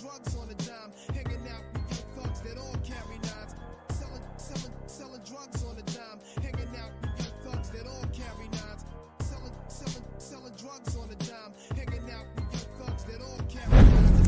drugs on the dime, hanging out with young thugs that all carry nines. Selling drugs on the dime, hanging out with young thugs that all carry nines. Selling drugs on the dime, hanging out with young thugs that all carry nines.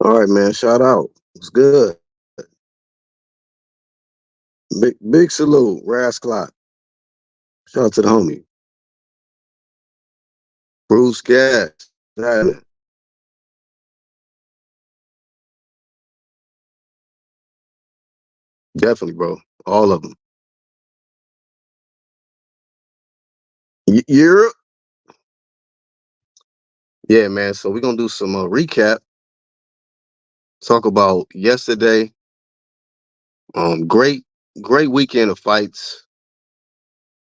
All right, man. Shout out. It's good. Big salute, Ras Clock. Shout out to the homie. Bruce Gas. Happening. Definitely, bro. All of them. You're Yeah, man. So we're gonna do some recap. Talk about yesterday. Great weekend of fights.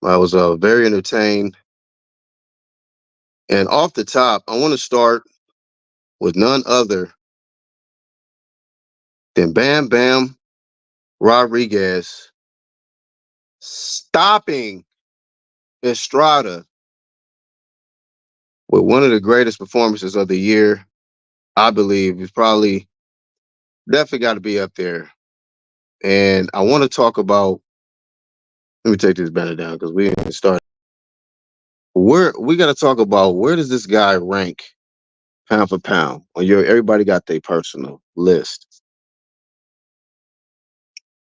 I was very entertained. And off the top, I want to start with none other than Bam Bam Rodriguez stopping Estrada with one of the greatest performances of the year. I believe it's probably definitely got to be up there. And I want to talk about. Let me take this banner down because we didn't start. We got to talk about where does this guy rank pound for pound on your. Everybody got their personal list,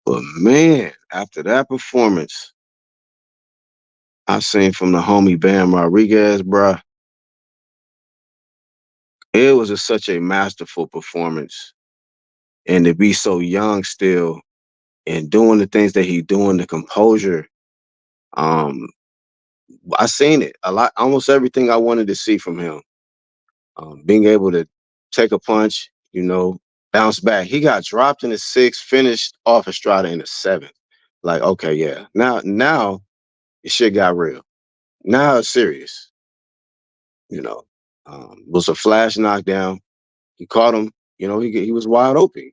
but man, after that performance I seen from the homie Bam Rodriguez, bruh, it was just such a masterful performance, and to be so young still and doing the things that he doing, the composure. Um, I seen it a lot, almost everything I wanted to see from him. Being able to take a punch, bounce back. He got dropped in the sixth, finished off Estrada in the seventh. Like, okay, yeah. Now the shit got real. Now it's serious. You know, it was a flash knockdown. He caught him. He was wide open.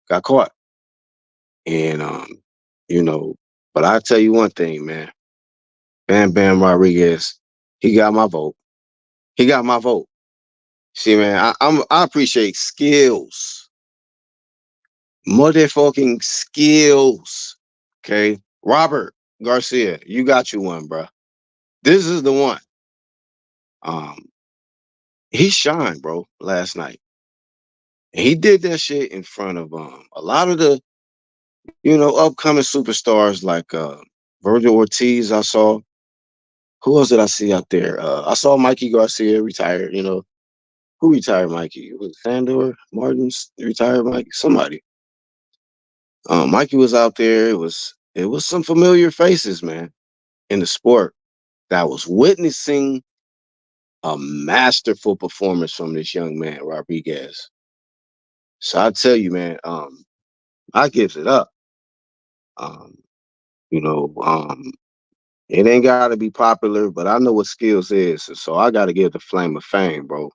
Got caught, and you know. But I tell you one thing, man. Bam Bam Rodriguez, he got my vote. He got my vote. See, man, I appreciate skills, motherfucking skills. Okay, Robert Garcia, you got you one, bro. This is the one. Um, he shined, bro, last night. And he did that shit in front of a lot of the upcoming superstars like Virgil Ortiz. I saw. Who else did I see out there? I saw Mikey Garcia retired. Who retired Mikey? Was it Sandor Martins retired Mikey? Somebody. Mikey was out there. It was some familiar faces, man, in the sport that was witnessing a masterful performance from this young man, Rodriguez. So I tell you, man, I gives it up. Um, you know, um, it ain't gotta be popular, but I know what skills is. So I gotta give the flame of fame, bro.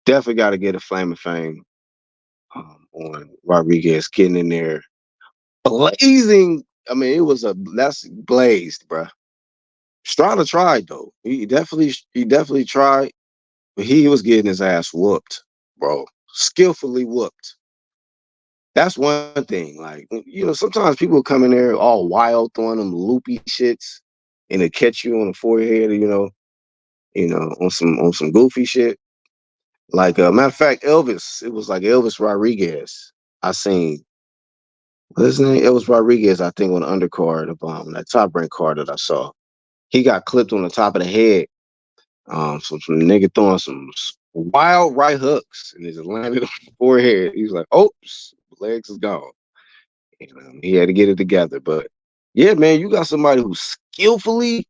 Definitely gotta get a flame of fame on Rodriguez getting in there blazing. I mean, that's blazed, bruh. Strada tried though. He definitely tried, but he was getting his ass whooped, bro. Skillfully whooped. That's one thing. Like, sometimes people come in there all wild, throwing them loopy shits, and they catch you on the forehead, on some goofy shit. Like, matter of fact, Elvis. It was like Elvis Rodriguez. I seen what's his name? Elvis Rodriguez. I think on the undercard of that top rank card that I saw. He got clipped on the top of the head. Some nigga throwing some wild right hooks, and it just landed on the forehead. He was like, "Oops, legs is gone." He had to get it together. But yeah, man, you got somebody who's skillfully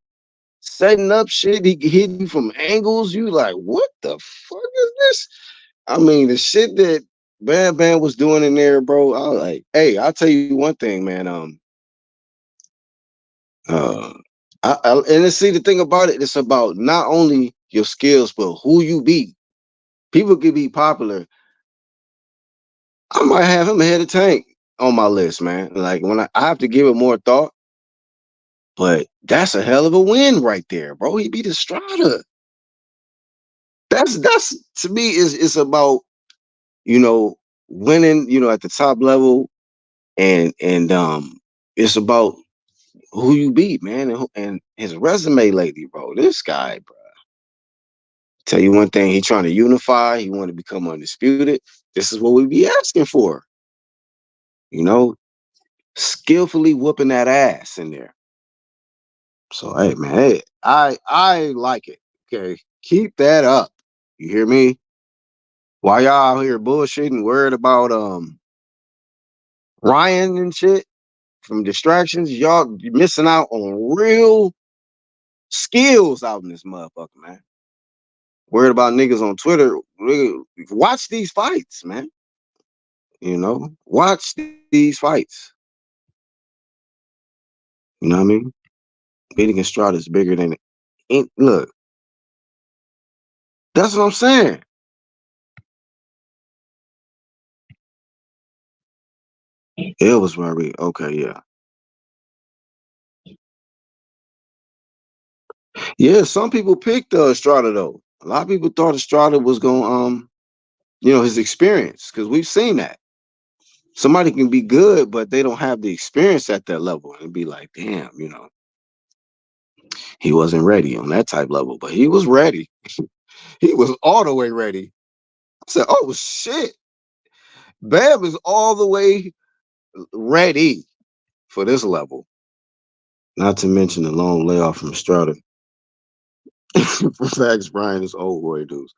setting up shit. He hitting you from angles. You like, what the fuck is this? I mean, the shit that Bam Bam was doing in there, bro. I was like, hey, I'll tell you one thing, man. Uh, and see the thing about it, it's about not only your skills, but who you beat. People can be popular. I might have him ahead of Tank on my list, man. Like when I have to give it more thought, but that's a hell of a win right there, bro. He beat Estrada. That's to me is it's about you know winning, at the top level, and it's about who you beat, man, and his resume lately, bro. This guy, bro. Tell you one thing, he trying to unify. He want to become undisputed. This is what we be asking for, you know, skillfully whooping that ass in there. So hey, man, hey, I like it. Okay, keep that up. You hear me? While y'all out here bullshitting, worried about Ryan and shit from distractions, y'all missing out on real skills out in this motherfucker, man. Worried about niggas on Twitter. Watch these fights, man. Watch these fights. You know what I mean? Beating Estrada is bigger than it. Look, that's what I'm saying. It was Robbie. Okay, yeah. Yeah, some people picked Estrada though. A lot of people thought Estrada was going his experience, because we've seen that. Somebody can be good, but they don't have the experience at that level. And be like, damn, he wasn't ready on that type level, but he was ready. He was all the way ready. I said, oh shit. Bam is all the way ready for this level. Not to mention the long layoff from Estrada. For facts, Brian is old Roy dudes.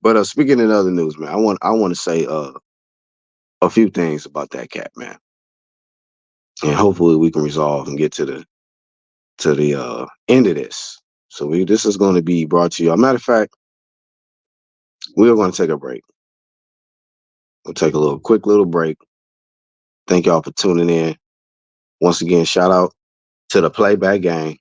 But speaking in other news, man, I want to say a few things about that cat, man. And hopefully we can resolve and get to the end of this. So this is going to be brought to you. As a matter of fact, we are going to take a break. We'll take a quick little break. Thank y'all for tuning in. Once again, shout out to the Playback Gang.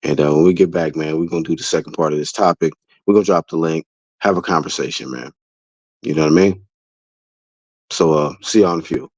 And when we get back, man, we're gonna do the second part of this topic. We're gonna drop the link, have a conversation, man. You know what I mean? So see y'all in a few.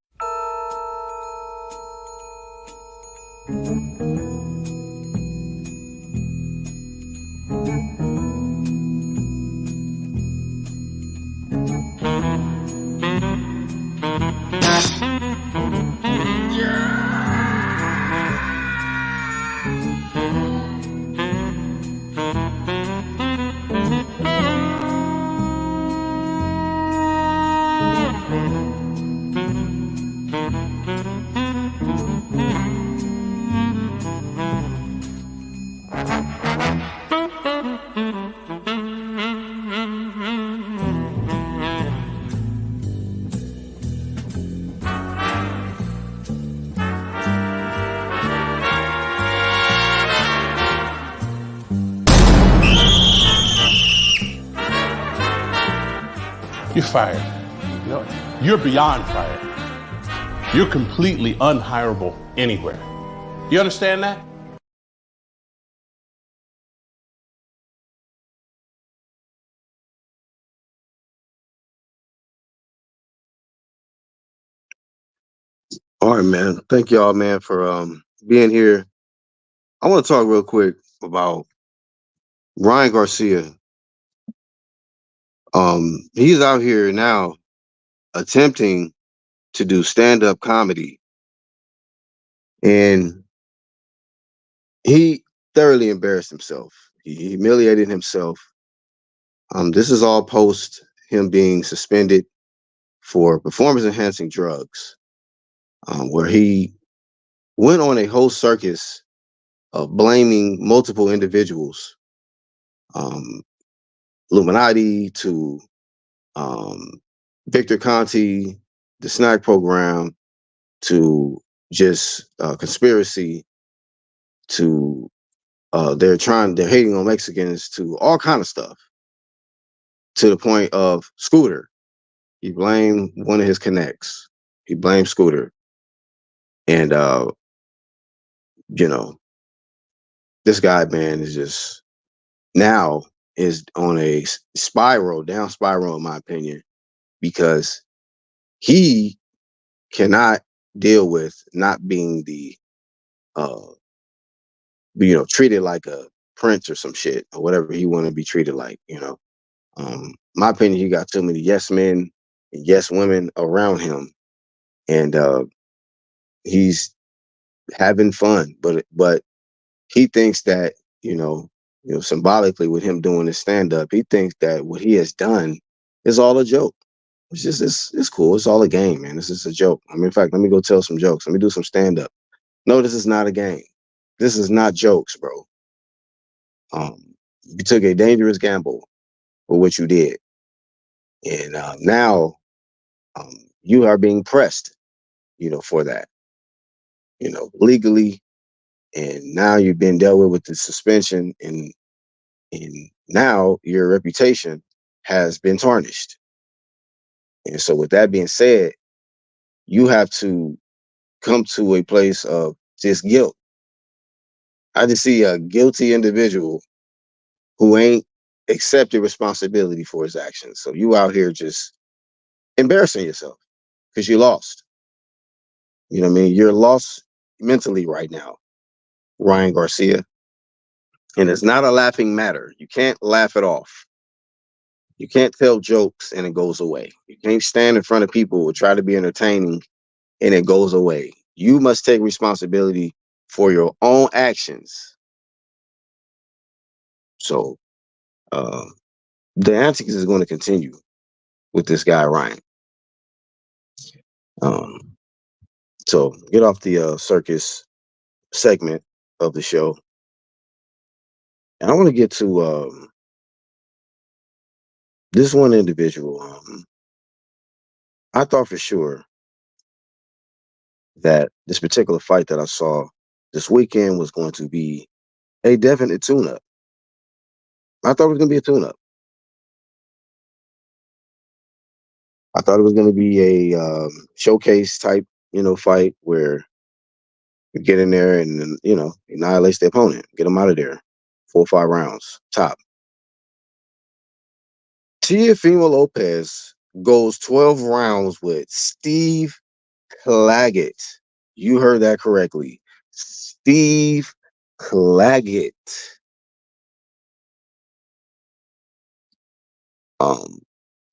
You're fired. No, you're beyond fired. You're completely unhireable anywhere. You understand that? All right, man. Thank y'all, man, for being here I want to talk real quick about Ryan Garcia. He's out here now attempting to do stand-up comedy, and he thoroughly embarrassed himself. He humiliated himself. This is all post him being suspended for performance enhancing drugs, where he went on a whole circus of blaming multiple individuals, um, Illuminati to um, Victor Conti, the snack program, to just conspiracy, to they're hating on Mexicans, to all kind of stuff, to the point of Scooter. He blamed one of his connects. He blamed Scooter, and you know, this guy, man, is just now is on a spiral, down spiral, in my opinion, because he cannot deal with not being the uh treated like a prince or some shit or whatever he want to be treated like. My opinion, he got too many yes men and yes women around him, and he's having fun, but he thinks that symbolically, with him doing his stand up, he thinks that what he has done is all a joke. It's cool. It's all a game, man. This is a joke. I mean, in fact, let me go tell some jokes. Let me do some stand up. No, this is not a game. This is not jokes, bro. You took a dangerous gamble for what you did, and now um, you are being pressed, for that, legally, and now you've been dealt with the suspension, and now your reputation has been tarnished. And so, with that being said, you have to come to a place of just guilt. I just see a guilty individual who ain't accepted responsibility for his actions. So you out here just embarrassing yourself because you lost. You know what I mean? You're lost mentally right now, Ryan Garcia. And it's not a laughing matter. You can't laugh it off. You can't tell jokes and it goes away. You can't stand in front of people and try to be entertaining and it goes away. You must take responsibility for your own actions. So uh, the antics is going to continue with this guy, Ryan. Um, so get off the circus segment of the show. And I want to get to this one individual. I thought for sure that this particular fight that I saw this weekend was going to be a definite tune-up. I thought it was going to be a tune-up. I thought it was going to be a showcase type, fight where you get in there and annihilates the opponent, get them out of there, 4 or 5 rounds top. Teofimo Lopez goes 12 rounds with Steve Claggett. You heard that correctly. Steve Claggett. Um,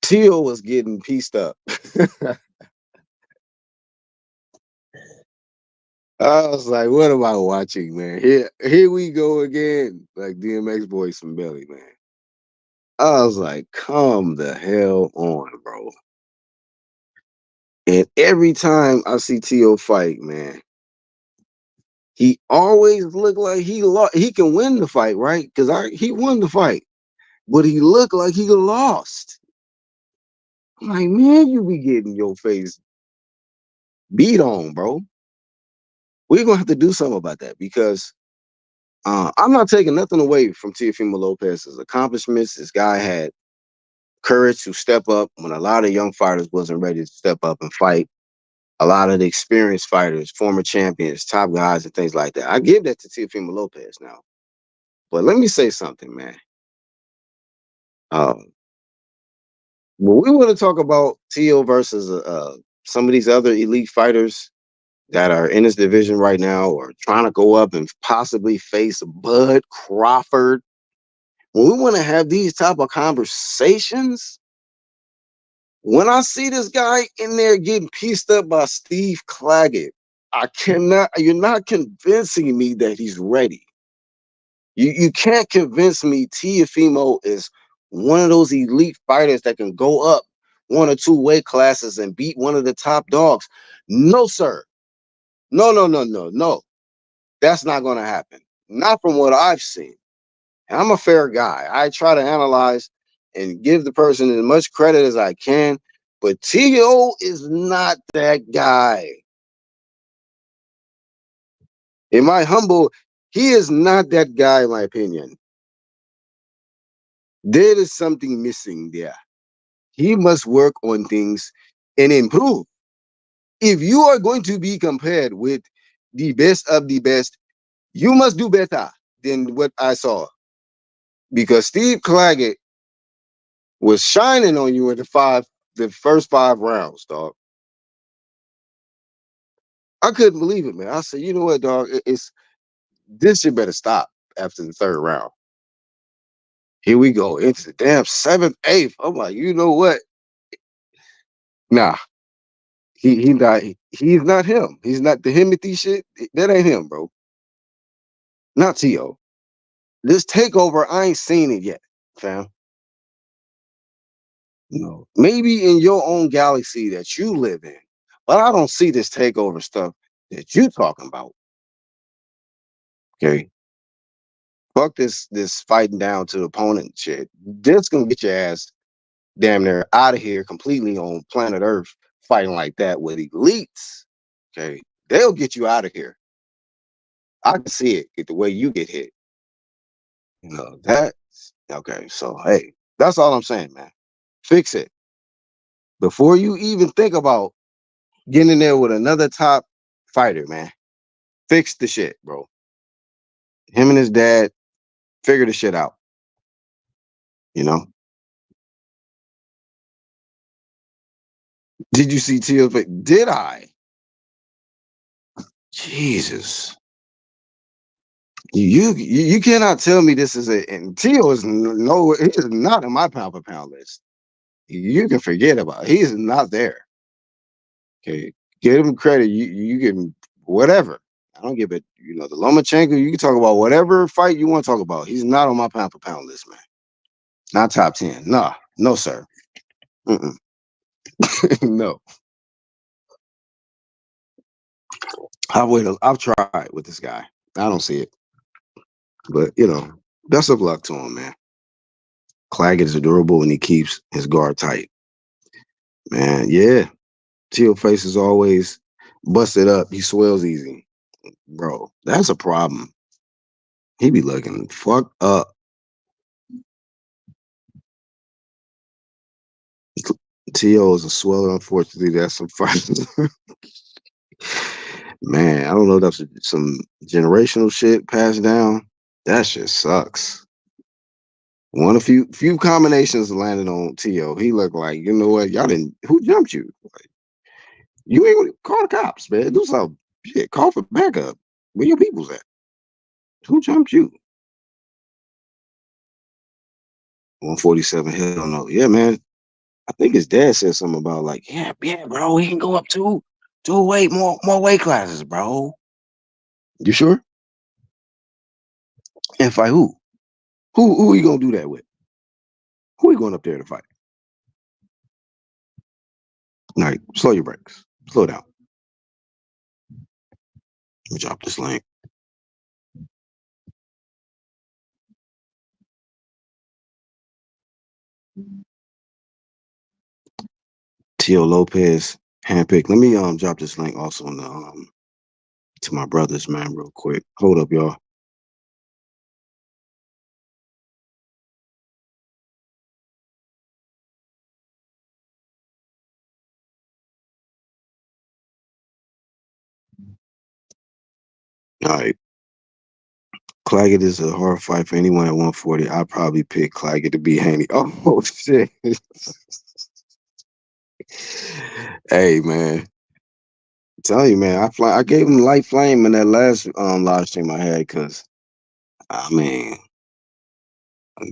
Teal was getting pieced up. I was like, what am I watching, man? Here we go again. Like DMX Boys from Belly, man. I was like, come the hell on, bro. And every time I see T.O. fight, man, he always looked like he can win the fight, right? Because he won the fight, but he looked like he lost. I'm like, man, you be getting your face beat on, bro. We're gonna have to do something about that because I'm not taking nothing away from Teofimo Lopez's accomplishments. This guy had courage to step up when a lot of young fighters wasn't ready to step up and fight. A lot of the experienced fighters, former champions, top guys, and things like that. I give that to Teofimo Lopez now. But let me say something, man. When we want to talk about Teo versus some of these other elite fighters, that are in this division right now or trying to go up and possibly face Bud Crawford. When we want to have these type of conversations, when I see this guy in there getting pieced up by Steve Claggett, you're not convincing me that he's ready. You can't convince me Tiafimo is one of those elite fighters that can go up one or two weight classes and beat one of the top dogs. No, sir. No, no, no, no, no. That's not going to happen. Not from what I've seen. And I'm a fair guy. I try to analyze and give the person as much credit as I can. But T.O. is not that guy. In my humble, he is not that guy, in my opinion. There is something missing there. He must work on things and improve. If you are going to be compared with the best of the best, you must do better than what I saw. Because Steve Claggett was shining on you in the first 5 rounds, dog. I couldn't believe it, man. I said, you know what, dog? It's this shit better stop after the 3rd round. Here we go into the damn 7th, 8th. I'm like, you know what? Nah, he's not him. He's not the Himothy shit. That ain't him, bro. Not T.O. This takeover, I ain't seen it yet, fam. No, maybe in your own galaxy that you live in, but I don't see this takeover stuff that you talking about. Okay, fuck this fighting down to the opponent shit. This gonna get your ass damn near out of here completely on planet Earth fighting like that with elites. Okay, they'll get you out of here. I can see it. Get the way you get hit. You know that. Okay, so hey, that's all I'm saying, man. Fix it before you even think about getting in there with another top fighter, man. Fix the shit, bro. Him and his dad figure the shit out. You know. Did you see Teal's face? Did I? Jesus. You cannot tell me this is a and Teal is no he is not in my pound for pound list. You can forget about it. He is not there. Okay. Give him credit. You can whatever. I don't give it, the Lomachenko, you can talk about whatever fight you want to talk about. He's not on my pound for pound list, man. Not top 10. Nah, no, sir. Mm-mm. No. I've tried with this guy. I don't see it. But best of luck to him, man. Claggett is durable and he keeps his guard tight. Man, yeah. Teal face is always busted up. He swells easy. Bro, that's a problem. He be looking fucked up. T.O. is a sweller, unfortunately. That's some fighters. Man, I don't know if that's some generational shit passed down. That shit sucks. One a few combinations landed on T.O. He looked like, you know what, y'all didn't who jumped you? Like, you ain't gonna call the cops, man. Do some shit. Call for backup. Where your people's at? Who jumped you? 147, hell no. Yeah, man. I think his dad said something about like, yeah, bro, he can go up two weight, more weight classes, bro. You sure? And fight who? Who are you gonna do that with? Who are you going up there to fight? All right, slow your brakes. Slow down. Let me drop this link. Tio Lopez handpicked. Let me drop this link also on the to my brothers, man, real quick. Hold up, y'all. All right. Claggett is a hard fight for anyone at 140. I'd probably pick Claggett to beat Haney. Oh shit. Hey man. Tell you, man, I gave him light flame in that last live stream I had because I mean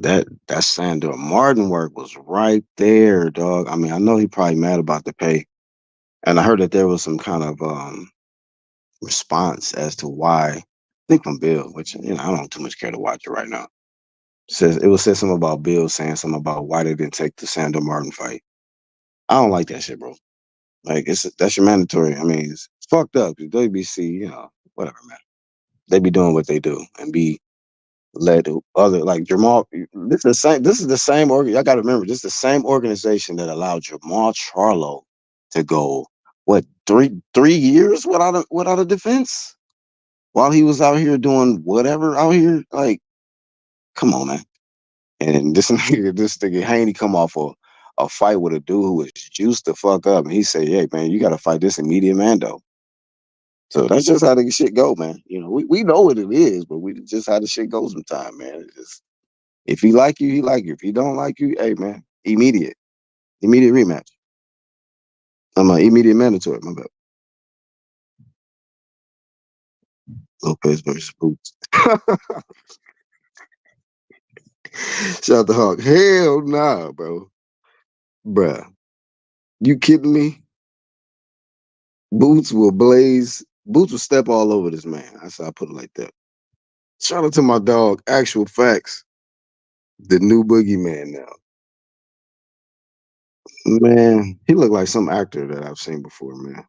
that Sandor Martin work was right there, dog. I mean, I know he probably mad about the pay, and I heard that there was some kind of response as to why. I think from Bill, which I don't too much care to watch it right now. Says it was said something about Bill saying something about why they didn't take the Sandor Martin fight. I don't like that shit, bro. Like that's your mandatory. I mean, it's fucked up. The WBC, whatever, man. They be doing what they do and be led to other like Jamal. This is the same. This is the same organ. I got to remember. This is the same organization that allowed Jamal Charlo to go what 3 years without a defense while he was out here doing whatever out here. Like, come on, man. And this nigga Haney come off a fight with a dude who was juiced the fuck up, and he said, "Hey, man, you got to fight this immediate Mando." So that's just how the shit go, man. We know what it is, but we just how the shit goes sometimes, man. It's just, if he like you, he like you. If he don't like you, hey, man, immediate rematch. I'm immediate mandatory. My bad. Lopez versus Boots. Shout out to Hawk. Hell nah, bro. Bruh. You kidding me? Boots will blaze. Boots will step all over this man. That's how I put it like that. Shout out to my dog, Actual Facts, the new boogeyman now. Man, he looked like some actor that I've seen before, man.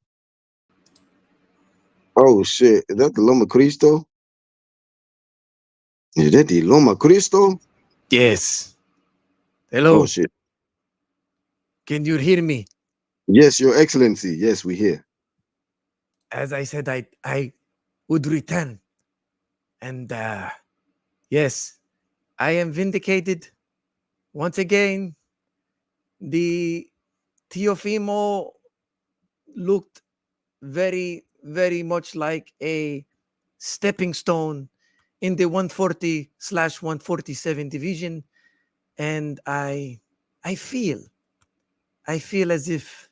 Oh shit. Is that the Loma Cristo? Is that the Loma Cristo? Yes. Oh Hello. shit. Can you hear me? Yes, Your Excellency. Yes, we here. As I said, I would return. And yes, I am vindicated once again. The Teofimo looked very, very much like a stepping stone in the 140/147 division. And I feel as if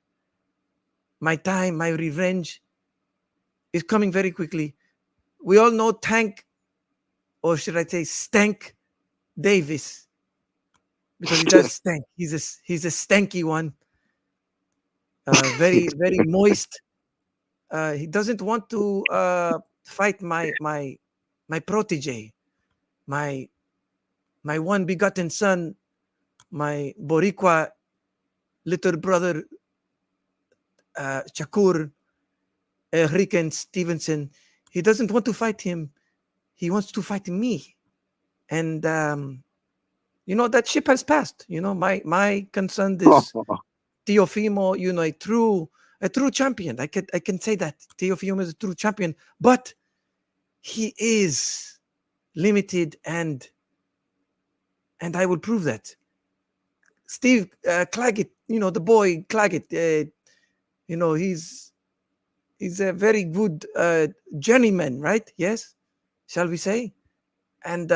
my time, my revenge is coming very quickly. We all know Tank, or should I say Stank Davis, because he does stank. He's a stanky one, very very moist. He doesn't want to fight my protege, my one begotten son, my Boricua little brother, Shakur Enrique Stevenson. He doesn't want to fight him. He wants to fight me. And that ship has passed. My concern is Teofimo, a true champion. I can say that Teofimo is a true champion, but he is limited, and I will prove that. Steve Claggett, the boy Claggett, he's a very good journeyman, right? Yes, shall we say? And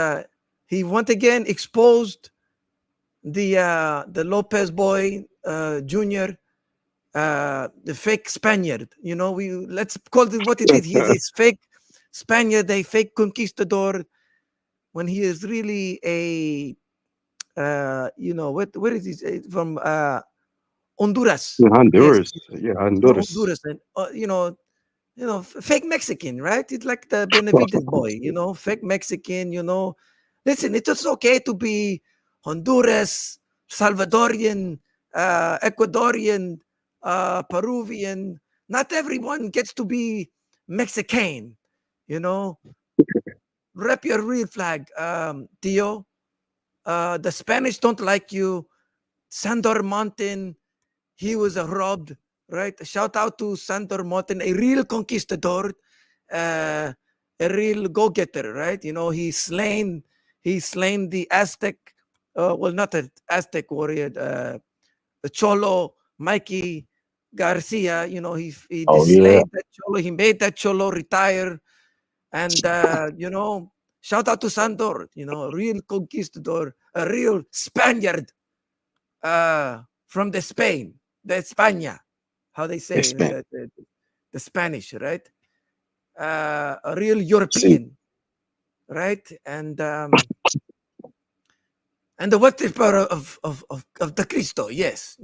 he once again exposed the Lopez boy Junior, the fake Spaniard. Let's call it what it is. He's fake Spaniard, a fake conquistador, when he is really a where is he from? Honduras. Yes, Honduras. Yeah, Honduras. Honduras, and fake Mexican, right? It's like the Benavides boy, fake Mexican. Listen, it's okay to be Honduras, Salvadorian, Ecuadorian, Peruvian. Not everyone gets to be Mexican, you know. Rep your real flag, Tio. The Spanish don't like you. Sandor Mountain, he was robbed, right? Shout out to Sandor Mountain, a real conquistador, uh, a real go-getter, right? He slain the Aztec, well, not the Aztec warrior, the Cholo, Mikey Garcia. He Oh yeah. slayed that Cholo. He made that Cholo retire. And, shout out to Sandor, real conquistador, a real Spaniard from the Spain, the España, how they say It's it. been. the Spanish, right? A real See, European, right? And the worshiper of the Cristo, yes,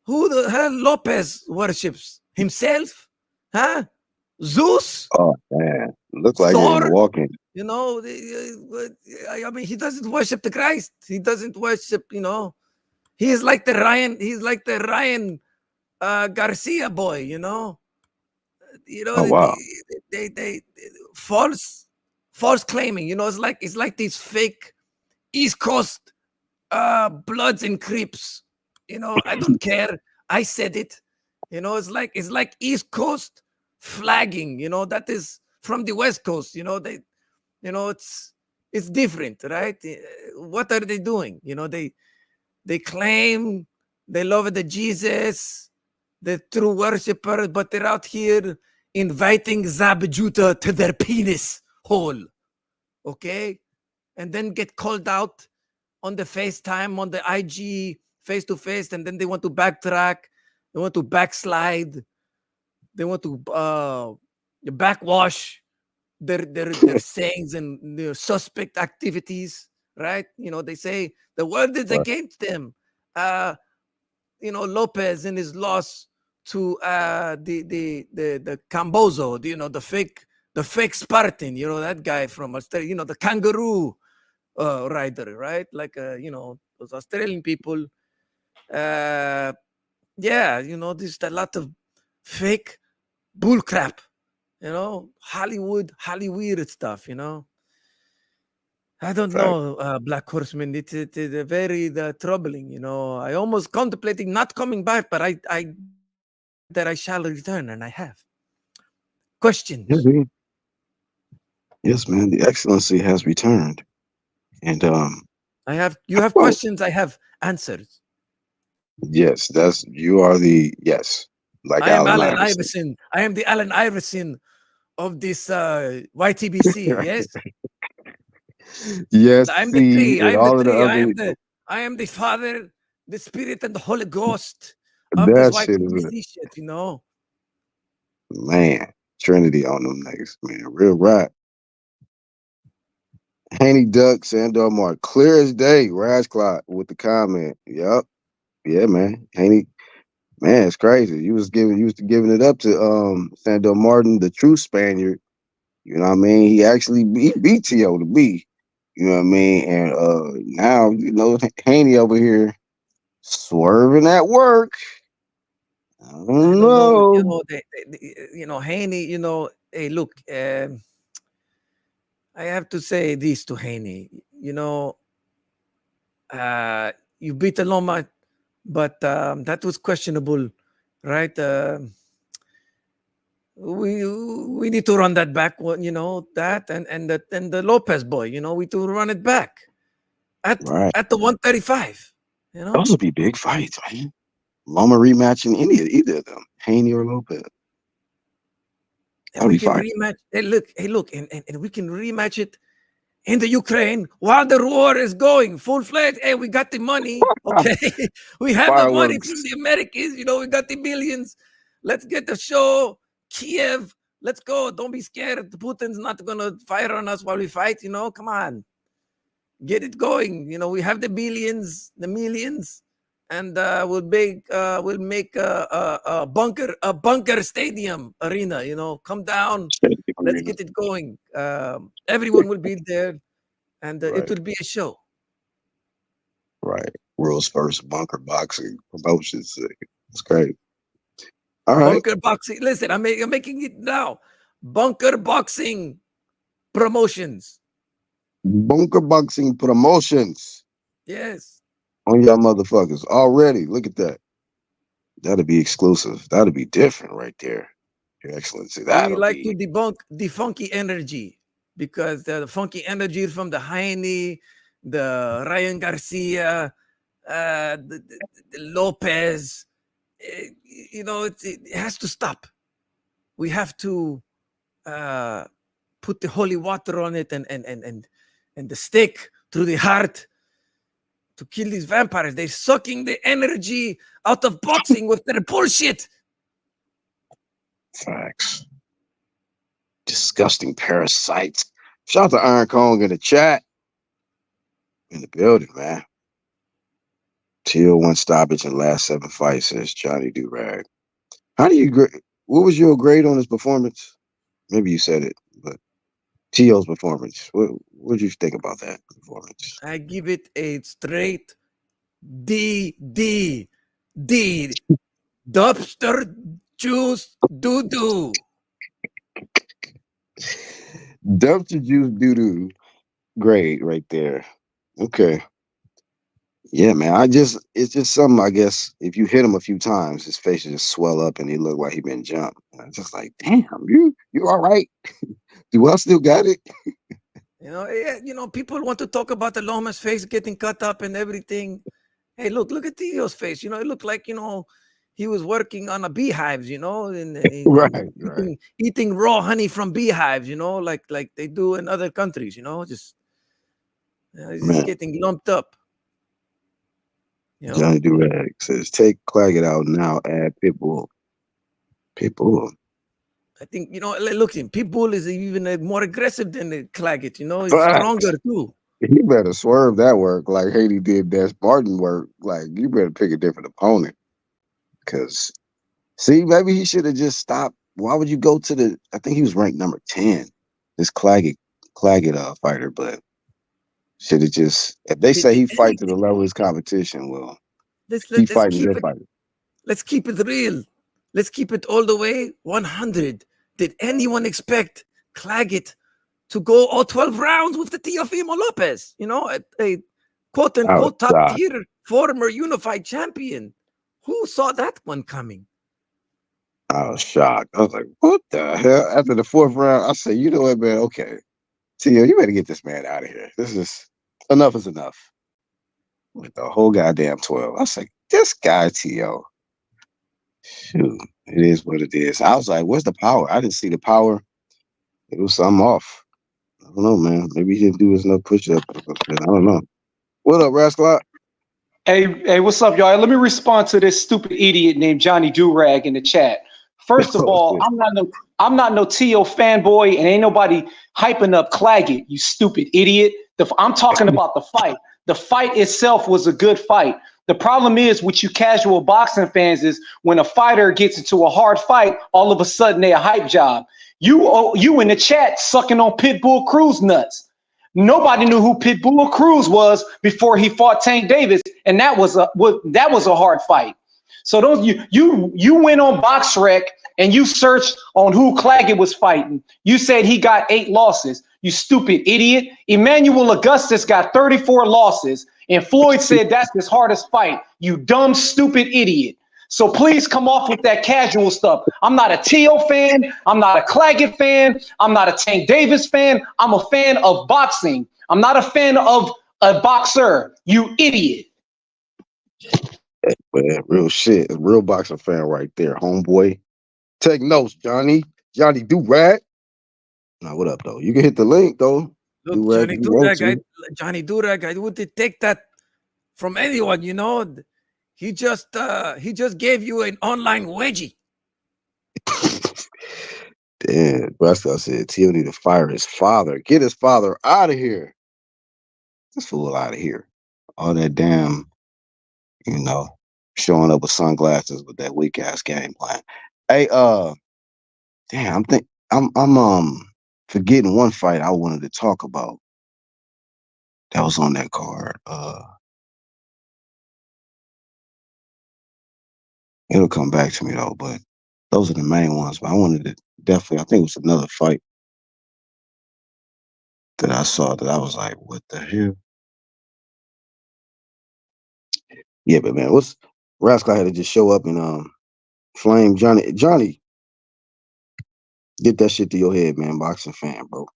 who the hell Lopez worships himself, huh? Zeus, oh man, look like you're in the Thor, walking. I mean, he doesn't worship the Christ. He doesn't worship, he's like the Ryan. He's like the Ryan Garcia boy. You know Oh they wow, they false false claiming. It's like these fake East Coast bloods and creeps. I don't care. I said it. It's like East Coast flagging. That is from the West Coast. It's different, right? What are they doing? They claim they love the Jesus, the true worshippers, but they're out here inviting Zabajuta to their penis hole, okay? And then get called out on the FaceTime, on the IG, face to face, and then they want to backtrack, they want to backslide, they want to backwash their sayings and their suspect activities, right? They say the world is right, against them. Uh, Lopez in his loss to the Cambozo, the fake Spartan, that guy from Australia, the kangaroo rider, right? Like those Australian people. Uh, yeah, there's a lot of fake bull crap, Hollywood stuff, I don't fact. know, Black Horseman. It's very troubling. I almost contemplating not coming back, but I decided that I shall return, and I have Yeah, questions. dude. Yes, man. The excellency has returned, and You have well, questions. I have answers. yes, you are the yes, like I am Allen Allen Iverson. Iverson. I am the Allen Iverson of this YTBC. Yes, Yes, I'm the see, tree. I and am the all of the tree. other I am the Father, the Spirit, and the Holy Ghost of this that shit is YTBC shit. man Trinity on them niggas, man. Real rap. Haney Duck, Sandor Mark, clear as day. Rash Clock with the comment. Yup. Yeah, man. Haney, man, it's crazy. You used to giving it up to Sandor Martin, the true Spaniard. You know what I mean? He beat T.O. to B. You know what I mean? And now, Haney over here swerving at work. I I don't don't know. know. Haney. Hey, look. I have to say this to Haney. You beat Loma, but that was questionable, right? We need to run that back. That and the Lopez boy. We need to run it back at Right. at the 135. Those would be big fights, man. Loma rematching either of them, Haney or Lopez. That And would we be can fire. rematch. Hey, look, and we can rematch it in the Ukraine while the war is going full fledged. Hey, we got the money. Okay. We have the money from Fireworks. the Americans. We got the billions. Let's get the show. Kiev. Let's go. Don't be scared. Putin's not going to fire on us while we fight. Come on. Get it going. We have the billions, the millions. And we'll make a bunker stadium arena. Come down. Shake the Let's arena. get it going. Everyone will be there, and it Right, will be a show. right. World's first bunker boxing promotions. It's great. All right. Bunker boxing. Listen, I'm making it now. Bunker boxing promotions. Bunker boxing promotions Yes. on y'all motherfuckers already. Look at that. That'll be exclusive. That'll be different right there. Your Excellency. We That'll like to be debunk the funky energy because the funky energy from the Heine, the Ryan Garcia, the Lopez. It has to stop. We have to put the holy water on it and the stick through the heart to kill these vampires. They're sucking the energy out of boxing with their bullshit. Facts. Disgusting parasites. Shout out to Iron Kong in the chat. In the building, man. Teal one stoppage in last 7 fights, says Johnny Durag. How do you grade? What was your grade on his performance? Maybe you said it, but Teal's performance. What did you think about that performance? I give it a straight D. Dumpster juice doo doo. Dumpster juice doo doo. Grade right there. Okay. Yeah, man. It's just something. I guess if you hit him a few times, his face will just swell up and he look like he been jumped. And I'm just like, damn, you all right? Do I still got it? People want to talk about the Lomas face getting cut up and everything. Hey, look at Tio's face. It looked like, he was working on a beehives, and Right. eating raw honey from beehives, like they do in other countries, just he's getting lumped up. Johnny Durag says, take Claggett out now, add Pitbull. Pitbull. I think, look, Pitbull is even more aggressive than Claggett, he's stronger too. You better swerve that work like Haiti did that Spartan work. Like, you better pick a different opponent. Because, see, maybe he should have just stopped. Why would you go to I think he was ranked number 10, this Claggett fighter, but should have just, if they say he fight to the level of his competition, well, keep fighting your fighter. Let's keep it real. Let's keep it all the way 100. Did anyone expect Claggett to go all 12 rounds with the Teofimo Lopez? A quote-unquote top-tier former unified champion. Who saw that one coming? I was shocked. I was like, what the hell? After the 4th round, I said, you know what, man? Okay. Tio, you better get this man out of here. This is enough is enough. With the whole goddamn 12. I was like, this guy, Tio. Shoot, it is what it is. I was like, where's the power? I didn't see the power. It was something off. I don't know, man. Maybe he didn't do his enough push-up. I don't know. What up, Rascal? Hey, what's up, y'all? Let me respond to this stupid idiot named Johnny Durag in the chat. First of all, I'm not no T.O. fanboy, and ain't nobody hyping up Claggett, you stupid idiot. I'm talking about the fight. The fight itself was a good fight. The problem is with you casual boxing fans is when a fighter gets into a hard fight, all of a sudden they a hype job. You in the chat sucking on Pitbull Cruz nuts. Nobody knew who Pitbull Cruz was before he fought Tank Davis, and that was a hard fight. So you went on BoxRec and you searched on who Claggett was fighting. You said he got 8 losses. You stupid idiot. Emmanuel Augustus got 34 losses, and Floyd said that's his hardest fight. You dumb, stupid idiot. So please come off with that casual stuff. I'm not a T.O. fan. I'm not a Claggett fan. I'm not a Tank Davis fan. I'm a fan of boxing. I'm not a fan of a boxer. You idiot. Man, real shit. A real boxing fan right there, homeboy. Take notes, Johnny. Johnny Durag. Now, what up, though? You can hit the link, though. Look, Johnny Durag, I wouldn't take that from anyone, He just gave you an online wedgie. Damn, Brasco said Tio need to fire his father. Get his father out of here. This fool out of here. All that damn, showing up with sunglasses with that weak ass game plan. Hey, damn, I'm forgetting one fight I wanted to talk about. That was on that card. It'll come back to me though, but those are the main ones. But I wanted to definitely, I think it was another fight that I saw that I was like, what the hell? Yeah, but man, Rascal had to just show up and flame Johnny. Johnny, get that shit to your head, man, boxing fan, bro.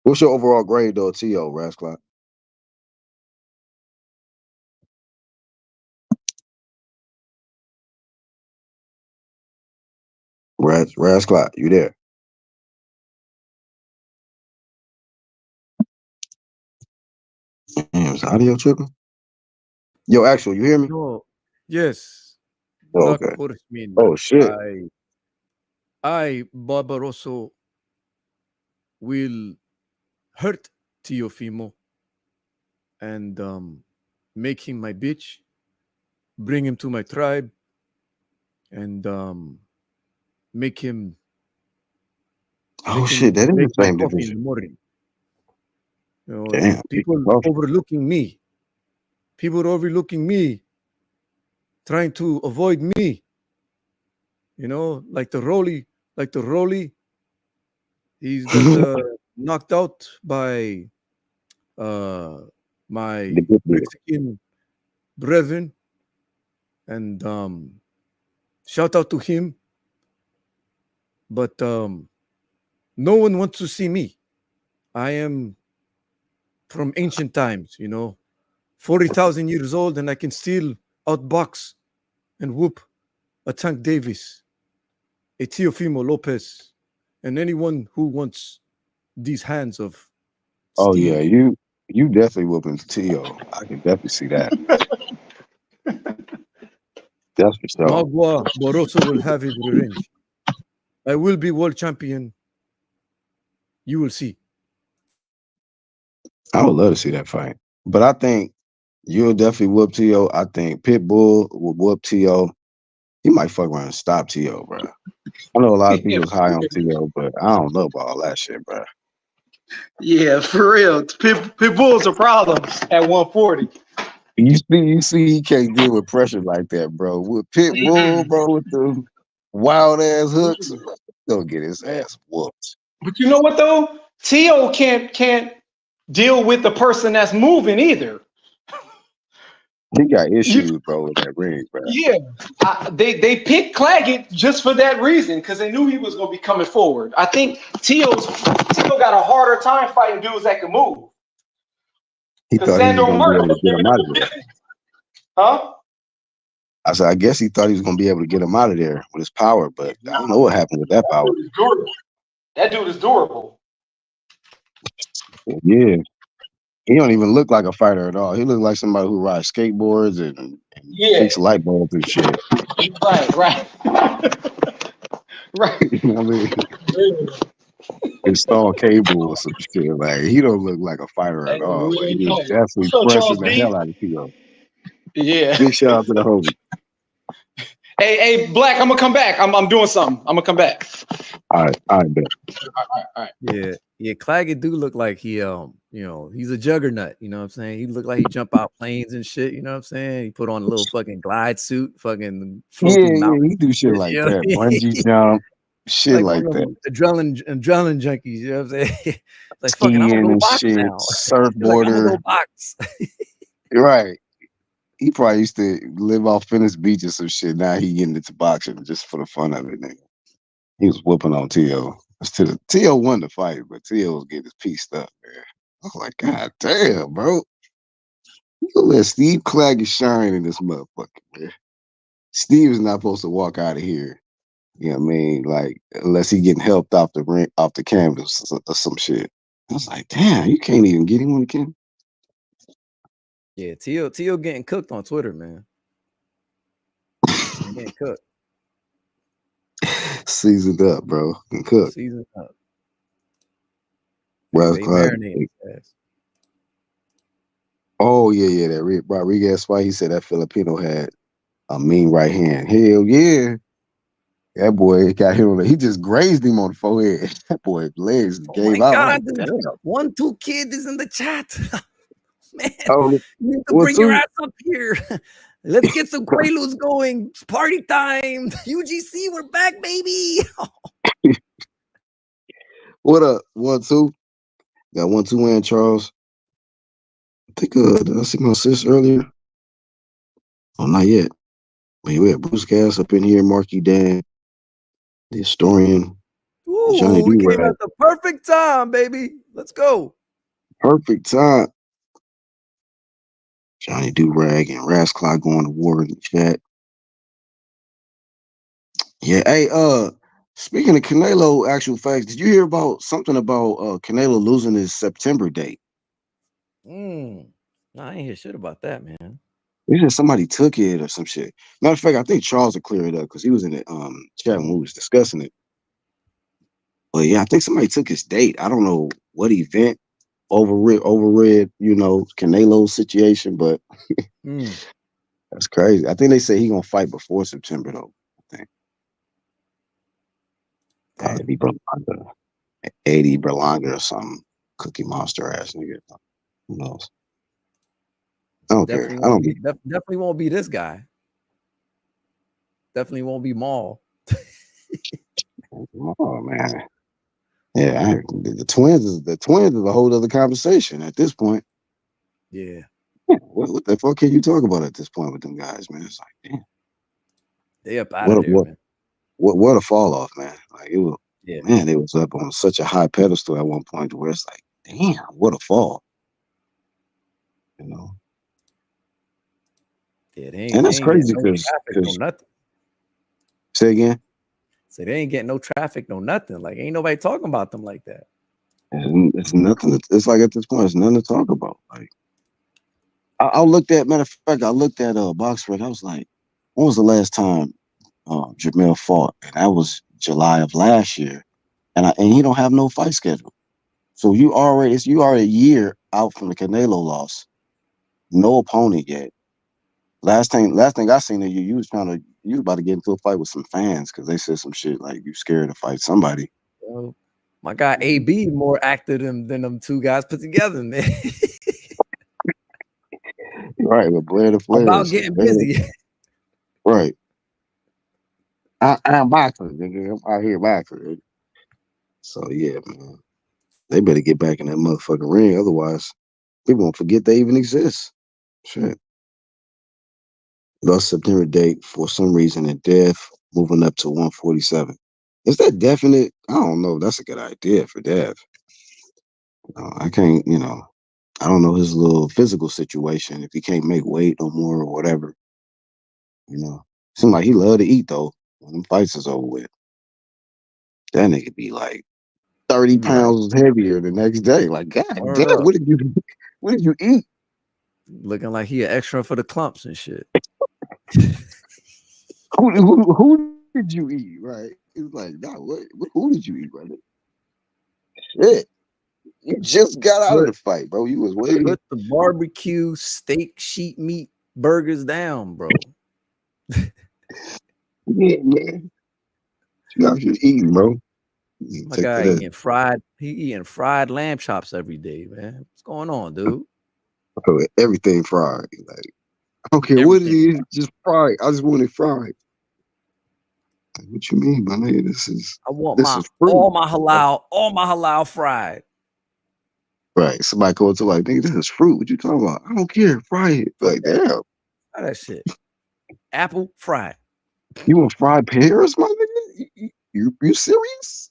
What's your overall grade though, T.O., Rascal? Rascal, you there? Damn, is audio tripping? Yo, actually, you hear me? No. Yes. Oh, Black okay. Horseman. Oh shit. I, Barbarosso, will hurt Teofimo and make him my bitch, bring him to my tribe, and make him Oh shit, that is make the my same coffee in the division. morning. You know, Damn, people overlooking me. People overlooking me, trying to avoid me. You know, like the Rolly. He's got knocked out by uh, my the good deal. Mexican brethren, and shout out to him. But no one wants to see me. I am from ancient times, 40,000 years old, and I can still outbox and whoop a Tank Davis, a Teofimo Lopez, and anyone who wants these hands of Oh yeah, steel. you definitely whooping Tio. I can definitely see that. That's for sure. Magua Boroso will have his revenge. I will be world champion. You will see. I would love to see that fight. But I think you'll definitely whoop Tio. I think Pitbull will whoop Tio. He might fuck around and stop Tio, bro. I know a lot of Yeah, people's high on Tio, but I don't know about all that shit, bro. yeah, for real. Pit Bull's a problem at 140. You see, he can't deal with pressure like that, bro. With Pitbull, Mm-mm. bro, with the wild ass hooks, bro, he'll get his ass whooped. But you know what though? Tio can't deal with the person that's moving either. He got You, issues, bro, with that ring, bro. yeah, they picked Claggett just for that reason because they knew he was going to be coming forward. I think Tio got a harder time fighting dudes that can move He because thought he was Sandro gonna be Martin able to was get him giving out him of there. business. Huh? I said, I guess he thought he was gonna be able to get him out of there with his power, but I Nah, don't know what happened with that that power. dude is durable. That dude is durable. Yeah, he don't even look like a fighter at all. He look like somebody who rides skateboards and Yeah, fix light bulbs and shit. right. Right. You know what I mean? Install cable or some shit. Like he don't look like a fighter at all, but he was definitely What's up, pressing Charles the B? hell out of Tio. Yeah. Big shout out to the homie. Hey, Black, I'm gonna come back. I'm doing something. I'm gonna come back. All right, bet. All right. Yeah, Claggett do look like he he's a juggernaut, you know what I'm saying? He look like he jump out planes and shit, you know what I'm saying? He put on a little fucking glide suit, fucking float through Yeah, mountains he do and shit shit, like you know? that. Bungee jump, shit Like one like of that. them adrenaline junkies, you know what I'm saying? Like fucking I'm gonna Skiing go and box shit, now. He's like, I'm gonna go surfboarder. box. Right. He probably used to live off Venice Beach or some shit. Now he getting into boxing just for the fun of it, nigga. He was whooping on Tio. Tio won the fight, but Tio was getting his pieced up, man. I was like, God damn, bro. You gonna let Steve Claggett shine in this motherfucker, man. Steve is not supposed to walk out of here. You know what I mean? Like, unless he getting helped off the ring, off the canvas or some shit. I was like, damn, you can't even get him on the canvas. Yeah, Tio getting cooked on Twitter, man. He's getting cooked. Seasoned up, bro. And cook. Season up. Whereas They Claggett. marinating his ass. Oh, yeah. That Rodriguez fight, he said that Filipino had a mean right hand. Hell yeah. That boy got hit on he just grazed him on the forehead. That boy legs Oh gave my out. god, Like, the damn. 1-2 kid is in the chat. Man, Oh, you need to well, bring your too. ass up here. Let's get some Quaaludes going. It's party time. UGC, we're back, baby. What up? 1-2. Got 1-2 in, Charles. I think did I see my sis earlier? Oh, not yet. Wait, we had Bruce Gas up in here, Marky Dan, the historian, Johnny Ooh, we came D-Rag. at the perfect time, baby. Let's go. Perfect time. Johnny Do-Rag and Rasclot going to war in the chat. Yeah, hey, speaking of Canelo, actual facts, did you hear about something about Canelo losing his September date? No, I ain't hear shit about that, man. They said somebody took it or some shit. Matter of fact, I think Charles will clear it up because he was in the chat when we was discussing it. But yeah, I think somebody took his date. I don't know what event overread, Canelo's situation, but Mm, that's crazy. I think they say he gonna fight before September though. I think probably damn. be Berlanga, 80 Berlanga or something. Cookie Monster ass nigga. Who knows? I don't care. Definitely I won't don't be. be. Definitely won't be this guy. Definitely won't be Maul. Oh man. Yeah, the twins is a whole other conversation at this point. Yeah, Yeah, what the fuck can you talk about at this point with them guys, man? It's like, damn, they up out what of a there, what man. what a fall off, man. Like it was, Yeah, man, it was up on such a high pedestal at one point to where it's like, damn, what a fall, you know. yeah. And They that's ain't getting crazy no because traffic, no nothing. say again, So they ain't getting no traffic, no nothing. Like ain't nobody talking about them like that. it's nothing. It's like at this point, it's nothing to talk about. Like I looked at, matter of fact, I looked at Boxford. I was like, when was the last time Jamel fought? And that was July of last year, and he don't have no fight schedule. So you are a year out from the Canelo loss. No opponent yet. Last thing I seen of you, you was about to get into a fight with some fans because they said some shit like you scared to fight somebody. So, my guy AB more active than them two guys put together, man. Right, with Blair the About Flares. getting busy. Right. I'm boxing, nigga. I'm out here boxing. So yeah, man. They better get back in that motherfucking ring. Otherwise, people won't forget they even exist. Shit. Lost September date for some reason in death, moving up to 147. Is that definite? I don't know. That's a good idea for Dev. I can't, I don't know his little physical situation. If he can't make weight no more or whatever, you know. Seems like he love to eat though. When them fights is over with, that nigga be like 30 He be like, pounds heavier the next day. Like, God word damn, up. what did you eat? Looking like he an extra for the clumps and shit. Who did you eat? Right? It's like, nah, who did you eat, brother? Shit. You just got out of Put the fight, bro. You was waiting. put the barbecue steak sheet meat burgers down, bro. Yeah, man. You out here eating, bro. You My take guy that. eating fried lamb chops every day, man. What's going on, dude? Everything fried. Like, I don't care what it Everything. is, just fried. I just want it fried. Like, what you mean, my nigga? I want This my is fruit. all my halal fried. Right. Somebody goes to like, nigga, this is fruit. What you talking about? I don't care. Fry it. Fuck Like, that. damn. Try that shit. Apple fried. You want fried pears, my nigga? You serious?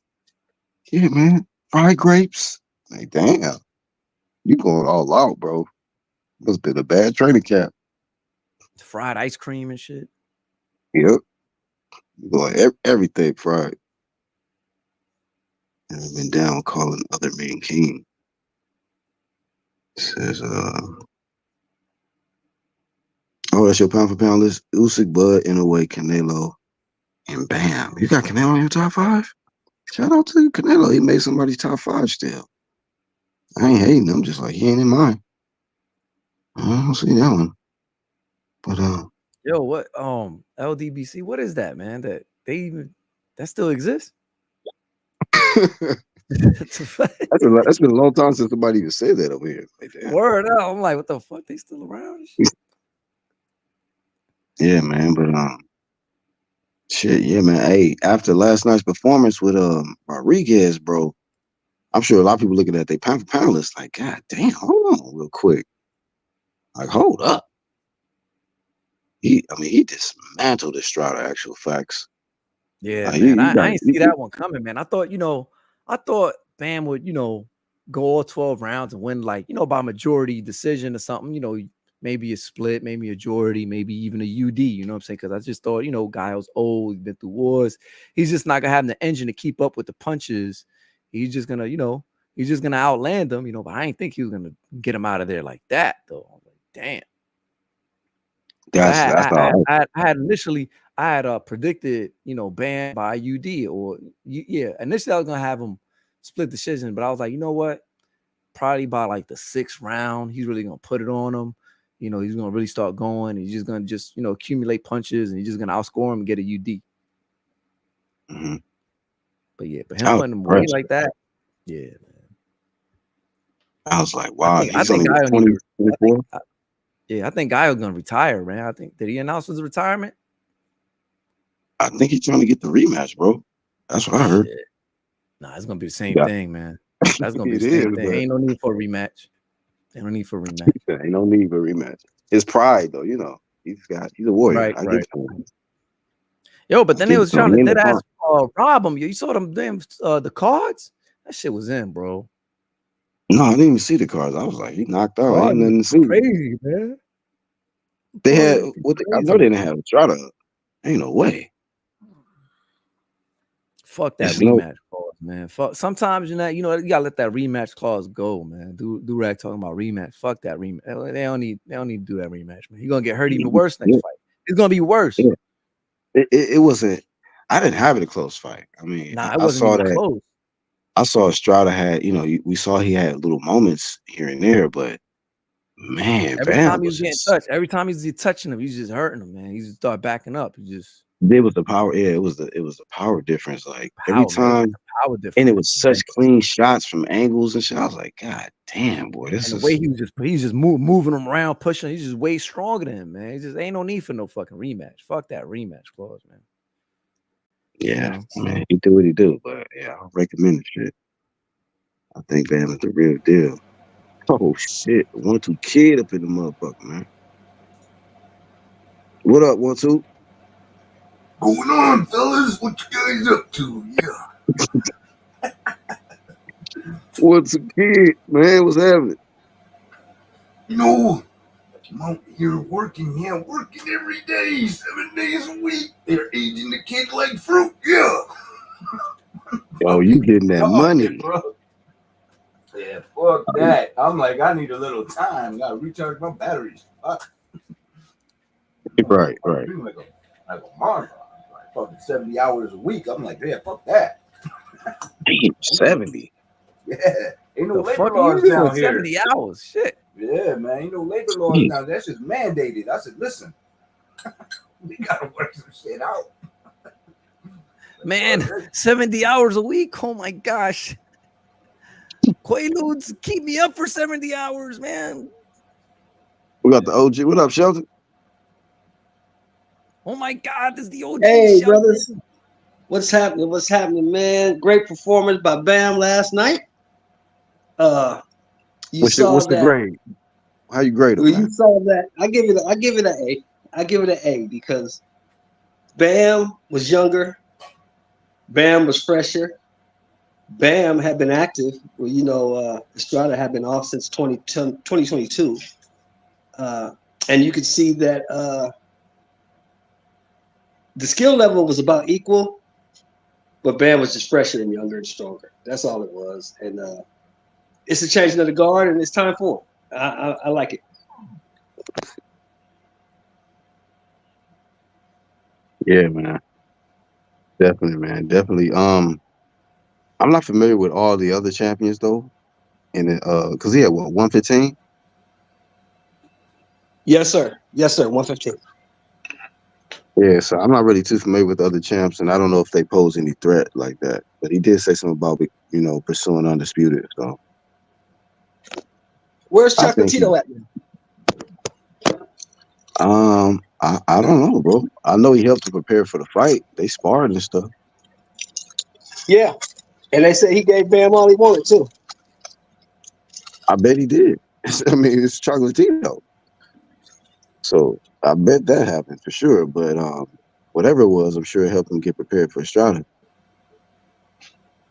Yeah, man. Fried grapes. Like, damn. You going all out, bro. Must been a bad training camp. Fried ice cream and shit. Yep. You going everything fried. And I've been down calling other man king. Says, oh, that's your pound for pound list. Usyk, Bud, in a way, Canelo, and bam. You got Canelo in your top five? Shout out to Canelo. He made somebody's top five still. I ain't hating him, just like he ain't in mine. I don't see that one. But Yo, what LDBC? What is that, man? That still exists? that's been a long time since somebody even said that over here. Like, damn. Word up. I'm like, what the fuck? They still around and shit? Yeah, man. But shit, yeah, man. Hey, after last night's performance with Rodriguez, bro, I'm sure a lot of people looking at their pound for pound list like, God damn, hold on real quick. Like, hold up. He dismantled Estrada, actual facts. Yeah, Like, man. I ain't see that one coming, man. I thought Bam would, go all 12 rounds and win like, by majority decision or something, maybe a split, maybe a majority, maybe even a UD, you know what I'm saying? Because I just thought, guy was old, he's been through wars. He's just not gonna have the engine to keep up with the punches. He's just gonna, outland them, but I didn't think he was gonna get him out of there like that, though. I was like, damn. Because that's all. I had initially, I had predicted, Bam by UD or initially I was gonna have him split decision, but I was like, you know what? Probably by like the 6th round, he's really gonna put it on him. He's gonna really start going. He's just gonna accumulate punches, and he's just gonna outscore him and get a UD. Mm-hmm. But him putting him away like that, yeah, man. I was like, wow, I think only 24. I think Gaio's gonna retire, man. Did he announce his retirement? I think he's trying to get the rematch, bro. That's what I heard. Shit. Nah, it's gonna be the same thing, man. That's gonna be the same thing. Ain't no need for a rematch. Ain't no need for a rematch. Ain't no need for a rematch. His pride, though, he's a warrior. Right. Yo, but then they was trying to dead ass rob him. You saw them damn the cards? That shit was in, bro. No, I didn't even see the cards. I was like, he knocked out. I ain't nothing to see. Crazy, man. They had I know they didn't have Estrada. Ain't no way. Fuck that rematch clause, man. Sometimes you gotta let that rematch clause go, man. Durag talking about rematch. Fuck that rematch. They don't need to do that rematch, man. You're gonna get hurt even worse next fight. It's gonna be worse. Yeah. It wasn't. I didn't have it a close fight. I mean, it wasn't even close. I saw Estrada had, we saw he had little moments here and there, but man, every time he was getting touched, every time he's touching him, he's just hurting him, man. He just start backing up. It was the power. Yeah, it was the power difference. Like every time, power difference, and it was such clean shots from angles and shit. I was like, God damn, boy, this and is the way he's just moving him around, pushing. He's just way stronger than him, man. He just ain't no need for no fucking rematch. Fuck that rematch clause, man. Yeah, man, he do what he do, but yeah, I don't recommend the shit. I think Bam is the real deal. Oh shit, 1-2 kid up in the motherfucker, man. What up, 1-2? Going on, fellas? What you guys up to? Yeah. 1-2 kid, man, what's happening? I'm out here working every day, 7 days a week. They're aging the kid like fruit, yeah. Yo, you getting that money, bro. Yeah, fuck that. I'm like, I need a little time. Gotta recharge my batteries. Right. Like a marathon. Like fucking 70 hours a week. I'm like, yeah, fuck that. Damn, 70. Yeah. Ain't no labor laws down here. 70 hours. Shit. Yeah, man. Ain't no labor laws down there. That's just mandated. I said, listen, we gotta work some shit out. Man, 70 hours a week. Oh my gosh. Quaaludes keep me up for 70 hours, man. We got the OG. What up, Shelton? Oh my God, this is the OG. Hey, Shelton. Brothers. What's happening? What's happening, man? Great performance by Bam last night. What's the grade? How you grade him? You saw that. I give it an A. I give it an A because Bam was younger. Bam was fresher. Bam had been active. Well, Estrada had been off since 2022. And you could see that the skill level was about equal, but Bam was just fresher and younger and stronger. That's all it was. And it's a changing of the guard, and it's time for it. I like it. Yeah, man. Definitely, man. Definitely. I'm not familiar with all the other champions though. And because he had 115? Yes, sir. 115. Yeah, so I'm not really too familiar with the other champs, and I don't know if they pose any threat like that. But he did say something about pursuing undisputed. So where's Chocolatito at? I don't know, bro. I know he helped to prepare for the fight. They sparred and stuff. Yeah, and they said he gave Bam all he wanted too. I bet he did. I mean, it's Chocolatito, so I bet that happened for sure. But whatever it was, I'm sure it helped him get prepared for Estrada.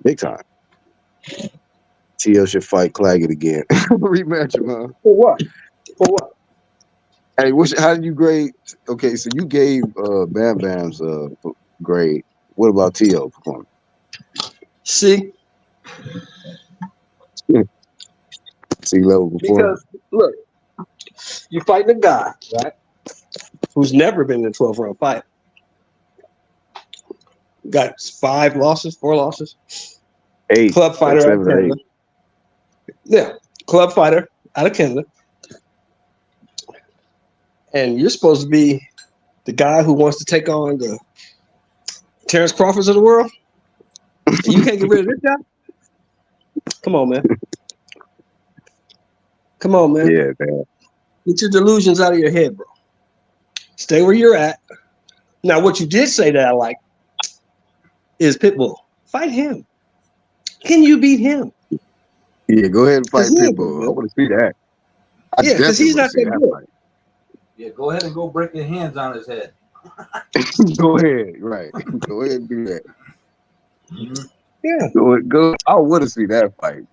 Big time. TL should fight Claggett again. Rematch him, huh? For what? Hey, how did you grade? Okay, so you gave Bam Bam's grade. What about T.O. performance? C. C level performance. Because look, you fighting a guy, right, who's never been in a 12-round fight. Got 4 losses. 8, Club fighter out of 7, Canada. 8. Yeah, club fighter out of Canada. And you're supposed to be the guy who wants to take on the Terrence Crawfords of the world. And you can't get rid of this guy? Come on, man. Come on, man. Yeah, man. Get your delusions out of your head, bro. Stay where you're at. Now, what you did say that I like is Pitbull. Fight him. Can you beat him? Yeah, go ahead and fight 'Cause he ain't Pitbull. I good. want to see that. I Yeah, because definitely he's wanna not see that good. fight. Yeah, go ahead and go break your hands on his head. Go ahead, right? Go ahead and do that. Yeah. Go. I want to see that fight,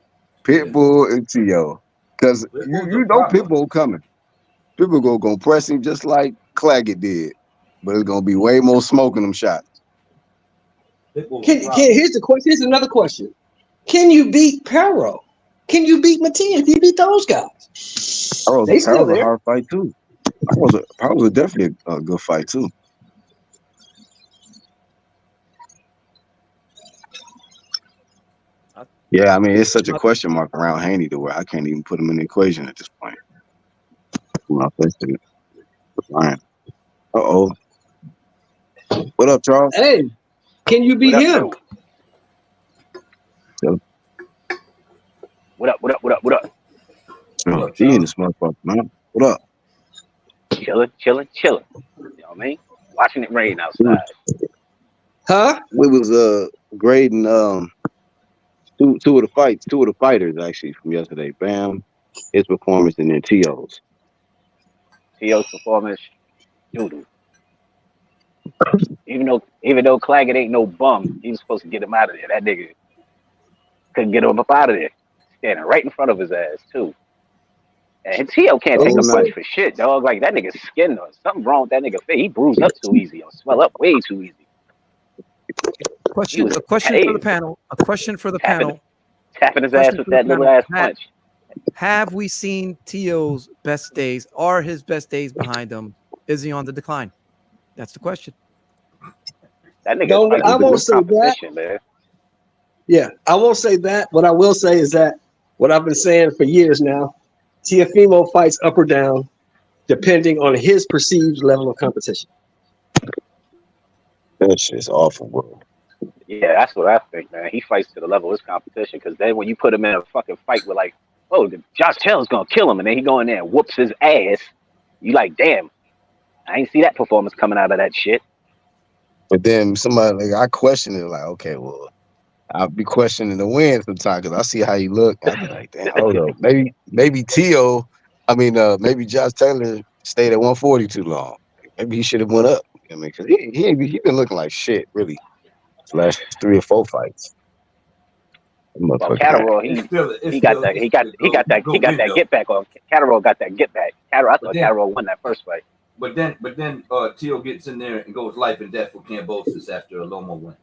Pitbull and T.O. Because Pitbull's you a know problem. Pitbull coming. Pitbull gonna press him just like Claggett did, but it's gonna be way more smoke in them shots. Pitbull's a Can problem. here's the question. Here's another question. Can you beat Perro? Can you beat Matias? Can you beat those guys? They still That was a there. hard fight too. That was definitely a good fight too. Yeah, I mean it's such a question mark around Haney to where I can't even put him in the equation at this point. Uh-oh. What up, Charles? Hey, can you beat him? What up? Oh, he in this motherfucker, man. What up? Chilling. You know what I mean? Watching it rain outside. Huh? We was grading two of the fighters actually from yesterday. Bam, his performance, and then T.O.'s. T.O.'s performance, doodle. Even though Claggett ain't no bum, he was supposed to get him out of there. That nigga couldn't get him up out of there. Standing right in front of his ass too. And T.O. can't take a punch for shit, dog. Like that nigga's skin or something wrong with that nigga face. He bruised up too easy or swell up way too easy. A question for the panel. Tapping his ass with that little ass punch. Have we seen T.O.'s best days? Are his best days behind him? Is he on the decline? That's the question. That nigga I won't say that. Man. Yeah, I won't say that. What I will say is that what I've been saying for years now, Teofimo fights up or down depending on his perceived level of competition. That shit's awful, bro. Yeah, that's what I think, man. He fights to the level of his competition because then when you put him in a fucking fight with like, oh, Josh Taylor's gonna kill him, and then he go in there and whoops his ass, you like, damn, I ain't see that performance coming out of that shit. But then somebody, I question it, like, okay, well, I'll be questioning the win sometimes because I see how you look. I'll be like, damn, hold up. Maybe T.O., maybe Josh Taylor stayed at 140 too long. Maybe he should have went up. I mean, because he been looking like shit, really, the last 3 or 4 fights. Well, Catterall, he got that get back on. Catterall got that get back. I thought Catterall won that first fight. But then T.O. gets in there and goes life and death for Cambosis after a Loma win.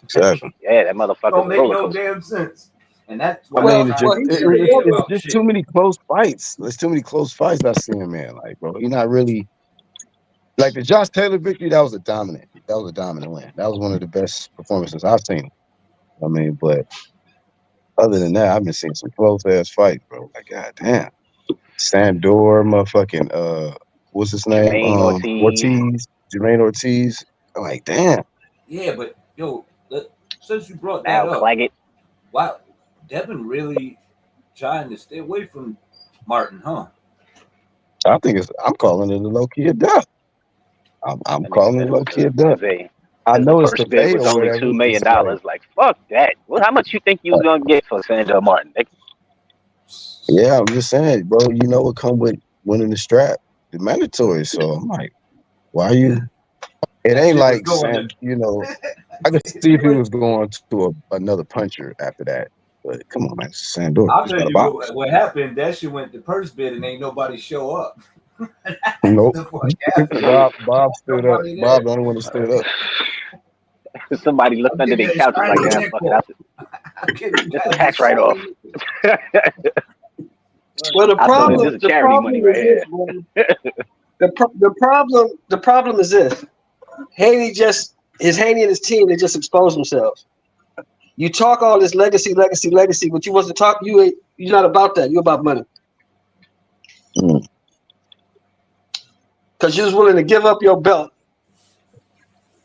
Exactly. Yeah, that motherfucker don't make no damn sense. And that's why it's just too many close fights. There's too many close fights I see him, man. Like, bro, he's not really like the Josh Taylor victory. That was a dominant win. That was one of the best performances I've seen. I mean, but other than that, I've been seeing some close ass fights, bro. Like, god damn, Sandor, motherfucking what's his name? Jermaine Ortiz. I'm like, damn. Yeah, but yo, since you brought that up, wow, Devin really trying to stay away from Martin, huh? I think I'm calling it a low key a duck. I'm calling it a low key a duck. I know the first bid was only $2 million. Like, fuck that. Well, how much you think you was gonna get for Sandor Martin? Yeah, I'm just saying, bro. You know what come with winning the strap, the mandatory. So I'm like, why are you? It ain't like Sam, you know. I could see if he was going to another puncher after that, but come on, man, Sandor. I'll tell you what happened. That shit went to purse bid and ain't nobody show up. Nope. Bob stood up. Bob the only one that stood up. Somebody looked under their couch and like, yeah, fuck it. That's a tax write-off. Well, the problem is this. Haney just His Haney and his team, they just exposed themselves. You talk all this legacy, but you wasn't talk. You're not about that. You're about money. Because you was willing to give up your belt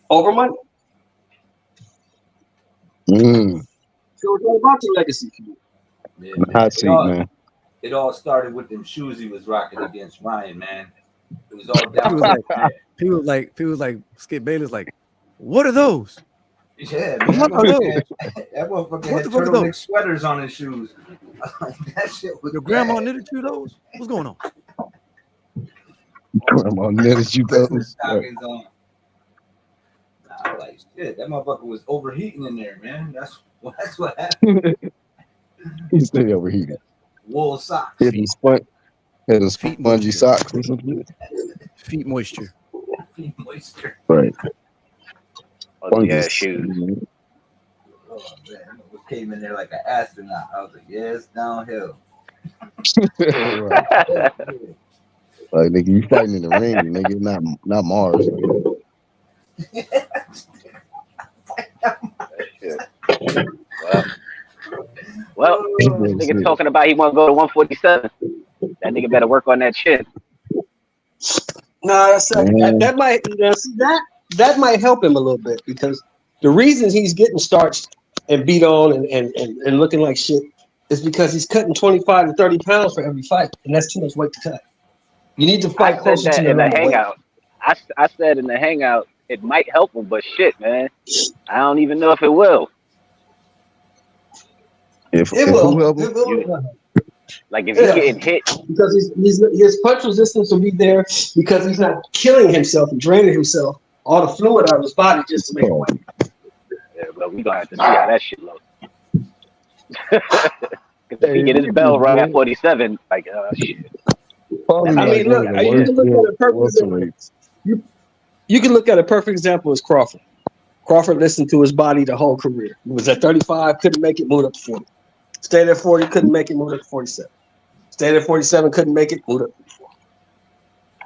over money. So it's all about your legacy for you. Yeah, man. It all started with them shoes he was rocking against Ryan, man. It was all down. People like Skip Bayless like, what are those? Yeah, man. That motherfucker had turtleneck sweaters on his shoes. That shit was Your grandma knitted you those? What's going on? Grandma knitted you those? Stockings on. Nah, like shit, that motherfucker was overheating in there, man. That's what happened. He stayed overheated. Wool socks. Had a spongy socks or something. Feet moisture. Feet moisture. Right. Yeah, shoes. Oh man, I came in there like an astronaut. I was like, yes, downhill. Like nigga, you fighting in the ring, nigga, not Mars. Well, nigga talking about he want to go to 147. That nigga better work on that shit. No, that might help him a little bit because the reasons he's getting starched and beat on and looking like shit is because he's cutting 25 to 30 pounds for every fight, and that's too much weight to cut. You need to fight closer to in the hangout. I said in the hangout it might help him, but shit, man, I don't even know if it will. It will. Like if he's getting hit, because his punch resistance will be there because he's not killing himself and draining himself all the fluid out of his body just to make a weight. Yeah, but we gonna have to see how that shit looks. If he get his bell right at 47, like shit. I mean, look, you can look at a perfect example. You can look at a perfect example as Crawford. Crawford listened to his body the whole career. He was at 35, couldn't make it, moved up to 40. Stayed at 40, couldn't make it, moved up to 47. Stayed at 47, couldn't make it, moved up to 40.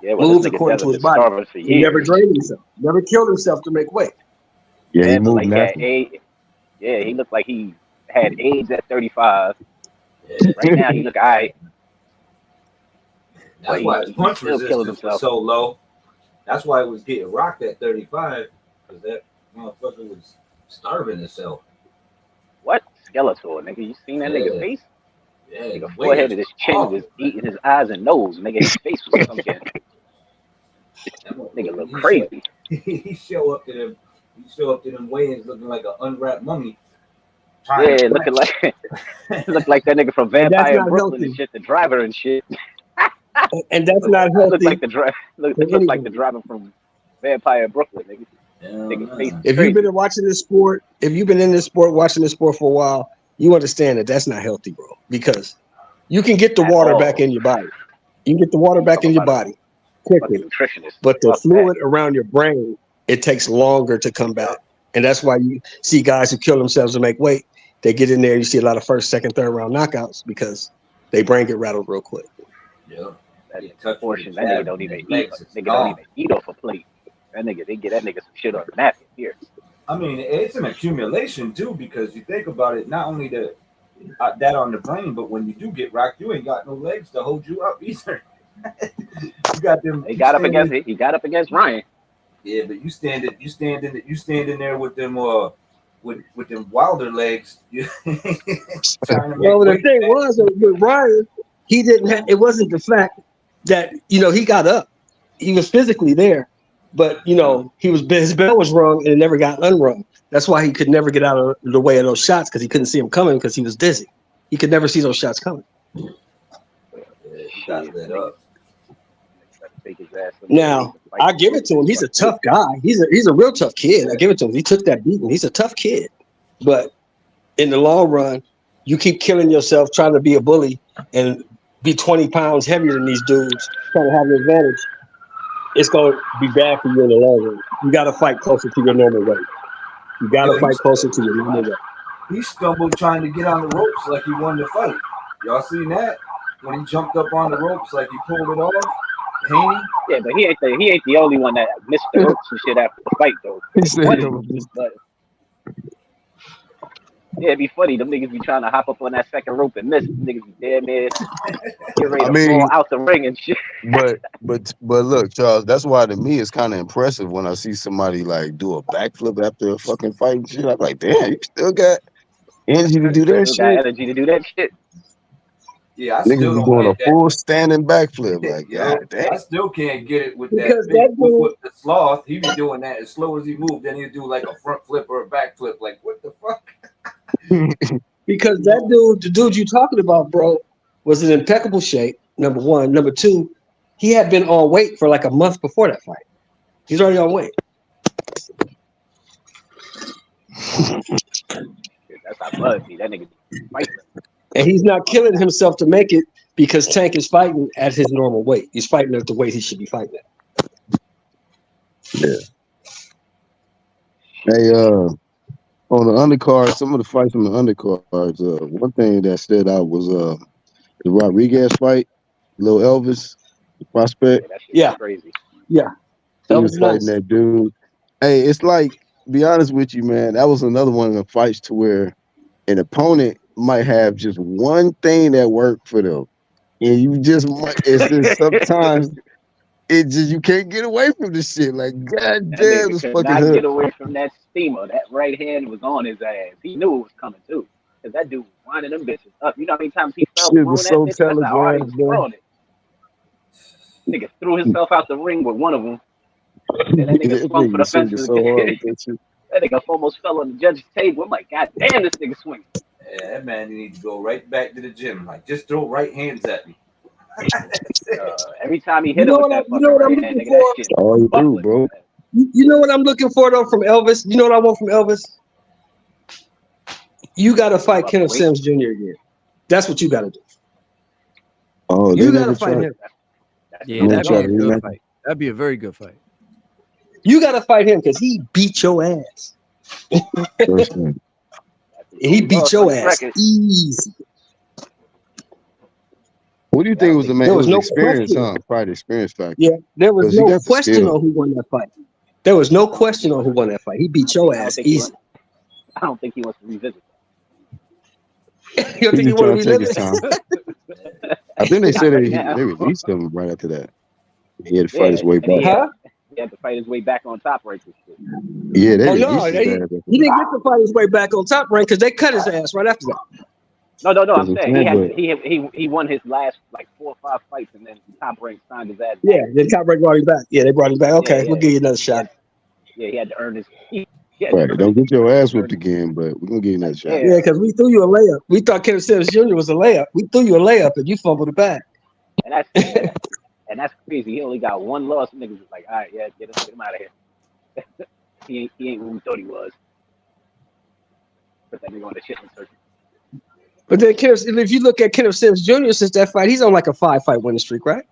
Yeah, moved according to his body. He never drained himself, never killed himself to make weight. Yeah, he moved he looked like he had AIDS at 35. Right now, he look all right. That's why his punch resistance was so low. That's why he was getting rocked at 35, because that motherfucker was starving himself. What? Skeletor, nigga. You seen that nigga face? Yeah. Nigga forehead of his chin was eating his eyes and nose. Nigga, his face was something. Nigga look crazy. He show up to them weigh-ins looking like an unwrapped mummy. Yeah, looking like look like that nigga from Vampire Brooklyn and shit, the driver and shit. And that's not healthy. Looks like the driver from Vampire Brooklyn, nigga. If you've been watching this sport, if you've been in this sport, watching this sport for a while, you understand that that's not healthy, bro. Because you can get the water back in your body. You can get the water back in your body quickly, but the fluid around your brain, it takes longer to come back. And that's why you see guys who kill themselves to make weight. They get in there, you see a lot of first, second, third round knockouts because they brain get rattled real quick. Yeah. That nigga don't even eat. Nigga don't even eat off a plate. That nigga, they get that nigga some shit on the napkin here. I mean, it's an accumulation too, because you think about it, not only that on the brain, but when you do get rocked, you ain't got no legs to hold you up either. You got them. He got up against it. He got up against Ryan. Yeah, but you standing there with them with them Wilder legs. Well, the thing was with Ryan, he didn't have, it wasn't the fact that, he got up. He was physically there, but his bell was rung and it never got unrung. That's why he could never get out of the way of those shots, because he couldn't see them coming because he was dizzy. He could never see those shots coming. Now, I give it to him. He's a tough guy. He's a real tough kid. I give it to him. He took that beating. He's a tough kid. But in the long run, you keep killing yourself trying to be a bully and be 20 pounds heavier than these dudes, trying to have an advantage. It's going to be bad for you in the long run. You got to fight closer to your normal weight. You got to fight closer to your normal weight. He stumbled trying to get on the ropes like he won the fight. Y'all seen that? When he jumped up on the ropes like he pulled it off? Haney? Yeah, but he ain't the only one that missed the ropes and shit after the fight though. He said, Funny, yo, just- but yeah, it'd be funny. Them niggas be trying to hop up on that second rope and miss. Them niggas be damn near get ready I to mean, fall out the ring and shit. but look, Charles, that's why to me it's kind of impressive when I see somebody like do a backflip after a fucking fight and shit. I'm like, damn, you still got energy to do that Still got shit. energy to do that shit. Yeah, I Niggas still is don't doing a like that. full standing backflip. Like, Yo, god damn. I still can't get it with Because that that big dude- with the sloth. He be doing that as slow as he moved. Then he'd do like a front flip or a back flip. Like, what the fuck? Because that dude, the dude you talking about, bro, was in impeccable shape. Number one. Number two, he had been on weight for like a month before that fight. He's already on weight. That's how Bud be. That nigga fighting. And he's not killing himself to make it because Tank is fighting at his normal weight. He's fighting at the weight he should be fighting at. Yeah. Hey, on the undercard, some of the fights on the undercards, one thing that stood out was the Rodriguez fight, Lil Elvis, the prospect. That shit Yeah. crazy. Yeah. He That was was fighting nice. that dude. Hey, it's like, be honest with you, man, that was another one of the fights to where an opponent might have just one thing that worked for them. And you just might, it's just sometimes it just, you can't get away from this shit. Like, god That damn, nigga this could fucking not hook. get away from that steamer. That right hand was on his ass. He knew it was coming too. Cause that dude was winding them bitches up. You know how many times he fell Shit throwing was that so bitch? That's how hard he was telegraphed, bro. throwing it. Nigga threw himself out the ring with one of them. Then that nigga That swung for the nigga swinging fences so hard again. with that shit. That nigga almost fell on the judge's table. I'm like, god damn, this nigga swinging. Yeah, that man need to go right back to the gym. Like, just throw right hands at me. Every time he You hit him know with what that you know fucking what I'm right hand, looking nigga, that for? shit All you do, buckling. bro. You know what I'm looking for though from Elvis? You know what I want from Elvis? You gotta fight Up Kenneth weight. Sims Jr. again. That's what you gotta do. Oh, You they gotta never fight tried. him. That's Yeah, I'm gonna that'd try be to a good rematch. fight. That'd be a very good fight. You gotta fight him because he beat your ass. First thing. He beat lost your on his ass record. easy. What do you think was the man? There It was was no experience, question. huh? Probably the experience factor. Yeah, there was Because he no got the question skill. on who won that fight. There was no question on who won that fight. He beat your I don't ass think he easy. wants. I don't think he wants to revisit You don't He think you just want to trying to take relive his it? time. I think they Not said right they now. released him right after that. He had to Yeah, fight his way and he back. had, Huh? he had to fight his way back on top right this shit. Yeah, they Oh no, released his he ass after didn't that. get to fight his way back on top rank because they cut his ass right after that. No, That's I'm what saying I'm he had saying, to, he won his last like 4 or 5 fights and then Top Rank signed his ass back. Yeah, then top rank brought him back. Yeah, they brought him back. Okay, Yeah. we'll give you another He shot. had, he had to earn his. He had but to right, earn don't his get your respect. ass whipped again, but we're gonna give you another shot. Yeah, because we threw you a layup. We thought Kenneth Sims Jr. was a layup. We threw you a layup and you fumbled it back. And that's crazy. He only got 1 loss. Niggas was like, all right, yeah, get him out of here. he ain't what we thought he was. Put that nigga on the shit circuit. But then if you look at Kenneth Sims Jr. since that fight, he's on like a 5-fight winning streak, right?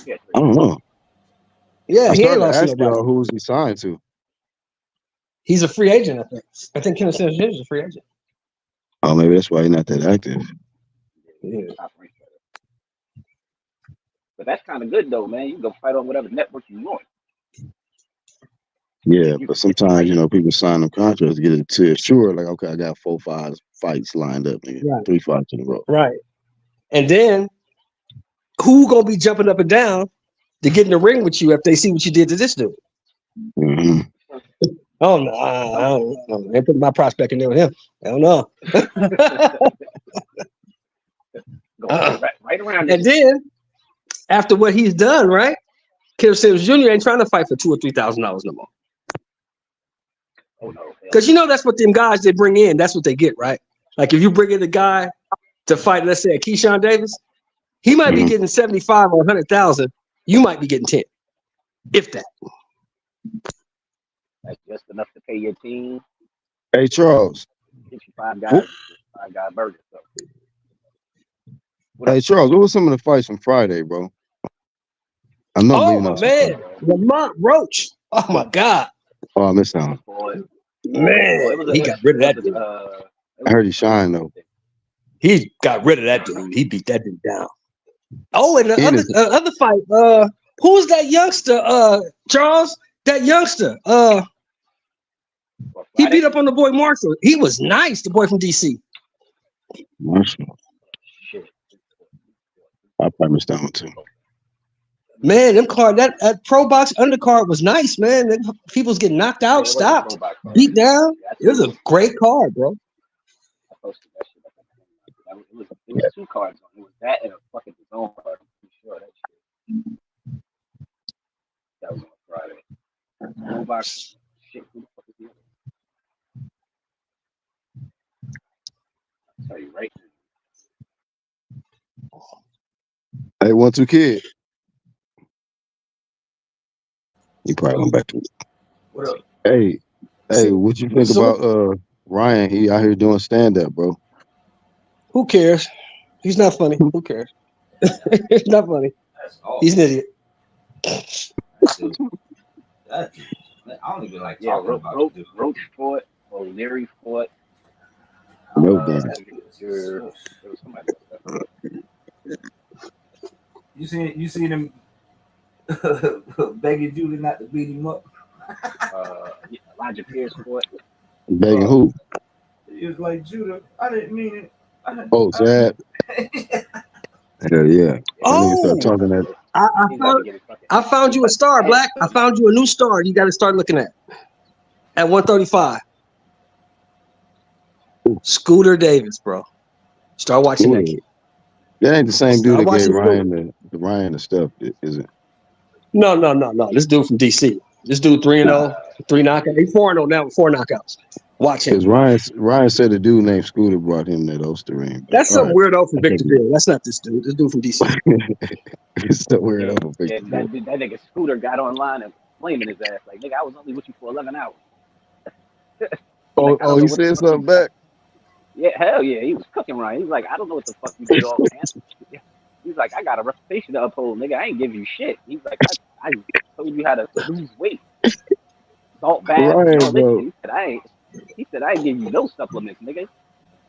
Yeah, I don't know. Yeah, I he ain't started to lost to ask nobody. y'all who was he signed to. He's a free agent, I think. I think Kenneth Sims Jr. is a free agent. Oh, maybe that's why he's not that active. Yeah. Top Rank. But that's kind of good though, man. You can go fight on whatever network you want. Yeah, You but can get the sometimes, fight. people sign them contracts to get it to sure, like, okay, I got 4, 5 fights lined up, nigga. Right. 3 fights in a row. Right. And then who gonna be jumping up and down to get in the ring with you if they see what you did to this dude? Mm-hmm. Oh no, I don't know. They put my prospect in there with him. I don't know. Go right around And this. then after what he's done, right? Kenneth Sims Jr. ain't trying to fight for $2,000 or $3,000 no more. Oh no. Because that's what them guys they bring in. That's what they get, right? Like if you bring in a guy to fight, let's say a Keyshawn Davis, he might be getting 75 or 100,000. You might be getting 10, if that. That's just enough to pay your team. Hey, Charles. Get you 5 guys, 5-guy burger. So. Hey, Charles, what were some of the fights from Friday, bro? I know I'm leaving Oh out some man, fights. Lamont Roach. Oh my God. Oh, I missed out. Man, he got rid of that dude. I heard he shined, though. He got rid of that dude. He beat that dude down. Oh, and the And it's other fight. Who's that youngster? Charles, that youngster. He beat up on the boy Marshall. He was nice. The boy from DC. Marshall. Shit. I probably missed that one too. Man, them card that pro box undercard was nice, man. People's getting knocked Yeah, out, it was a stopped, throwback card. beat down. Yeah, I It was a posted great card, bro. that shit up. It was 2 cards on. It was that and a fucking zone card. I'm pretty sure that shit. That was on Friday. Throwback shit. Who the fuck is the other? I'll tell you right now. Hey, 1-2 kid. You probably went back to it. What up? Hey, what you think about Ryan? He out here doing stand up, bro. Who cares? He's not funny. Who cares? It's not funny. That's all. He's an idiot. I don't even like Yeah, talking about it. Roach fought, O'Leary fought. No damn. There was somebody else. You seen him begging Judah not to beat him up? Elijah Pierce fought. Begging who? He was like, Judah, I didn't mean it. Oh, Sad. Hell yeah. Oh, talking that. I found you a star, Black. I found you a new star. You got to start looking at 135. Scooter Davis, bro. Start watching that kid. That ain't the same dude that gave watching Ryan the stuff, is it? No. This dude from DC. This dude 3-0, 3 knockouts. He's 4-0 now with 4 knockouts. Watch him. Because Ryan said a dude named Scooter brought him that Ulster ring. That's some weirdo from Victorville. That's not this dude. This dude from DC. It's the weirdo from Victorville. That nigga Scooter got online and flaming his ass. Like, nigga, I was only with you for 11 hours. Like, he said something back? Yeah, hell yeah. He was cooking Ryan. He's like, I don't know what the fuck you did all man. He's like, I got a reputation to uphold, nigga. I ain't give you shit. He's like, I told you how to lose weight. Salt baths and all this shit. He said, I ain't give you no supplements, nigga.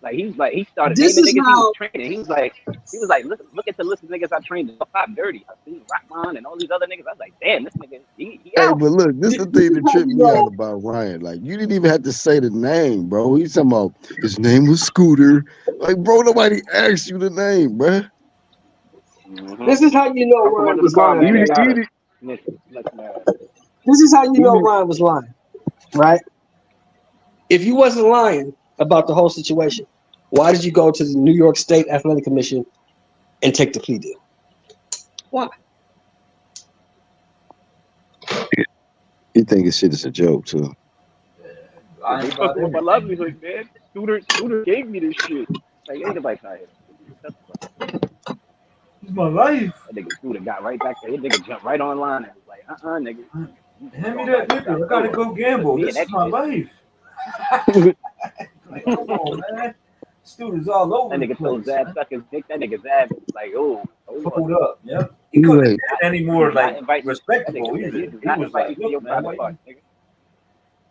Like, he started naming niggas he was training. He was like, look at the list of niggas I trained. Pop Dirty. I seen Rockman and all these other niggas. I was like, damn, this nigga, he out. But look, this is the thing that tripped me out about Ryan. Like, you didn't even have to say the name, bro. He's talking about his name was Scooter. Like, bro, nobody asked you the name, bro. Mm-hmm. This is how you know Ryan was lying. This is how you know Ryan was lying, right? If you wasn't lying about the whole situation, why did you go to the New York State Athletic Commission and take the plea deal? Why? You think this shit is a joke, too. I fucking with my livelihood, man. Scooter gave me this shit. Like, ain't nobody trying to It's my life. That nigga Scooter got right back there. That nigga jumped right online and was like, nigga. Hand me that nigga. I gotta go gamble. This is my life. Like, come on, man. Students all over. That nigga told Zab suck his dick. That nigga Zab was like, hold up. Yep. He couldn't get any more like respectable either. He was like, look, man,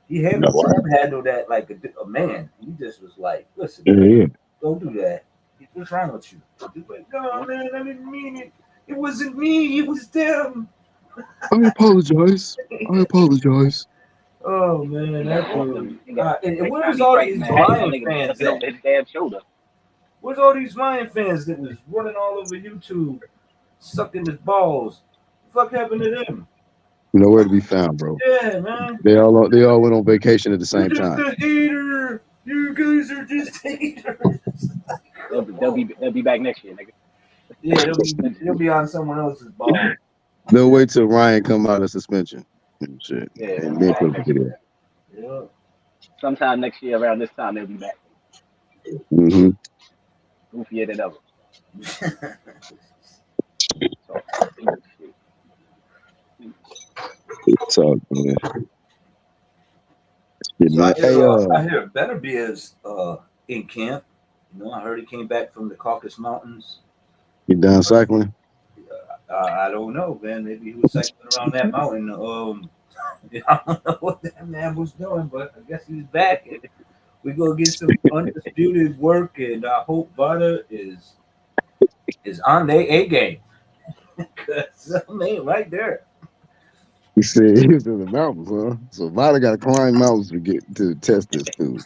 he had handled that like a man. He just was like, listen, man, go do that. What's wrong with you? He's like, no, man, I didn't mean it. It wasn't me. It was them. I apologize. Oh man, and where's all these Lion fans at? His damn shoulder. Where's all these Lion fans that was running all over YouTube, sucking his balls? What the fuck happened to them? Nowhere to be found, bro. Yeah, man. They all went on vacation at the same time. Just a hater. You guys are just haters. They'll be back next year, nigga. Yeah, they'll be on someone else's ball. They'll wait till Ryan come out of suspension. Shit. Yeah. And then put it in. Yeah. Sometime next year around this time they'll be back. Mm-hmm. Goofier than ever. So, man. I hear Beterbier's in camp. You know, I heard he came back from the Caucasus Mountains. You done cycling? I don't know, man. Maybe he was cycling around that mountain. I don't know what that man was doing, but I guess he's back. We're gonna get some undisputed work, and I hope Vada is is on their A game. Something ain't right there. He said he was in the mountains, huh? So Vada got to climb mountains to get to test this dude.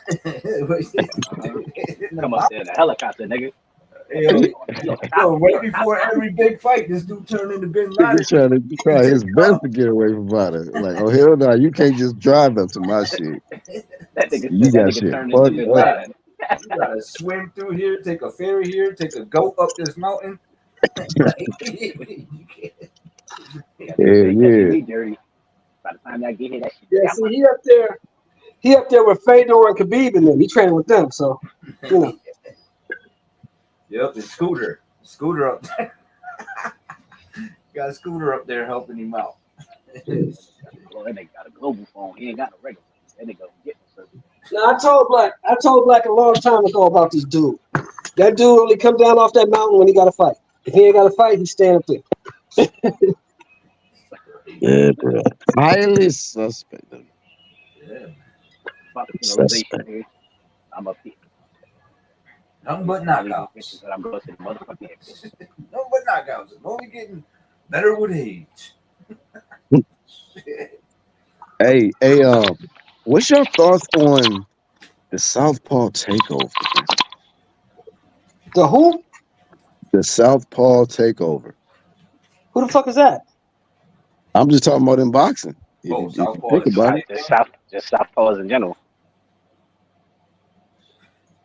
Come up there in a helicopter, nigga. Yo, right before every big fight, this dude turned into Bin Laden. He's trying to try his best to get away from Vada. Like, oh hell no, you can't just drive up to my shit. That nigga, You got nigga shit turned into Bin Laden. You gotta swim through here, take a ferry here, take a goat up this mountain. Yeah. Dirty. By the time I get here, that shit. Yeah, see, he up there with Fedor and Khabib and them. He training with them, so you know. Yep, and Scooter up there. Got a Scooter up there helping him out. Well, that nigga got a global phone. He ain't got no regular phone. That nigga get something. Now I told Black a long time ago about this dude. That dude only come down off that mountain when he got to fight. If he ain't got to fight, he stand up there. Yeah, bro. Highly suspect. Yeah. Suspect. I'm up here. Nothing but knockouts. I'm going to the motherfucking Nothing but knockouts. I'm only getting better with age. Hey, what's your thoughts on the Southpaw takeover? The who? The Southpaw takeover. Who the fuck is that? I'm just talking about in boxing. If you think about it. Just Southpaws in general.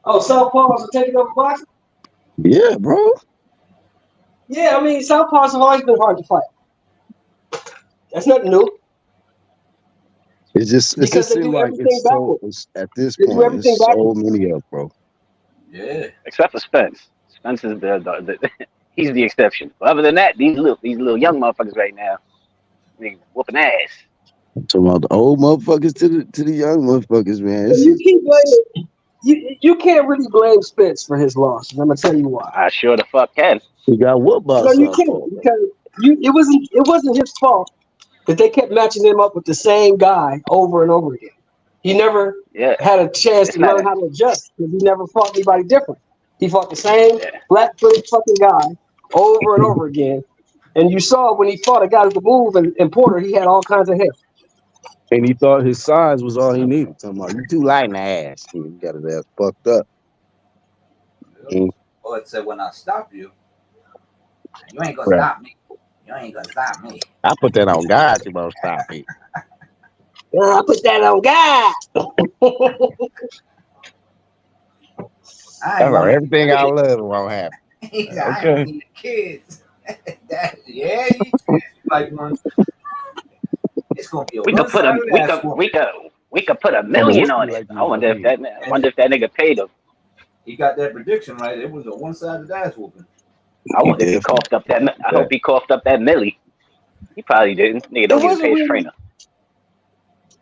Oh, Southpaws are taking over boxing? Yeah, bro. Yeah, I mean, Southpaws have always been hard to fight. That's nothing new. It just seems like it's at this point, there's so many of, bro. Yeah. Except for Spence. Spence is he's the exception. But other than that, these little young motherfuckers right now, they whooping ass. Talking about the old motherfuckers to the young motherfuckers, man. You keep blaming. You can't really blame Spence for his loss. I'm gonna tell you why. I sure the fuck can. He got whooped by you can't because it wasn't his fault that they kept matching him up with the same guy over and over again. He never had a chance to learn how to adjust because he never fought anybody different. He fought the same flat-footed fucking guy over and over again. And you saw when he fought a guy with the move in Porter, he had all kinds of hair. And he thought his size was all he needed. Talking about you too light in the ass. He got his ass fucked up. Oh, it said when I stop you, you ain't gonna stop me. You ain't gonna stop me. I put that on God. You gonna stop me. I put that on God. Everything I love won't happen. Okay. The kids. Like one. It's gonna be a we could put $1 million on it. I wonder if that nigga paid him. He got that prediction right. It was a one-sided ass whooping. I wonder if he coughed up that. I hope he coughed up that milli. He probably didn't. Nigga don't even pay his trainer.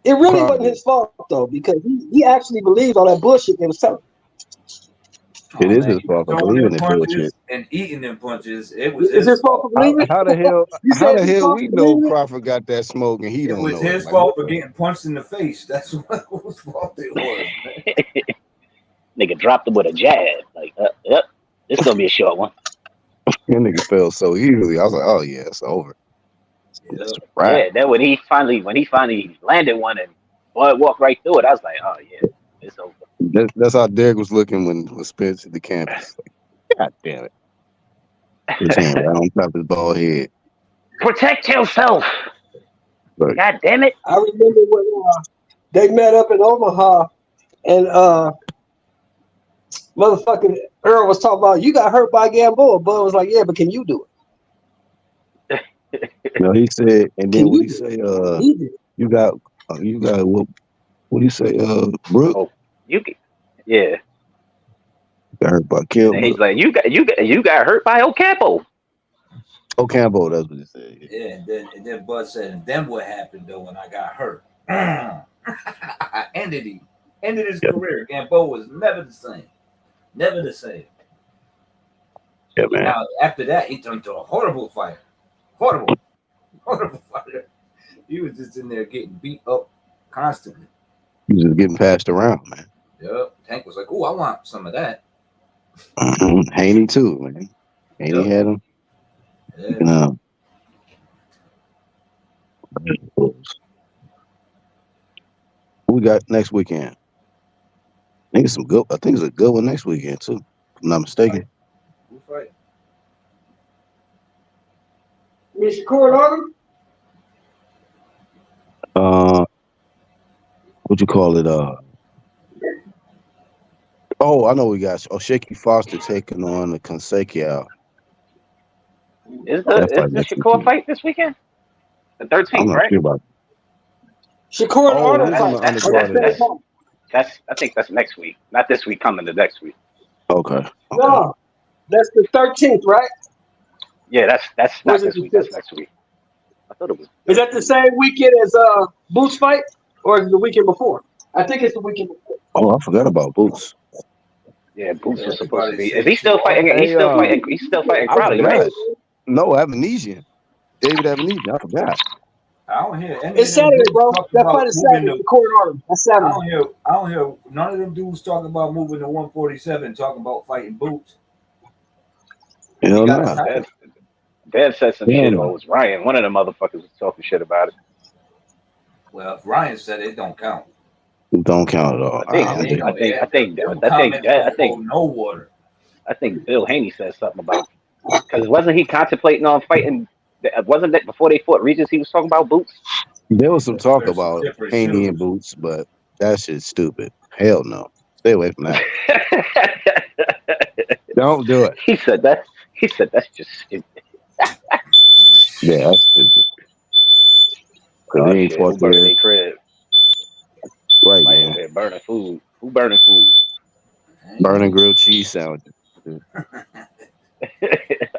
It really wasn't his fault though, because he actually believed all that bullshit they was telling. It is his fault for believing in bullshit and eating them punches. It was his fault for believing. How the hell we know Crawford got that smoke and he don't know? It was his fault for getting punched in the face. That's what whose fault it was. Nigga dropped him with a jab. Like, this is gonna be a short one. That nigga fell so easily. I was like, oh yeah, it's over. That's right. Yeah, then when he finally landed one and boy walked right through it, I was like, oh yeah, it's over. That's how Derek was looking when Spence at the campus. Like, God damn it. His hand right on top of his bald head. Protect yourself. Look. God damn it. I remember when they met up in Omaha and motherfucking Earl was talking about, you got hurt by Gamboa. Bud was like, yeah, but can you do it? No, he said, and then what he say? You got what do you say? Brooke? Oh, yeah. Got hurt by Kim. He's like, you got hurt by Ocampo. Ocampo, that's what he said. Yeah, and then Bud said, and then what happened though when I got hurt? I ended his career. Gamboa was never the same. Never the same. Yeah, man. Now, after that, he turned to a horrible fighter. Horrible fighter. He was just in there getting beat up constantly. He was just getting passed around, man. Yep. Tank was like, "Oh, I want some of that." Haney too, man. And he had him. Yeah. No. Who we got next weekend? I think it's a good one next weekend too. If I'm not mistaken. Who fight? Mr. Court order? What you call it? Oh, I know we got. Oh, Shaky Foster taking on the Consequia. Is That the fight next Shakur weekend. fight this weekend? The I'm 13th, not right? sure about. Shakur and Oh, Artem who's on fight. the That's On the that's undercard of same that? that's time. I think that's next week, not this week. Coming to next week. Okay. No, that's the 13th, right? Yeah, that's Or not is it this the week. That's 6th? next week. I thought it was Is that the 13th. same weekend as Boots fight? Or is it the weekend before? I think it's the weekend before. Oh, I forgot about Boots. Yeah, Boots was supposed to Everybody be. Is say he still 2-0. fighting? He's Hey, still fighting. He's still fighting I Crowley, right? forgot. No, Amnesia. David Amnesia. I forgot. I don't hear any It's of them Saturday, dudes bro. talking That fight about is moving Saturday. the. Shakur and Artem. That's I Saturday. don't hear none of them dudes talking about moving to 147, talking about fighting Boots. And he Hell got a nah. title. Dev said some Hell shit, or no. it was Ryan? One of the motherfuckers was talking shit about it. Well, if Ryan said it, don't count. Don't count at all. I think, I I mean, think, I think, I think, them I think, comments I don't think, hold no water. I think Bill Haney said something about because wasn't he contemplating on fighting? Wasn't that before they fought Regis? He was talking about Boots. There was some talk There's some about different Haney and shoes. Boots, but that shit's stupid. Hell no. Stay away from that. Don't do it. He said that. He said that's just stupid. Yeah, that's stupid. Because Oh he ain't shit! Who fought burning there. their crib? Right, Somebody over man. here burning food. Who burning food? Burning grilled cheese sandwiches.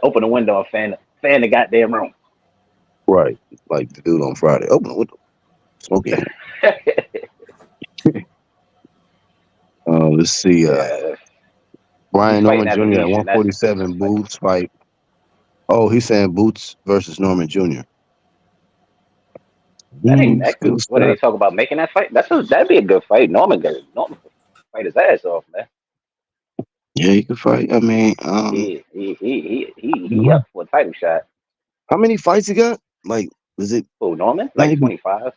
Open the window and fan the goddamn room. Right. Like the dude on Friday. Open the window. Smoking. Let's see. Yeah, he's Brian fighting Norman Jr. at Indonesian. That's 147. like, Boots fight. Oh, he's saying Boots versus Norman Jr. that ain't It's that. good What did stuff. they talk about making that fight? That'd be a good fight. Norman could fight his ass off, man. Yeah, he could fight. I mean, He up for a title shot. how many fights he got? Like, is it Oh, Norman, not like even? 25.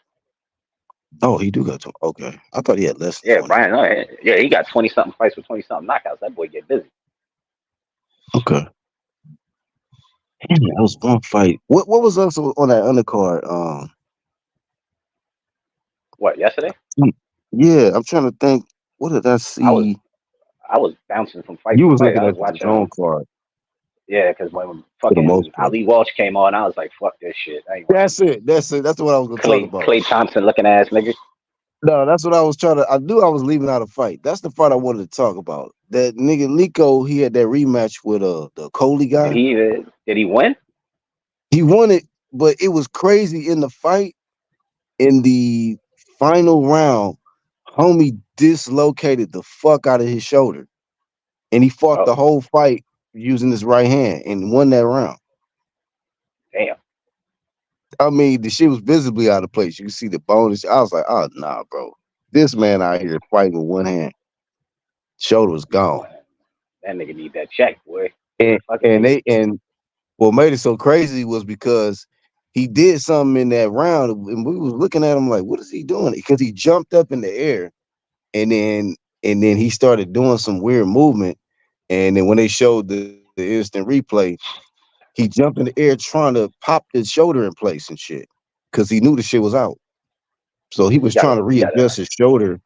Oh, he do got 20. Okay, I thought he had less than Yeah, 20. Brian. Yeah, he got 20 something fights with 20 something knockouts. That boy get busy. Okay. Damn, that was one fight. What was also on that undercard? What, yesterday? Yeah, I'm trying to think. What did I I was see? I was bouncing from fight You to was fight. looking I at was the watching zone card yeah, because when for the most fucking part. Ali Walsh came on, I was like, fuck this shit. I ain't watching That's it. That's it. That's what I was gonna talk about. Clay Thompson looking ass nigga. No, that's what I was trying to. I knew I was leaving out a fight. That's the part I wanted to talk about. That nigga Lico, he had that rematch with the Coley guy. Did he win? He won it, but it was crazy in the fight. In the final round, homie dislocated the fuck out of his shoulder, and he fought Oh, the whole fight using his right hand and won that round. damn. I mean, the shit was visibly out of place. You can see the bone. I was like, oh nah, bro, this man out here fighting with one hand, shoulder was gone. Boy, that nigga need that check, boy. And Fucking need it. what made it so crazy was because he did something in that round, and we was looking at him like, what is he doing? Because he jumped up in the air, and then he started doing some weird movement, and then when they showed the instant replay, he jumped in the air trying to pop his shoulder in place and shit, because he knew the shit was out. So he You was trying gotta to readjust his shoulder,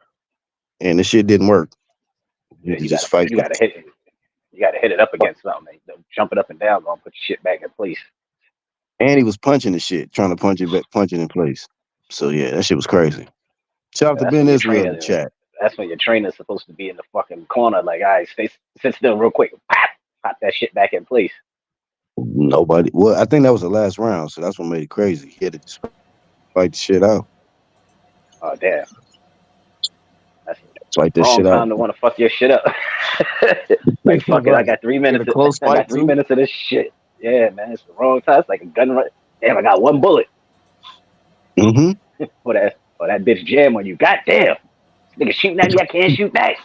and the shit didn't work. yeah, He just fight. you gotta hit it. You gotta hit it up against something. Jump it up and down, gonna put your shit back in place. And he was punching the shit, trying to punch it back, punch it in place. So yeah, that shit was crazy. Shout out to That's Ben when your Israel in trainer. the chat. That's when your trainer's supposed to be in the fucking corner. Like, all right, sit still real quick. Pop that shit back in place. Nobody. Well, I think that was the last round, so that's what made it crazy. He had to just fight the shit out. Oh damn, that's Fight the this wrong shit out. time to want to fuck your shit up. Like fuck it, I Right. got 3 In a minutes. close I got fight 3 too. minutes of this shit. Yeah, man, it's the wrong time. It's like a gun run. Damn, I got one bullet. Mm-hmm. For that bitch jam on you. Goddamn, this nigga shooting at me. I can't shoot back.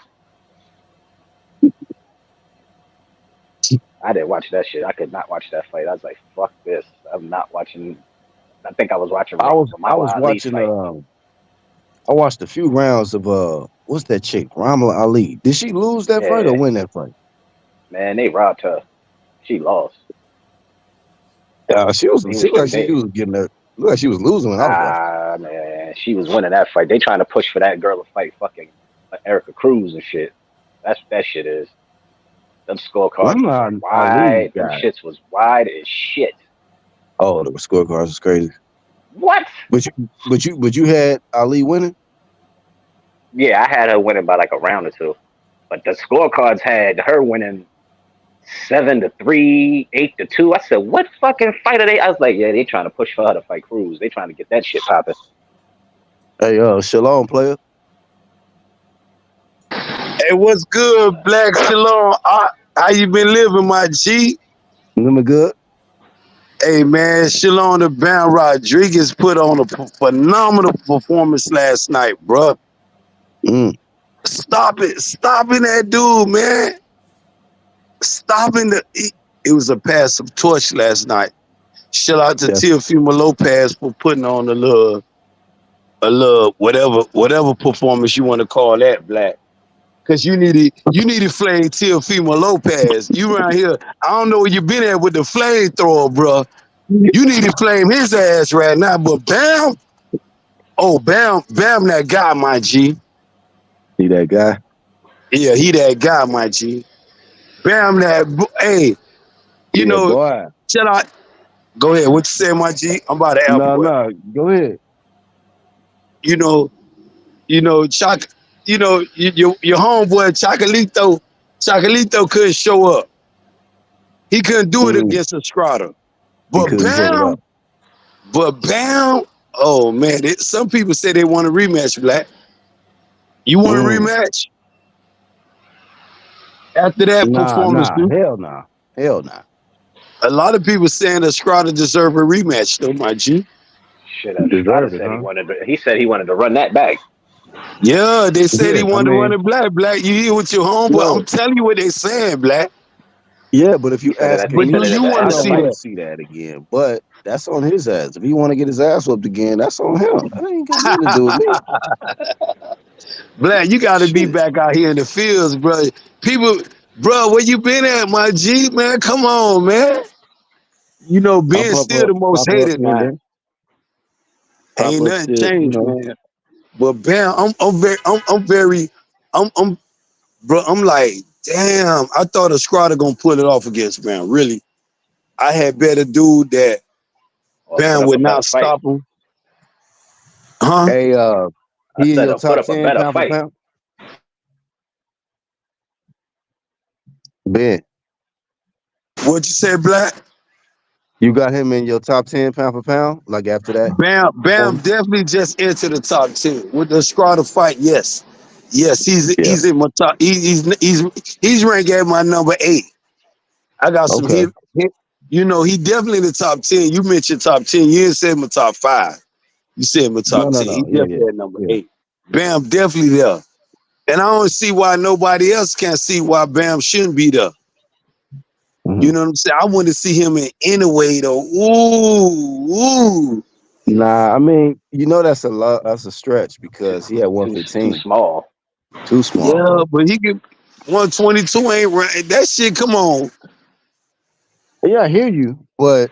I didn't watch that shit. I could not watch that fight. I was like, fuck this. I'm not watching. I think I was watching I was Ramala Ali's watching fight. I watched a few rounds of what's that chick? Ramala Ali. Did she lose that fight Yeah, or win that fight? man, they robbed her. She lost. She was They was seemed like she they, was getting that. Looked like she was losing when I was watching. Nah, man, she was winning that fight. They trying to push for that girl to fight fucking Erica Cruz and shit. That's what that shit is. Them scorecards was Ramala Ali wide. Them got. shits was wide as shit. Oh, the scorecards was crazy. What? But you had Ali winning. Yeah, I had her winning by like a round or two, but the scorecards had her winning 7-3, 8-2. I said, what fucking fight are they? I was like, yeah, they trying to push for her to fight Cruz. They trying to get that shit popping. Hey, Shalom player. Hey, what's good, Black Shalom? How you been living, my G? Living good. Hey, man, Shalom to Bam Rodriguez put on a phenomenal performance last night, bro. Stopping that dude, man. It was a passive torch last night. Shout out to Teofimo Lopez for putting on a little whatever performance you want to call that, Black. Cause you need to flame Teofimo Lopez. You around here, I don't know where you been at with the flamethrower, bro. You need to flame his ass right now. But Bam, Bam, that guy, my G. He that guy. Yeah, he that guy, my G. Bam, hey, you know, boy. Shout out. Go ahead. What you say, my G? I'm about to output. No, go ahead. You know, your homeboy Chocolito couldn't show up. He couldn't do it against Estrada. But Bam, oh man, some people say they want a rematch, Black. You want a rematch? After that performance, dude? Hell nah. A lot of people saying Estrada deserve a rematch, though, my G. Shit, Estrada said he said he wanted to run that back. Yeah, they said he wanted to run it, Black. You hear with your homeboy? I'm telling you what they saying, Black. Yeah, but if you ask me, do you want to see that again? But that's on his ass. If he want to get his ass whooped again, that's on him. That ain't got nothing to do with me. Black, you got to be back out here in the fields, bro. People, bro, where you been at, my G, man? Come on, man. You know, Ben's still the most hated now. Ain't nothing changed, man. But Bam, I'm like, damn, I thought Estrada gonna pull it off against Bam. Really, I had better dude that Bam would not stop him. Huh? Hey, he in your top 10 pound for pound? Ben. What'd you say, Black? You got him in your top 10 pound for pound? Like after that? Bam definitely just entered the top 10. With the Estrada fight, yes. Yes, he's in my top. He's ranked at my number 8. I got some hit. You know, he definitely in the top 10. You mentioned top 10. You didn't say my top 5. You said my top 10. He definitely at number 8. Bam definitely there. And I don't see why nobody else can't see why Bam shouldn't be there. You know what I'm saying? I want to see him in any way though. Ooh. Nah, I mean, you know that's a lot. That's a stretch because he had 115. Too small. Yeah, but he could 122 ain't right. That shit, come on. Yeah, I hear you, but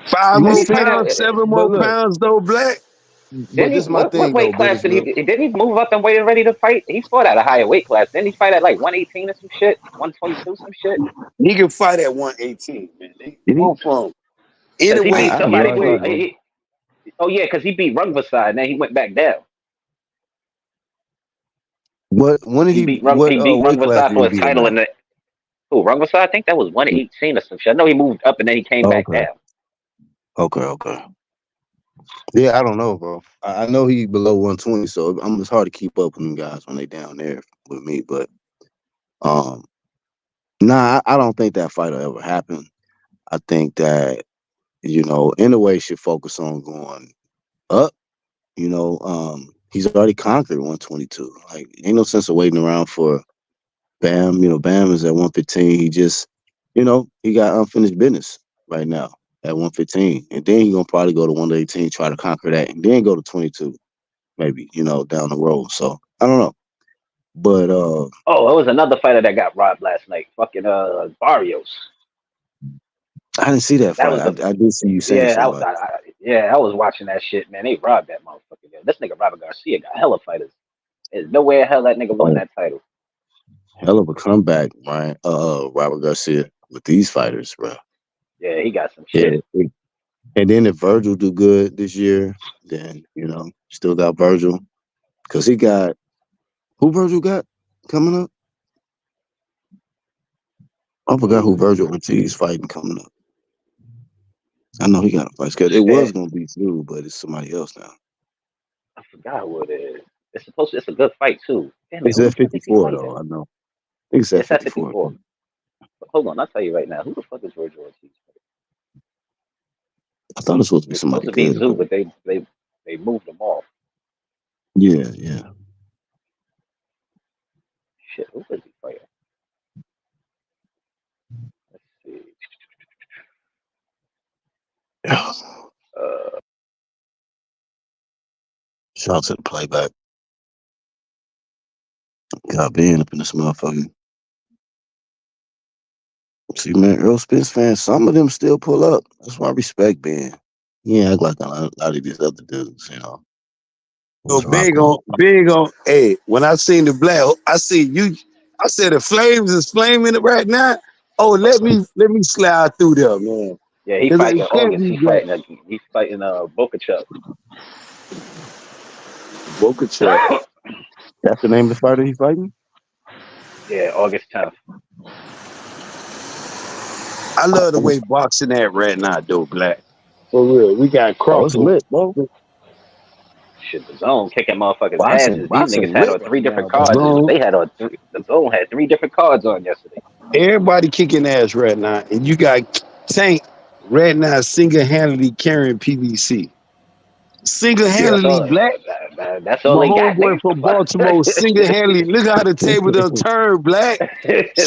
5 more pounds, 7 more pounds though, Black. But this is my thing, what weight class did he move up and waiting ready to fight? He fought at a higher weight class. Didn't he fight at like 118 or some shit? 122, some shit? He can fight at 118, man. They go from anyway. Oh yeah, because he beat Rungvisai and then he went back down. What? When did he beat Rungvisai for a title in the? Oh, Rungvisai, I think that was 118 or some shit. I know he moved up and then he came back down. Okay. Yeah, I don't know, bro. I know he below 120, so it's hard to keep up with them guys when they down there with me. But nah, I don't think that fight will ever happen. I think that, you know, Inoue should focus on going up. You know, he's already conquered 122. Like, ain't no sense of waiting around for Bam. You know, Bam is at 115. You know, he got unfinished business right now at 115, and then he gonna probably go to 118, try to conquer that, and then go to 22, maybe down the road. So I don't know, but Oh, it was another fighter that got robbed last night. Fucking Barrios. I didn't see that That fight. was the I did see you saying yeah. something about I was watching that shit, man. They robbed that motherfucker. Man. This nigga Robert Garcia got hella fighters. There's no way in hell that nigga won it. that title. Hell of a comeback, right? Robert Garcia with these fighters, bro. Yeah, he got some Yeah, shit. and then if Virgil do good this year, then still got Virgil because he got who Virgil got coming up. I forgot who Virgil Ortiz fighting coming up. I know he got a fight schedule. It was Shit, gonna be Drew, but it's somebody else now. I forgot who it is. It's a good fight too. Damn it, It's who the at fuck is he 54 though. fighting? I know. I think it's at It's at 54. 54. But hold on, I'll tell you right now. Who the fuck is Virgil Ortiz? I thought it was supposed to It be was supposed somebody to be good, Zoo, but but they moved him off. yeah. Shit, who was he fighting? Let's see. Uh, Shout out to the playback. Got Ben up in this motherfucker. See, man, Earl Spence fans, some of them still pull up. That's why I respect Ben. Yeah, act like a lot of these other dudes, So was rock on. big on. Hey, when I seen the black, I see you. I said the flames is flaming it right now. Oh, let me slide through there, man. yeah, he Cause fighting it in can't August. be black. He's fighting Boca Chuck. Boca Chuck. That's the name of the fighter he's fighting? Yeah, August 10th. I love the way boxing at right now, though, black. For real, we got Oh, it's Crawford. lit, bro. Shit, the zone kicking motherfuckers' Boxing, asses. These niggas boxing had lit on right three now, different bro. cards. Zone. They had on three. The zone had three different cards on yesterday. Everybody kicking ass right now, and you got Tank right now single-handedly carrying PBC. Yeah, that's Single-handedly, all. black. That's all My they got, homeboy nigga. from Baltimore single-handedly. Look how the table done turned, black.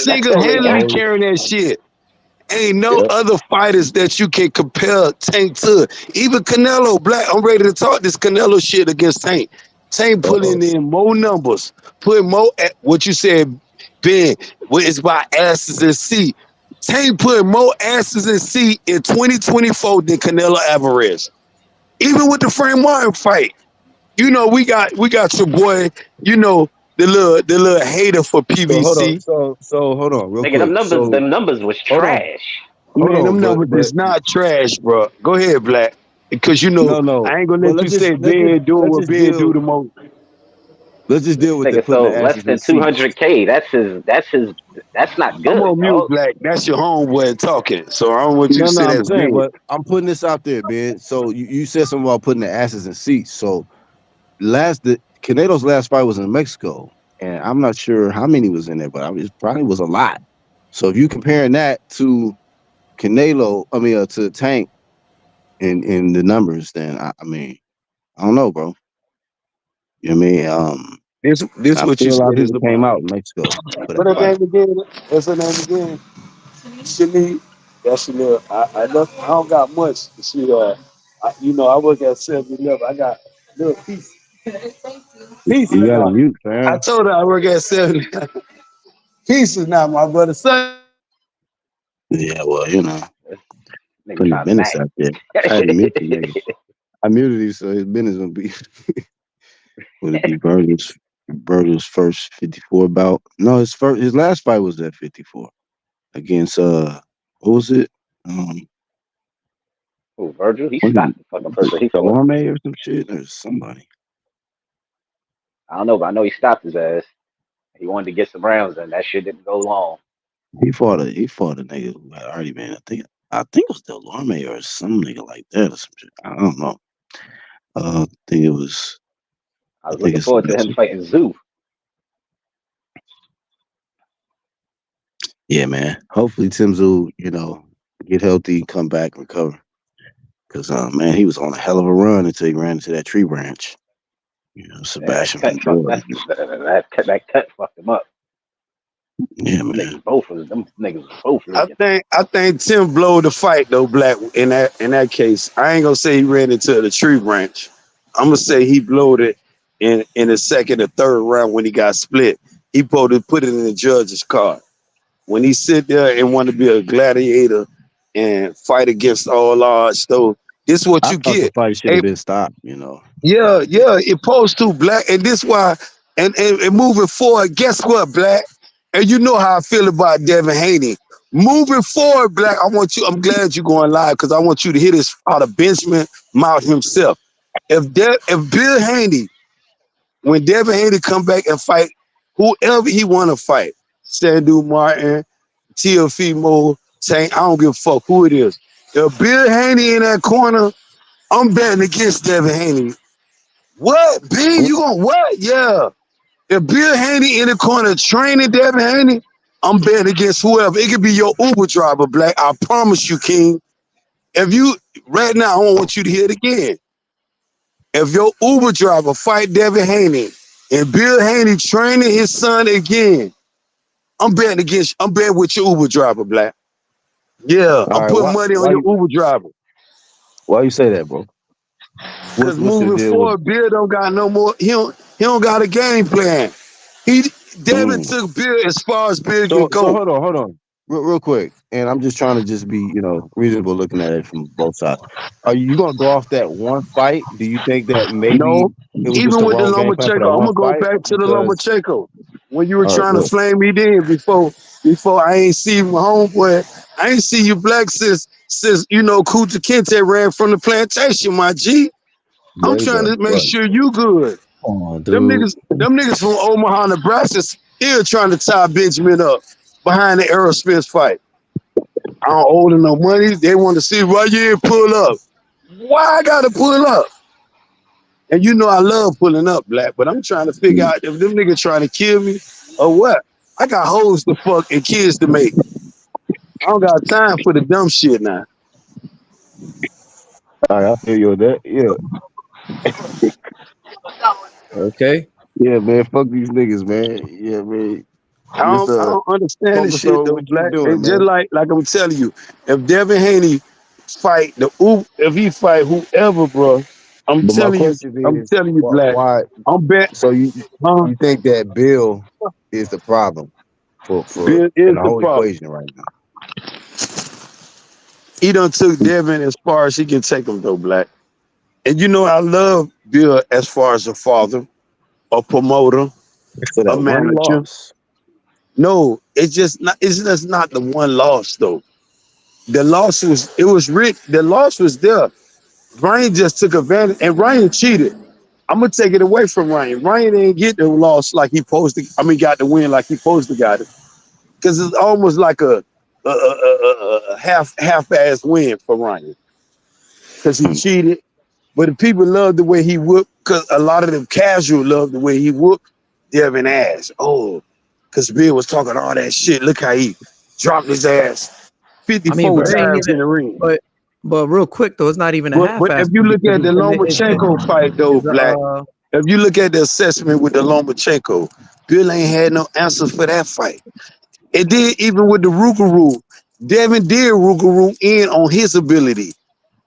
That's all they Single-handedly got. Oh, carrying that shit. Ain't no yeah. other fighters that you can compare Tank to. Even Canelo, black. I'm ready to talk this Canelo shit against Tank. Tank Uh-oh. putting in more numbers, putting more. What you said, Ben? It's by asses and C. Tank putting more asses and C in 2024 than Canelo Alvarez. Even with the Frank Martin fight, we got your boy. The little hater for So hold on. PBC. So hold on, real Nigga, quick. So them numbers was hold on, trash. hold Man, them on, numbers but is not trash, bro. Go ahead, Black. Because no. I ain't gonna But let you say Ben doing let's what just Ben do the deal most. with the Nigga putting the sold less asses in than seats. 200K. That's not I'm good, on mute, dog. Black. That's your homeboy talking. So I don't want you to No, say I'm that's saying, Ben. but I'm putting this out there, Ben. So you said something about putting the asses in seats. So Canelo's last fight was in Mexico, and I'm not sure how many was in there, but it probably was a lot. So if you comparing that to to Tank in the numbers, then I mean, I don't know, bro. You know what I mean? This I what you feel a lot said of is people the came out in Mexico for what that her fight. name again? What's her name again? Shanique. That's your little. I don't got much. She I work at 7-Eleven. I got little piece. Pieces You got to now. mute, I fam. told her I work at 7-Eleven. Pieces now, my brother. Son. Yeah, well, This nigga putting the trying to business mac. out there. I had to mute the nigga. I muted him, so his business gonna be would it be Burger's first 54 bout? No, his last fight was at 54 against what was it? Um, Oh, Virgil, he was stopped the fucking person he it fought. Delorme or some shit or somebody? I don't know, but I know he stopped his ass. He wanted to get some rounds, and that shit didn't go long. He fought a nigga who had already been. I think it was Delorme or some nigga like that or some shit. I don't know. I think it was. I I was think looking it's forward to him Mexico. fighting Zoo. Yeah, man. Hopefully Tim Tszyu, get healthy, come back, recover. Cause man, he was on a hell of a run until he ran into that tree branch. Yeah, that Sebastian cut fucked Pandora. that cut fucked him up. Yeah, man. Both of them niggas both leaking. I think Tim blowed the fight though, Black. In that case, I ain't gonna say he ran into the tree branch. I'm gonna say he blowed it in the second or third round when he got split. He supposed to put it in the judge's card. When he sit there and want to be a gladiator and fight against all odds, though, this is what I you thought the get. fight should have been stopped, you know. Yeah, it supposed to, Black. And this why, and moving forward, guess what, Black? And you know how I feel about Devin Haney. Moving forward, Black, I'm glad you're going live because I want you to hear this out of Benjamin Mount himself. If Bill Haney, when Devin Haney come back and fight whoever he want to fight, Sandu Martin, Teofimo, Tank, I don't give a fuck who it is. If Bill Haney in that corner, I'm betting against Devin Haney. What? B, you gonna what? Yeah. If Bill Haney in the corner training Devin Haney, I'm betting against whoever. It could be your Uber driver, Black. I promise you, King. If you right now, I want you to hear it again. If your Uber driver fight Devin Haney and Bill Haney training his son again, I'm betting with your Uber driver, Black. Yeah, I'm putting money on your Uber driver. Why you say that, bro? Because moving forward, Bill don't got no more. He don't got a game plan. Devin took Bill as far as Bill can go. So hold on, real quick. And I'm just trying to just be, reasonable looking at it from both sides. Are you gonna go off that one fight? Do you think that maybe no? It was Even just with the Lomachenko, I'm gonna go back to the Lomachenko. When you were trying to flame me then before I ain't see my homeboy, I ain't see you, Black, since Kuta Kente ran from the plantation, my G. I'm trying to make sure you good. Oh, them niggas from Omaha, Nebraska, still trying to tie Benjamin up behind the Aerosmith fight. I don't owe them no money. They want to see why you ain't pull up. Why I gotta pull up? And you know I love pulling up, Black, but I'm trying to figure out if them niggas trying to kill me or what. I got hoes to fuck and kids to make. I don't got time for the dumb shit now. All right, I feel you with that. Yeah. Okay. Yeah, man. Fuck these niggas, man. Yeah, man. I don't understand this shit though, Black. And just like I'm telling you, if Devin Haney fight if he fight whoever, bro, I'm telling you, Black. Why? I'm bet. So you think that Bill is the problem for Bill is the whole equation right now? He done took Devin as far as he can take him though, Black. And you know I love Bill as far as a father, a promoter, a manager. No, it's just not the one loss though. The loss was the loss was there. Ryan just took advantage and Ryan cheated. I'm gonna take it away from Ryan. Ryan didn't get the loss like he supposed to. Got the win like he supposed to got it. Because it's almost like a half-ass win for Ryan. Because he cheated. But the people love the way he whooped, because a lot of them casual love the way he whooped Devin ass. Oh, because Bill was talking all that shit. Look how he dropped his ass 54 times in the ring. But real quick though, it's not even a half. But if you look at the Lomachenko fight though, Black, if you look at the assessment with the Lomachenko, Bill ain't had no answer for that fight. It did even with the Rougarou. Devin did Rougarou in on his ability.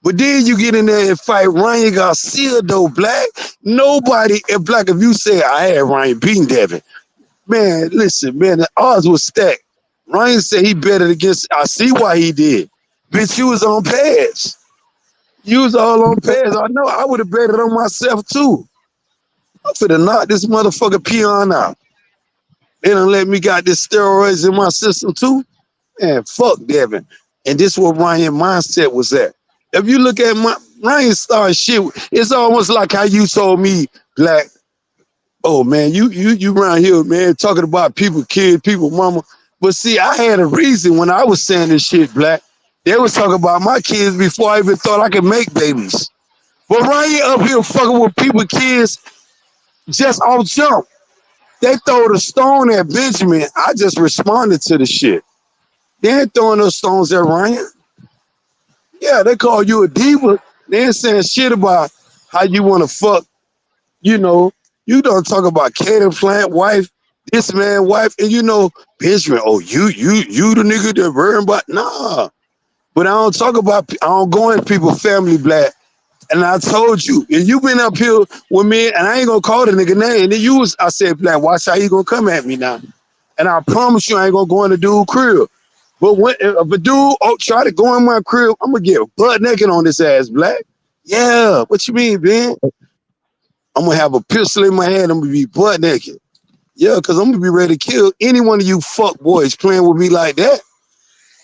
But then you get in there and fight Ryan Garcia though, Black. Nobody, Black, if you say I had Ryan beating Devin, man, listen, man, the odds was stacked. Ryan said he betted against, I see why he did. Bitch, you was on pads. You was all on pads. I know I would have betted on myself too. I'm finna knock this motherfucker peon out. They done let me got this steroids in my system too. Man, fuck Devin. And this is what Ryan's mindset was at. If you look at Ryan started shit, it's almost like how you told me, Black, oh man, you around here, man, talking about people, kids, people, mama. But see, I had a reason when I was saying this shit, Black. They was talking about my kids before I even thought I could make babies. But Ryan up here fucking with people, kids, just off jump. They throw the stone at Benjamin. I just responded to the shit. They ain't throwing those stones at Ryan. Yeah, they call you a diva. They ain't saying shit about how you want to fuck. You know, you don't talk about Caden Plant wife, this man wife, and you know Benjamin, oh, you the nigga that worrying about? Nah. But I don't go in people's family, Black. And I told you, if you been up here with me, and I ain't gonna call the nigga name, and then I said, Black, watch how you gonna come at me now. And I promise you I ain't gonna go in the dude crib. But when if a dude try to go in my crib, I'm gonna get butt naked on this ass, Black. Yeah, what you mean, Ben? I'm gonna have a pistol in my hand, I'm gonna be butt naked. Yeah, because I'm gonna be ready to kill any one of you fuck boys playing with me like that.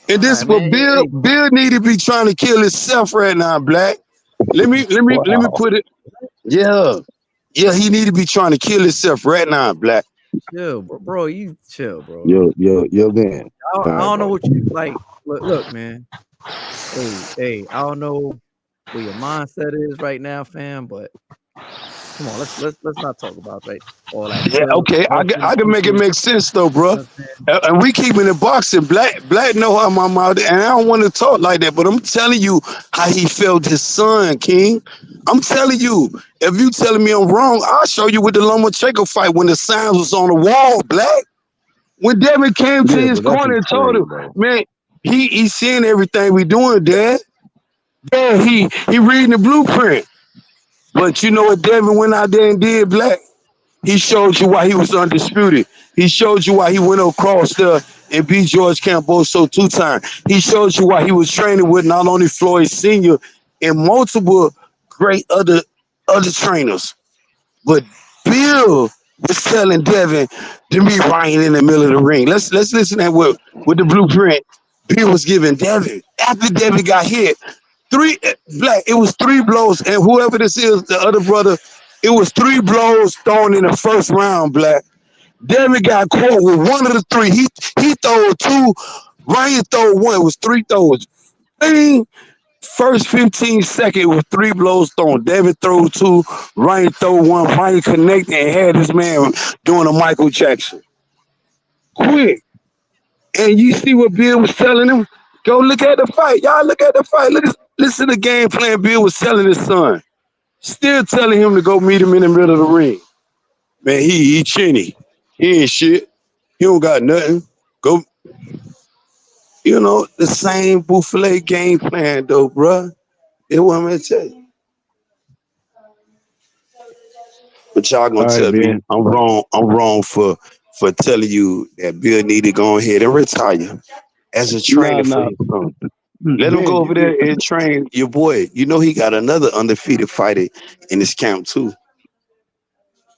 And this All right, what man. Hey, Bill need to be trying to kill himself right now, Black. Let me put it. Yeah. Yeah, he need to be trying to kill himself right now, Black. chill, bro. You chill, bro. Yo, Ben. I don't know what you like. Look, man. Hey, I don't know where your mindset is right now, fam, but come on, let's not talk about all that. Yeah, Chill. okay. I can make it make sense though, bro. You know what I'm saying? And we keeping it boxing. Black know how my mouth, and I don't want to talk like that, but I'm telling you how he felt his son, King. I'm telling you, if you telling me I'm wrong, I'll show you with the Lomachenko fight when the signs was on the wall, Black. When Devin came to his but that's corner and told him, extreme, bro. man, he seeing everything we doing, Dad. Dad, he reading the blueprint. But you know what Devin went out there and did, Black? He showed you why he was undisputed. He showed you why he went across there and beat George Camboso 2 times. He showed you why he was training with not only Floyd Sr. and multiple great other trainers. But Bill was telling Devin to be Ryan in the middle of the ring. Let's listen to what the blueprint Bill was giving Devin. After Devin got hit, it was 3 blows, and whoever this is, the other brother, it was 3 blows thrown in the first round, Black. Devin got caught with 1 of the 3. He threw 2, Ryan threw 1. It was 3 throws. Bang! First 15 seconds with 3 blows thrown. Devin threw 2, Ryan threw 1. Ryan connected and had this man doing a Michael Jackson. Quick. And you see what Bill was telling him? Go look at the fight. Y'all look at the fight. Listen to the game plan Bill was telling his son. Still telling him to go meet him in the middle of the ring. Man, he chinny. He ain't shit. He don't got nothing. Go. You know, the same buffet game plan, though, bruh. It what I'm gonna tell you. But y'all gonna All right, tell me Ben. I'm wrong for telling you that Bill need to go ahead and retire as a trainer for Nah. his son. Let him Ben, go over there and train your boy. You know he got another undefeated fighter in his camp too.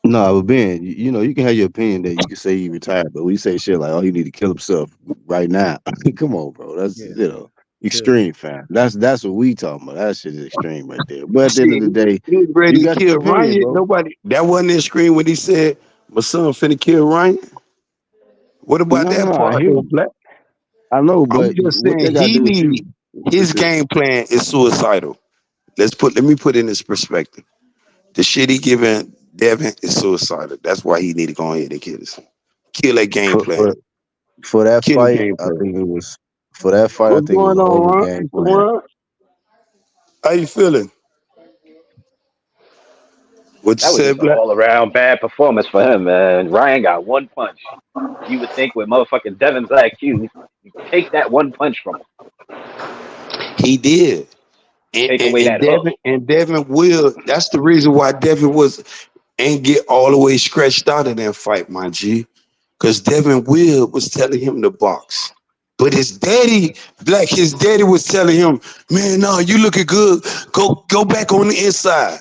but Ben, you know, you can have your opinion that you can say he retired, but we say shit like, oh, he need to kill himself right now. Come on, bro. That's extreme, fam. That's what we talking about. That shit is extreme right there. But at the end of Shit, the day, he was ready you to got your kill opinion, Ryan. bro. Nobody that wasn't his screen when he said my son finna kill Ryan. What about that I part hear though, you. Black? I know, I'm but just what saying they got to do with you? his game plan is suicidal. Let me put in this perspective. The shit he giving Devin is suicidal. That's why he need to go ahead and kill that game For, plan. for for that Kill the fight. game I plan. think it was for that fight. I What's think it was going a on, horrible Ron? game What's plan. going on? How you feeling? What you That was said, just an Black? all around bad performance for him, man. Ryan got 1 punch. You would think with motherfucking Devin's IQ, you take that 1 punch from him, He did. take away that hook. And Devin will. That's the reason why Devin ain't get all the way scratched out of that fight, my G. Because Devin Will was telling him to box. But his daddy, his daddy was telling him, man, no, you looking good. Go back on the inside.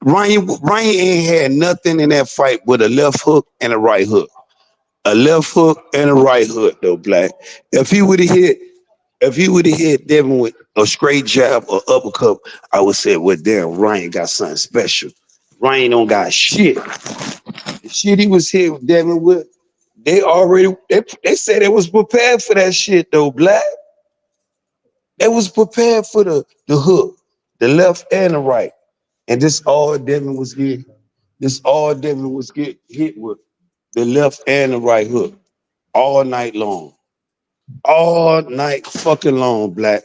Ryan ain't had nothing in that fight but a left hook and a right hook. A left hook and a right hook, though, Black. If he would have hit Devin with a straight jab or uppercut, I would say, well, damn, Ryan got something special. Ryan don't got shit. The shit he was hit with Devin with, they said they was prepared for that shit though, Black. They was prepared for the hook, the left and the right. And this all Devin was getting. This all Devin was get hit with the left and the right hook all night long. All night fucking long, Black.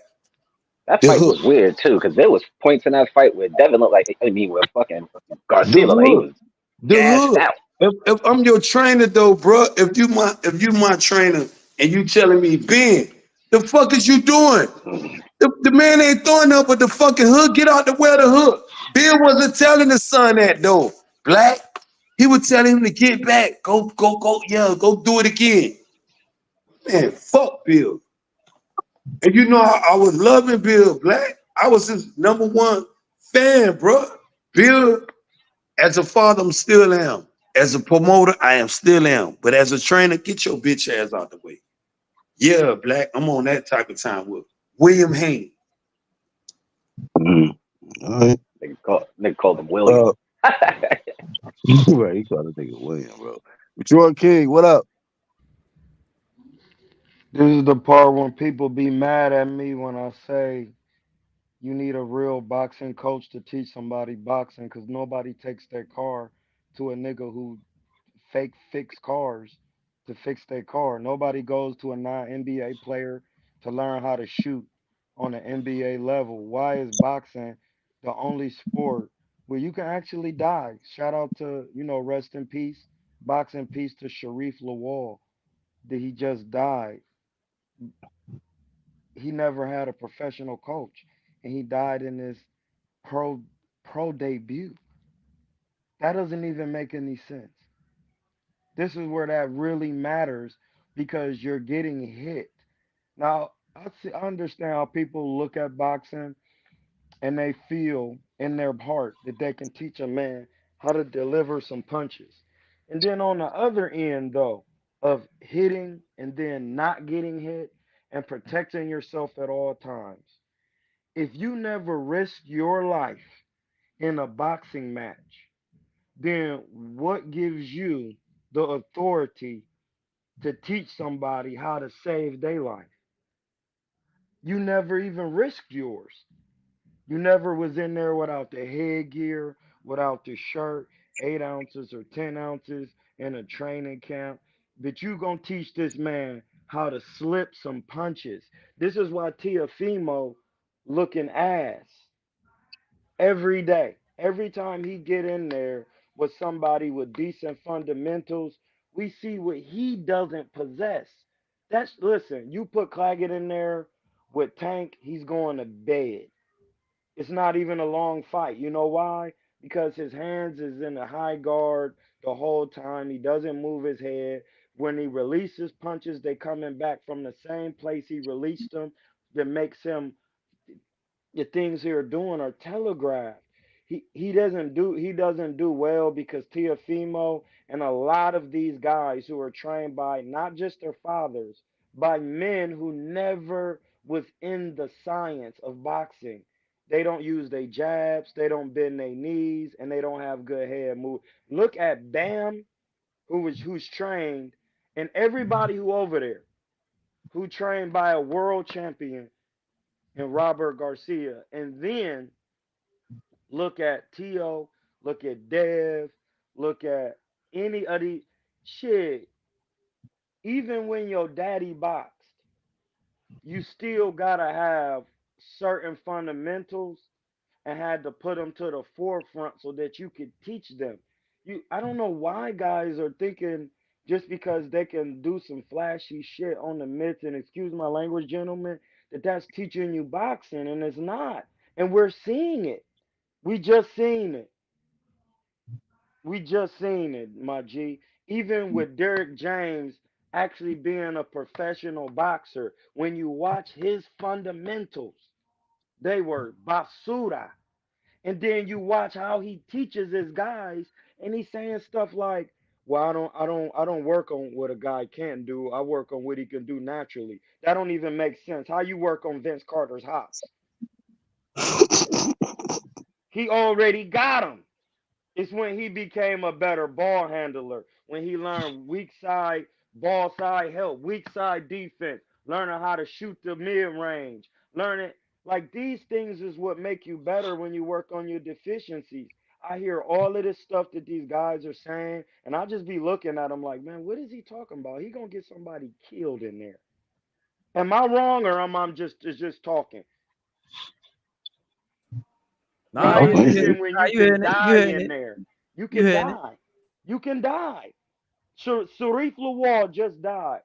That The fight hook. was weird too, because there was points in that fight where Devin looked like, where fucking The Garcia looked like he hook. was The gassed hook. out. If I'm your trainer though, bro, if you my trainer and you telling me, Ben, the fuck is you doing? The man ain't throwing up but the fucking hook. Get out the way of the hook. Bill wasn't telling the son that though. Black. He would tell him to get back. Go, yeah, go do it again. Man, fuck Bill. And you know I was loving Bill Black. I was his number one fan, bro. Bill, as a father, I'm still am. As a promoter, I am still am. But as a trainer, get your bitch ass out the way. Yeah, Black. I'm on that type of time with William Haynes. All right. Nigga called him William. Right, he called a nigga William, bro. Detroit King, what up? This is the part when people be mad at me when I say you need a real boxing coach to teach somebody boxing because nobody takes their car to a nigga who fake fix cars to fix their car. Nobody goes to a non-NBA player to learn how to shoot on an NBA level. Why is boxing the only sport where you can actually die? Shout out to, rest in peace, boxing peace to Sharif Lawal. That he just died. He never had a professional coach, and he died in his pro pro debut. That doesn't even make any sense. This is where that really matters because you're getting hit. Now, I understand how people look at boxing and they feel in their heart that they can teach a man how to deliver some punches. And then on the other end, though, of hitting and then not getting hit and protecting yourself at all times, if you never risk your life in a boxing match, then what gives you the authority to teach somebody how to save their life? You never even risked yours. You never was in there without the headgear, without the shirt, 8 ounces or 10 ounces in a training camp. But you gonna teach this man how to slip some punches. This is why Tiafimo looking ass every day. Every time he get in there with somebody with decent fundamentals, we see what he doesn't possess. That's listen, you put Claggett in there with Tank, he's going to bed. It's not even a long fight. You know why? Because his hands is in a high guard the whole time. He doesn't move his head. When he releases punches, they coming back from the same place he released them. That makes him the things he are doing are telegraphed. He doesn't do well because Tiafimo and a lot of these guys who are trained by not just their fathers, by men who never was in the science of boxing. They don't use their jabs, they don't bend their knees, and they don't have good head move. Look at Bam, who's trained, and everybody who over there who trained by a world champion and Robert Garcia. And then look at Tio, look at Dev, look at any of the shit. Even when your daddy boxed, you still gotta have certain fundamentals and had to put them to the forefront so that you could teach them. I don't know why guys are thinking just because they can do some flashy shit on the mitts and excuse my language, gentlemen, that's teaching you boxing, and it's not. And we're seeing it. We just seen it. We just seen it, my G. Even with Derek James actually being a professional boxer, when you watch his fundamentals, they were basura. And then you watch how he teaches his guys, and he's saying stuff like, "Well, I don't work on what a guy can't do. I work on what he can do naturally." That don't even make sense. How you work on Vince Carter's hops? He already got him. It's when he became a better ball handler, when he learned weak side, ball side help, weak side defense, learning how to shoot the mid range, learning like these things is what make you better when you work on your deficiencies. I hear all of this stuff that these guys are saying, and I just be looking at them like, man, what is he talking about? He gonna get somebody killed in there. Am I wrong or am I just talking? No, No, you I hear hear it. you. When Nah, you you hearing can it. You die hearing in it. there, you You can hearing it. die. You can die. Sharif Lawal just died.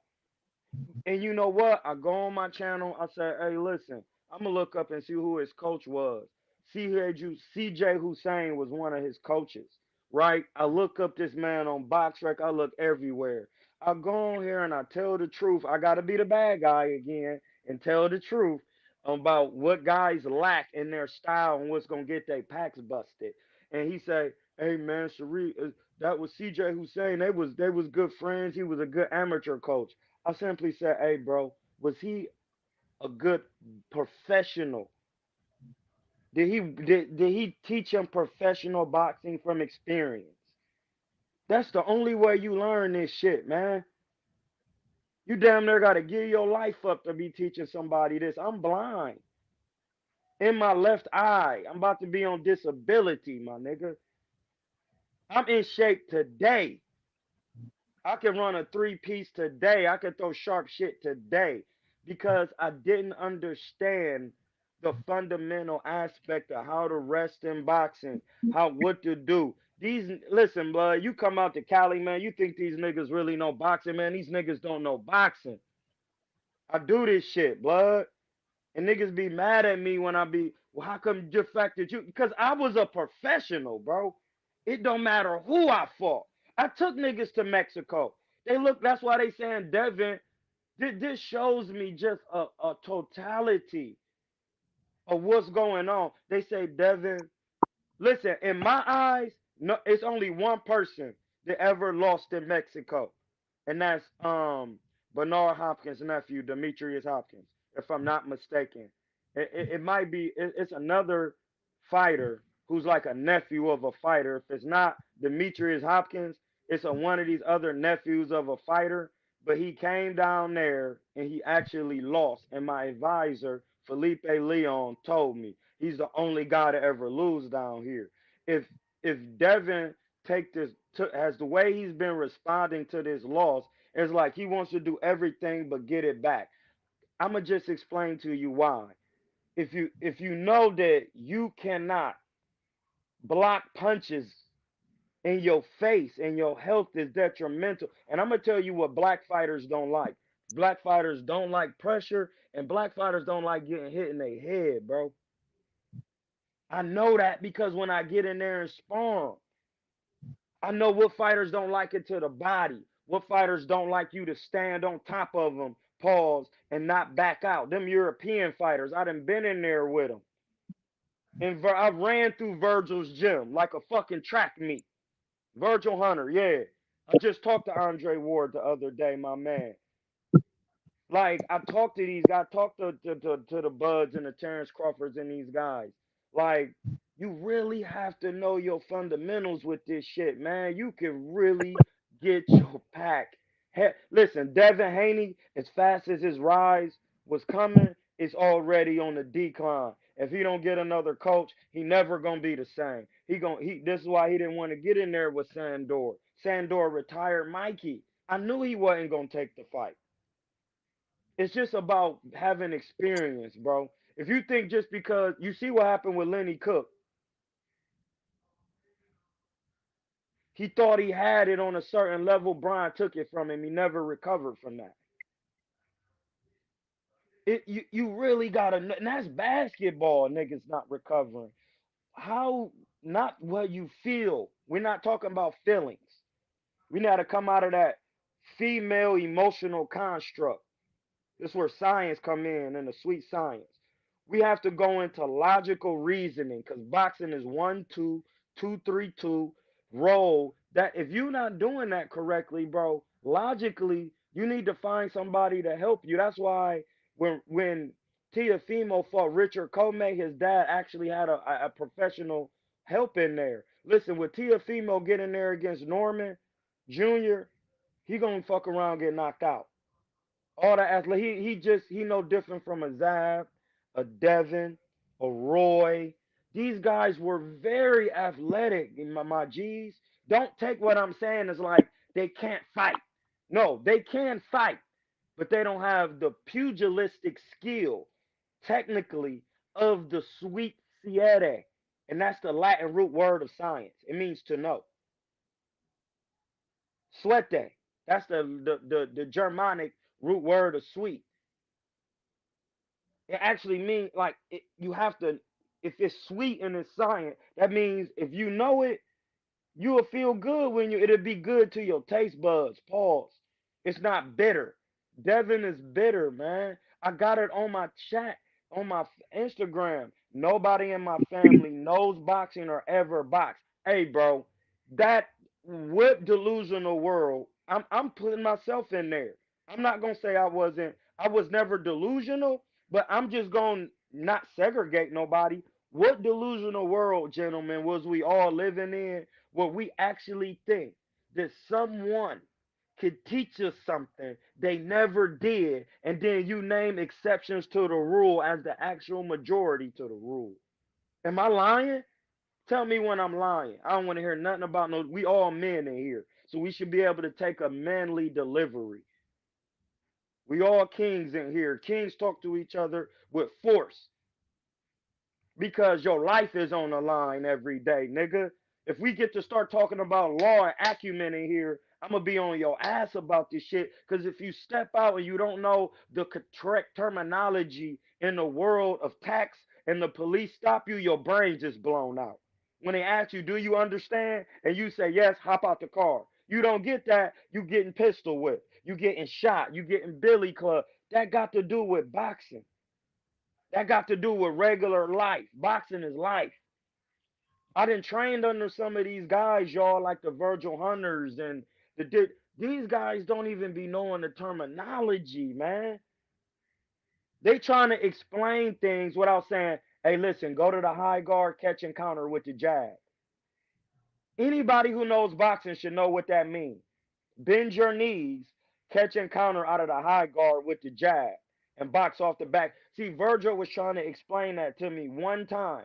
And you know what? I go on my channel. I say, hey, listen, I'm gonna look up and see who his coach was. CJ Hussein was one of his coaches, right? I look up this man on BoxRec. I look everywhere. I go on here and I tell the truth. I gotta be the bad guy again and tell the truth about what guys lack in their style and what's gonna get their packs busted. And he say, hey man, Sharif, that was CJ Hussein. They was good friends. He was a good amateur coach. I simply said, hey, bro, was he a good professional? Did he teach him professional boxing from experience? That's the only way you learn this shit, man. You damn near gotta give your life up to be teaching somebody this. I'm blind in my left eye. I'm about to be on disability, my nigga. I'm in shape today. I can run a 3-piece today. I can throw sharp shit today because I didn't understand the fundamental aspect of how to rest in boxing, what to do. Listen, blood, you come out to Cali, man, you think these niggas really know boxing, man. These niggas don't know boxing. I do this shit, blood. And niggas be mad at me when I be, well, how come the fact that you, because I was a professional, bro. It don't matter who I fought. I took niggas to Mexico. That's why they saying Devin, this shows me just a totality of what's going on. They say, Devin, listen, in my eyes, no, it's only one person that ever lost in Mexico, and that's Bernard Hopkins' nephew, Demetrius Hopkins, if I'm not mistaken. It might be it's another fighter who's like a nephew of a fighter. If it's not Demetrius Hopkins, it's one of these other nephews of a fighter. But he came down there and he actually lost. And my advisor, Felipe Leon, told me he's the only guy to ever lose down here. If Devin take this as the way he's been responding to this loss, it's like he wants to do everything but get it back. I'm gonna just explain to you why. If you know that you cannot block punches in your face and your health is detrimental, and I'm gonna tell you what black fighters don't like. Black fighters don't like pressure, and black fighters don't like getting hit in their head, bro. I know that because when I get in there and spar 'em, I know what fighters don't like it to the body. What fighters don't like you to stand on top of them, pause, and not back out. Them European fighters, I done been in there with them. And I ran through Virgil's gym like a fucking track meet. Virgil Hunter, yeah. I just talked to Andre Ward the other day, my man. Like I talked to these guys, talked to the Buds and the Terrence Crawfords and these guys. Like you really have to know your fundamentals with this shit, man. You can really get your pack. Listen, Devin Haney, as fast as his rise was coming, is already on the decline. If he don't get another coach, he never gonna be the same. This is why he didn't want to get in there with Sandor. Sandor retired Mikey. I knew he wasn't gonna take the fight. It's just about having experience, bro. If you think just because you see what happened with Lenny Cook, he thought he had it on a certain level. Brian took it from him. He never recovered from that. You really gotta, and that's basketball. Niggas not recovering. How? Not what you feel. We're not talking about feelings. We got to come out of that female emotional construct. This is where science come in and the sweet science. We have to go into logical reasoning because boxing is 1-2, 2-3-2 roll. That if you're not doing that correctly, bro, logically you need to find somebody to help you. That's why when Tiafimo fought Richard Comey, his dad actually had a professional help in there. Listen, with Tiafimo getting there against Norman Jr., he gonna fuck around and get knocked out. All the athlete, he no different from a Zab, a Devin, a Roy. These guys were very athletic. My G's. Don't take what I'm saying as like they can't fight. No, they can fight, but they don't have the pugilistic skill, technically, of the sweet siete, and that's the Latin root word of science. It means to know. Suete. That's the Germanic root word of sweet. It actually means like you have to. If it's sweet and it's science, that means if you know it, you will feel good when you. It'll be good to your taste buds. Pause. It's not bitter. Devin is bitter, man. I got it on my chat on my Instagram. Nobody in my family knows boxing or ever boxed. Hey, bro, that what delusional world? I'm putting myself in there. I'm not gonna say I wasn't. I was never delusional, but I'm just gonna not segregate nobody. What delusional world, gentlemen, was we all living in where we actually think that someone could teach us something they never did, and then you name exceptions to the rule as the actual majority to the rule? Am I lying? Tell me when I'm lying. I don't want to hear nothing about no. We all men in here, so we should be able to take a manly delivery. We all kings in here. Kings talk to each other with force because your life is on the line every day, nigga. If we get to start talking about law and acumen in here, I'm gonna be on your ass about this shit. Because if you step out and you don't know the correct terminology in the world of tax and the police stop you, your brain just blown out. When they ask you, do you understand? And you say yes, hop out the car. You don't get that, you getting pistol whipped. You getting shot. You getting billy club. That got to do with boxing. That got to do with regular life. Boxing is life. I done trained under some of these guys, y'all, like the Virgil Hunters and these guys don't even be knowing the terminology, man. They trying to explain things without saying, hey, listen, go to the high guard, catch and counter with the jab. Anybody who knows boxing should know what that means. Bend your knees, catch and counter out of the high guard with the jab, and box off the back. See, Virgil was trying to explain that to me one time,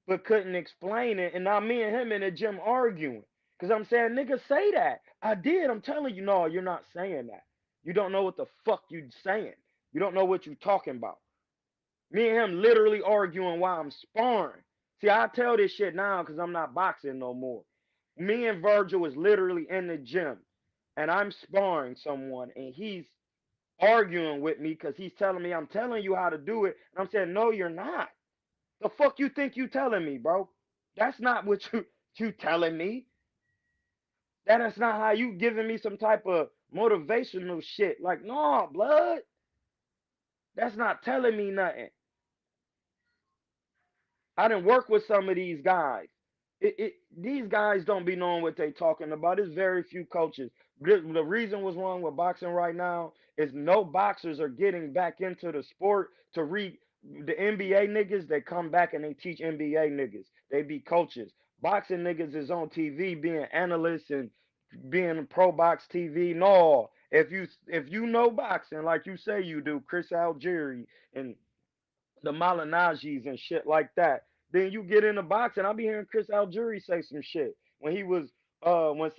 but couldn't explain it. And now me and him in the gym arguing. Because I'm saying, nigga, say that. I did. I'm telling you, no, you're not saying that. You don't know what the fuck you saying. You don't know what you talking about. Me and him literally arguing while I'm sparring. See, I tell this shit now because I'm not boxing no more. Me and Virgil is literally in the gym. And I'm sparring someone. And he's arguing with me because he's telling me I'm telling you how to do it. And I'm saying, no, you're not. The fuck you think you telling me, bro? That's not what you telling me. That is not how you giving me some type of motivational shit. Like, no, blood. That's not telling me nothing. I didn't work with some of these guys. These guys don't be knowing what they talking about. There's very few coaches. The reason what's wrong with boxing right now is no boxers are getting back into the sport to read the NBA niggas. They come back and they teach NBA niggas. They be coaches. Boxing niggas is on TV being analysts and being pro box TV. No, if you know boxing like you say you do, Chris Algieri and the Malinajis and shit like that. Then you get in the box, and I be hearing Chris Algieri say some shit when he was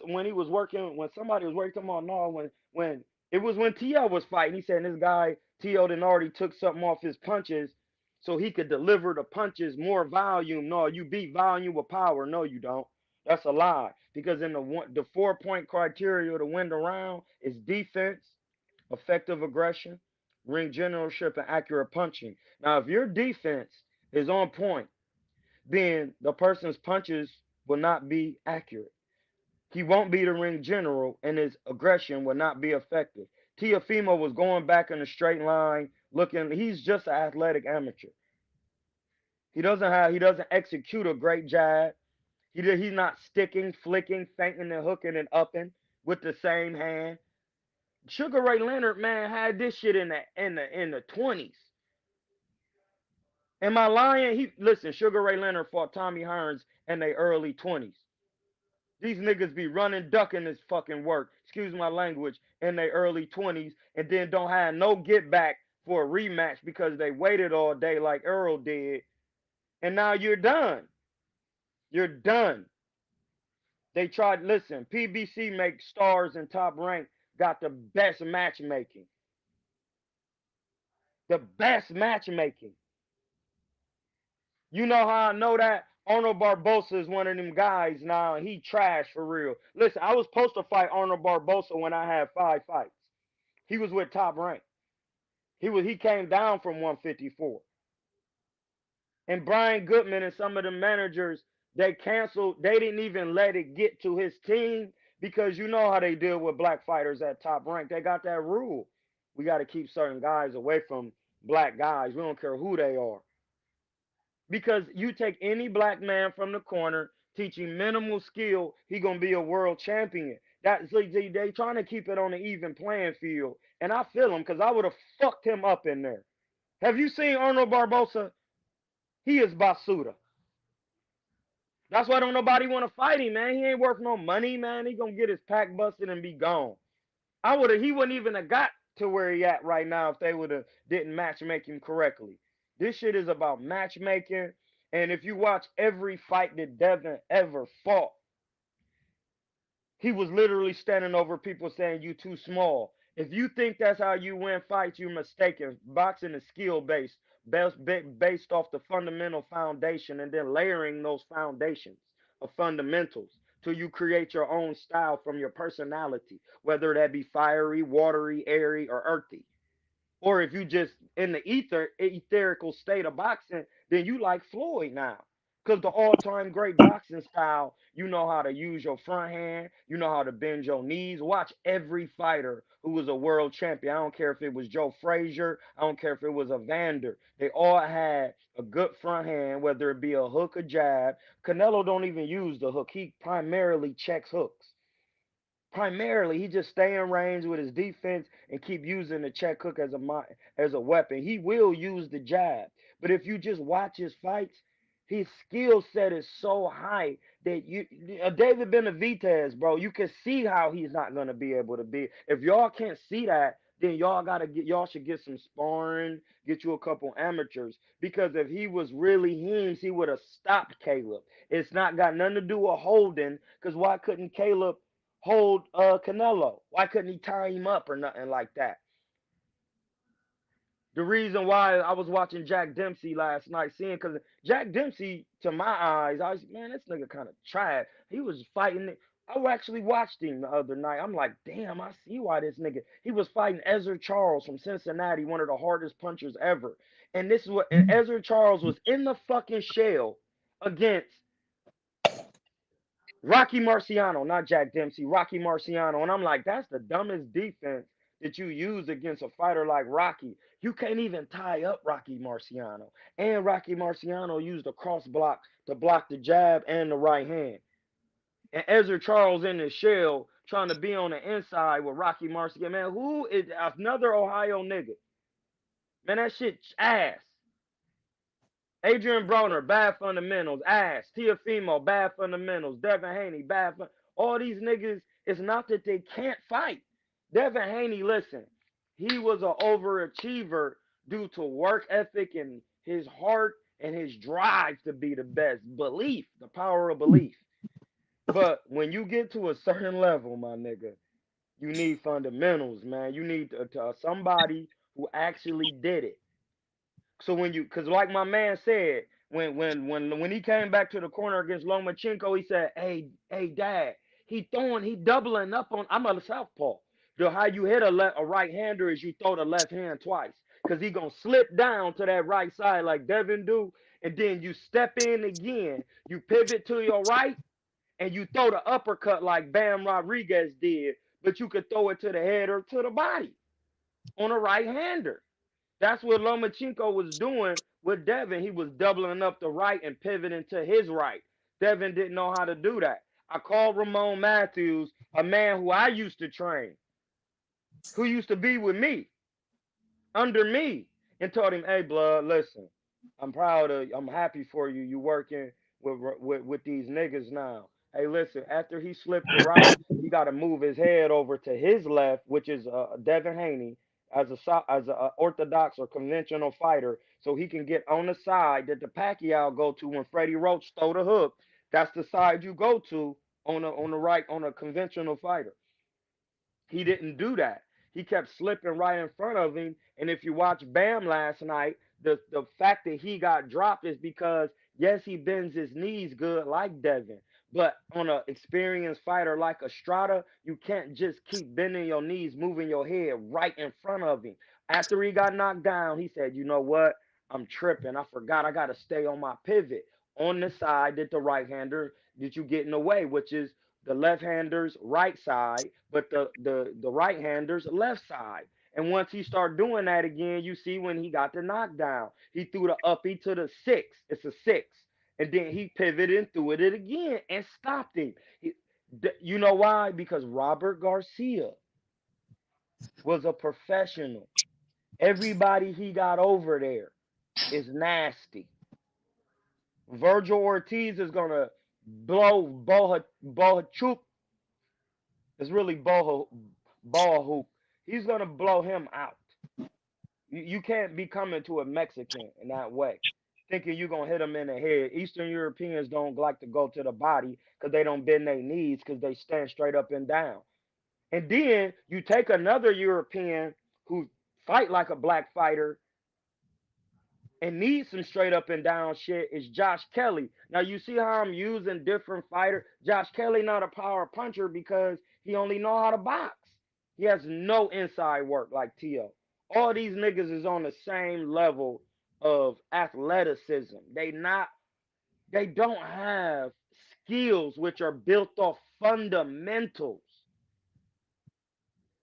when he was working when somebody was working on no when it was when T.O. was fighting. He said this guy T.O. done already took something off his punches so he could deliver the punches more volume. No, you beat volume with power. No, you don't. That's a lie because in the 4 point criteria to win the round is defense, effective aggression, ring generalship, and accurate punching. Now, if your defense is on point, then the person's punches will not be accurate. He won't be the ring general, and his aggression will not be effective. Tiafimo was going back in a straight line, looking. He's just an athletic amateur. He doesn't execute a great jab. He's not sticking, flicking, feinting, and hooking and upping with the same hand. Sugar Ray Leonard, man, had this shit in the 20s. Am I lying? Listen, Sugar Ray Leonard fought Tommy Hearns in their early 20s. These niggas be running, ducking this fucking work, excuse my language, in their early 20s, and then don't have no get back for a rematch because they waited all day like Earl did. And now you're done. You're done. They tried, listen, PBC makes stars and top rank, got the best matchmaking. The best matchmaking. You know how I know that? Arnold Barbosa is one of them guys now, and he trash for real. Listen, I was supposed to fight Arnold Barbosa when I had 5 fights. He was with Top Rank. He came down from 154. And Brian Goodman and some of the managers, they canceled. They didn't even let it get to his team because you know how they deal with black fighters at Top Rank. They got that rule. We got to keep certain guys away from black guys. We don't care who they are. Because you take any black man from the corner, teaching minimal skill, he gonna be a world champion. That so they trying to keep it on an even playing field, and I feel him because I would have fucked him up in there. Have you seen Arnold Barbosa? He is Basuda. That's why don't nobody want to fight him, man. He ain't worth no money, man. He gonna get his pack busted and be gone. He wouldn't even have got to where he at right now if they would have didn't matchmake him correctly. This shit is about matchmaking. And if you watch every fight that Devin ever fought, he was literally standing over people saying you too small. If you think that's how you win fights, you're mistaken. Boxing is skill based off the fundamental foundation and then layering those foundations of fundamentals till you create your own style from your personality, whether that be fiery, watery, airy, or earthy. Or if you just in the etherical state of boxing, then you like Floyd now. Because the all-time great boxing style, you know how to use your front hand, you know how to bend your knees. Watch every fighter who was a world champion. I don't care if it was Joe Frazier, I don't care if it was Evander. They all had a good front hand, whether it be a hook or jab. Canelo don't even use the hook. He primarily checks hooks. Primarily, he just stay in range with his defense and keep using the check hook as a weapon. He will use the jab, but if you just watch his fights, his skill set is so high that David Benavidez, bro, you can see how he's not gonna be able to be. If y'all can't see that, then y'all should get some sparring, get you a couple amateurs. Because if he was really him, he would have stopped Caleb. It's not got nothing to do with holding. Because why couldn't Caleb hold Canelo? Why couldn't he tie him up or nothing like that? The reason why I was watching Jack Dempsey last night, seeing because Jack Dempsey, to my eyes, I was man, this nigga kind of tried. He was fighting. I actually watched him the other night. I'm like, damn, I see why this nigga. He was fighting Ezra Charles from Cincinnati, one of the hardest punchers ever. And this is what. And Ezra Charles was in the fucking shell against Rocky Marciano, not Jack Dempsey, Rocky Marciano. And I'm like, that's the dumbest defense that you use against a fighter like Rocky. You can't even tie up Rocky Marciano. And Rocky Marciano used a cross block to block the jab and the right hand. And Ezra Charles in the shell trying to be on the inside with Rocky Marciano. Man, who is another Ohio nigga? Man, that shit ass. Adrian Broner, bad fundamentals. Ass. Tiafimo, bad fundamentals. Devin Haney, all these niggas, it's not that they can't fight. Devin Haney, listen, he was an overachiever due to work ethic and his heart and his drive to be the best. Belief, the power of belief. But when you get to a certain level, my nigga, you need fundamentals, man. You need somebody who actually did it. So cause like my man said, when he came back to the corner against Lomachenko, he said, hey, Dad, he doubling up on. I'm a southpaw. How you hit a right hander is you throw the left hand twice, cause he gonna slip down to that right side like Devin do, and then you step in again, you pivot to your right, and you throw the uppercut like Bam Rodriguez did, but you could throw it to the head or to the body on a right hander. That's what Lomachenko was doing with Devin. He was doubling up the right and pivoting to his right. Devin didn't know how to do that. I called Ramon Matthews, a man who I used to train, who used to be with me, under me, and told him, hey, blood, listen, I'm happy for you. You working with these niggas now. Hey, listen, after he slipped the right, he got to move his head over to his left, which is Devin Haney, as a orthodox or conventional fighter, so he can get on the side that the Pacquiao go to when Freddie Roach throw the hook. That's the side you go to on the right on a conventional fighter. He didn't do that. He kept slipping right in front of him. And if you watch Bam last night, the fact that he got dropped is because Yes, he bends his knees good like Devin, but on an experienced fighter like Estrada, you can't just keep bending your knees, moving your head right in front of him. After he got knocked down, he said, "You know what? I'm tripping. I forgot I got to stay on my pivot on the side that the right hander that you get in the way, which is the left hander's right side, but the right hander's left side." And once he started doing that again, you see when he got the knockdown, he threw the uppie to the six. It's a six. And then he pivoted and threw it again and stopped him. You know why? Because Robert Garcia was a professional. Everybody he got over there is nasty. Virgil Ortiz is going to blow Bohachuk. It's really Bohahuk. He's going to blow him out. You can't be coming to a Mexican in that way, thinking you're going to hit him in the head. Eastern Europeans don't like to go to the body because they don't bend their knees because they stand straight up and down. And then you take another European who fight like a black fighter and needs some straight up and down shit is Josh Kelly. Now you see how I'm using different fighters. Josh Kelly not a power puncher because he only know how to box. He has no inside work like Tio. All these niggas is on the same level of athleticism. They don't have skills which are built off fundamentals.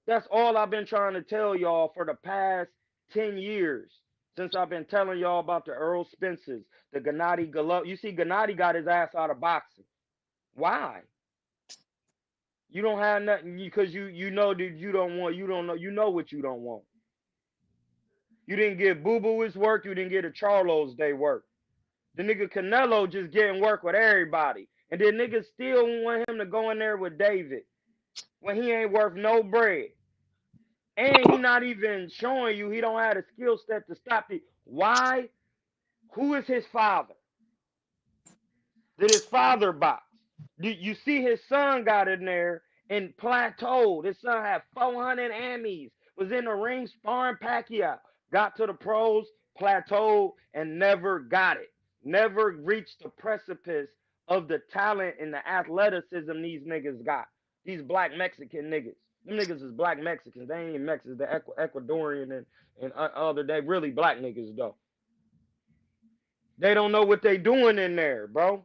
That's all I've been trying to tell y'all for the past 10 years. Since I've been telling y'all about the Earl Spencers, the Gennady Golovkin. You see, Gennady got his ass out of boxing. Why? You don't have nothing because you know that you don't want, you don't know, you know what you don't want. You didn't get Boo Boo his work, you didn't get a Charlo's day work. The nigga Canelo just getting work with everybody. And then niggas still want him to go in there with David when he ain't worth no bread. And he not even showing you he don't have the skill set to stop it. Why? Who is his father? Did his father box? You see his son got in there and plateaued. His son had 400 Emmys, was in the ring sparring Pacquiao, got to the pros, plateaued, and never got it. Never reached the precipice of the talent and the athleticism these niggas got. These black Mexican niggas. Them niggas is black Mexicans. They ain't even Mexicans. They're Ecuadorian and other. They really black niggas, though. They don't know what they doing in there, bro.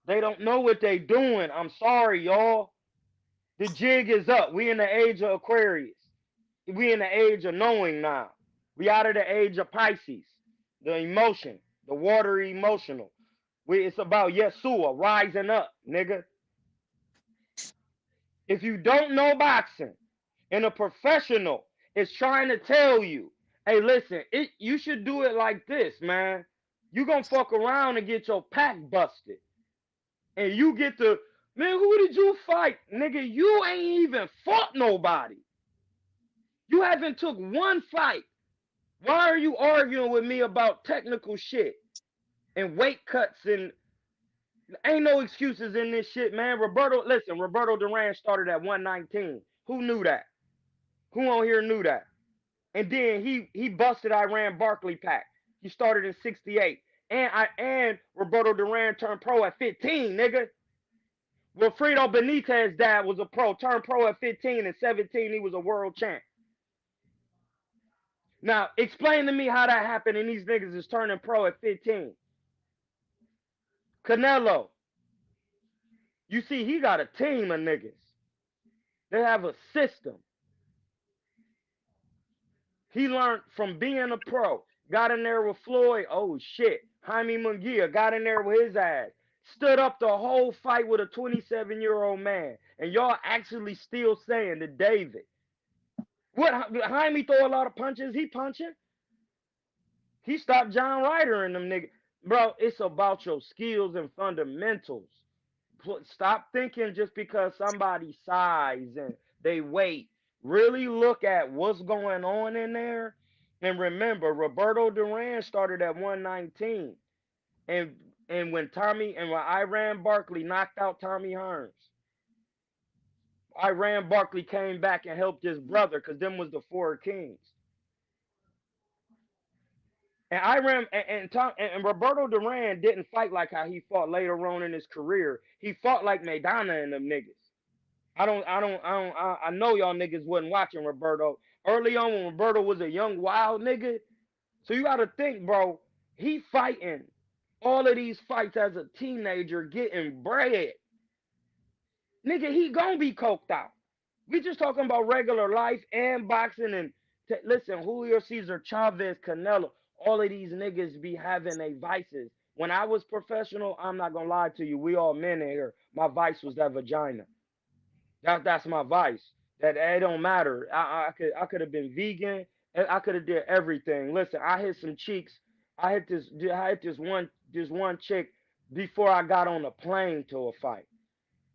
They don't know what they doing. I'm sorry, y'all. The jig is up. We in the age of Aquarius. We in the age of knowing now. We out of the age of Pisces. The emotion, the watery emotional. It's about Yeshua rising up, nigga. If you don't know boxing and a professional is trying to tell you, hey, listen, you should do it like this, man. You gonna fuck around and get your pack busted. And you get to, man, who did you fight? Nigga, you ain't even fought nobody. You haven't took one fight. Why are you arguing with me about technical shit and weight cuts and ain't no excuses in this shit, man. Roberto Duran started at 119. Who knew that? Who on here knew that? And then he busted Iran Barkley pack. He started in 68. And Roberto Duran turned pro at 15, nigga. Wilfredo Benitez's dad was a pro, turned pro at 15 and 17. He was a world champ. Now, explain to me how that happened and these niggas is turning pro at 15. Canelo. You see, he got a team of niggas. They have a system. He learned from being a pro. Got in there with Floyd. Oh, shit. Jaime Munguia got in there with his ass. Stood up the whole fight with a 27-year-old man. And y'all actually still saying that David. What, Jaime throw a lot of punches? He punching? He stopped John Ryder and them niggas. Bro, it's about your skills and fundamentals. Stop thinking just because somebody's size and they weight. Really look at what's going on in there. And remember, Roberto Duran started at 119. And when Iran Barkley knocked out Tommy Hearns, Iran Barkley came back and helped his brother because them was the four kings. And I remember, and Roberto Duran didn't fight like how he fought later on in his career. He fought like Maidana and them niggas. I know y'all niggas wasn't watching Roberto early on when Roberto was a young wild nigga. So you got to think, bro. He fighting all of these fights as a teenager, getting bread. Nigga, he gonna be coked out. We just talking about regular life and boxing and listen, Julio Cesar Chavez, Canelo, all of these niggas be having their vices. When I was professional, I'm not gonna lie to you, we all men in here. My vice was that vagina. That's my vice. That it don't matter. I could have been vegan. I could have did everything. Listen, I hit some cheeks. I hit this one chick before I got on a plane to a fight.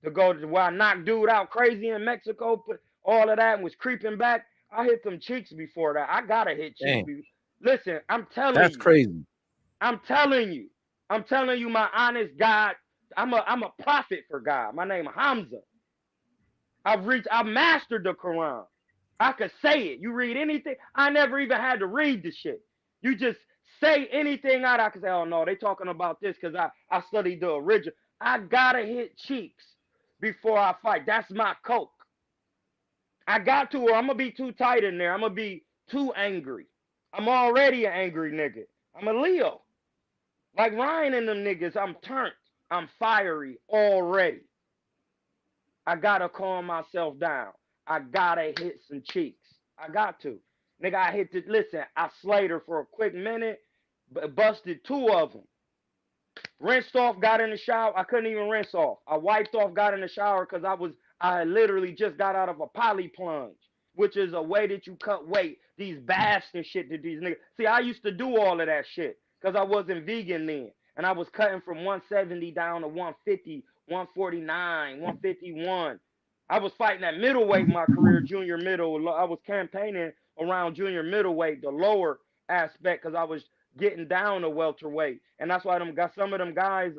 To go to where I knocked dude out crazy in Mexico, put all of that and was creeping back. I hit them cheeks before that. I gotta hit cheeks. Listen, I'm telling That's you. crazy. I'm telling you. I'm telling you, my honest God. I'm a prophet for God. My name Hamza. I've mastered the Quran. I could say it. You read anything. I never even had to read the shit. You just say anything out. I can say, oh no, they talking about this because I studied the original. I gotta hit cheeks before I fight. That's my coke. I got to, or I'm gonna be too tight in there. I'm gonna be too angry. I'm already an angry nigga. I'm a Leo. Like Ryan and them niggas, I'm turned. I'm fiery already. I gotta calm myself down. I gotta hit some cheeks. I got to. Nigga, I hit the, listen, I slayed her for a quick minute, busted two of them. Rinsed off, got in the shower. I couldn't even rinse off. I wiped off, got in the shower because I had literally just got out of a poly plunge, which is a way that you cut weight. These baths and shit that these niggas. See, I used to do all of that shit because I wasn't vegan then. And I was cutting from 170 down to 150, 149, 151. I was fighting at middleweight in my career, junior middle. I was campaigning around junior middleweight, the lower aspect, because I was getting down to welterweight. And that's why some of them guys,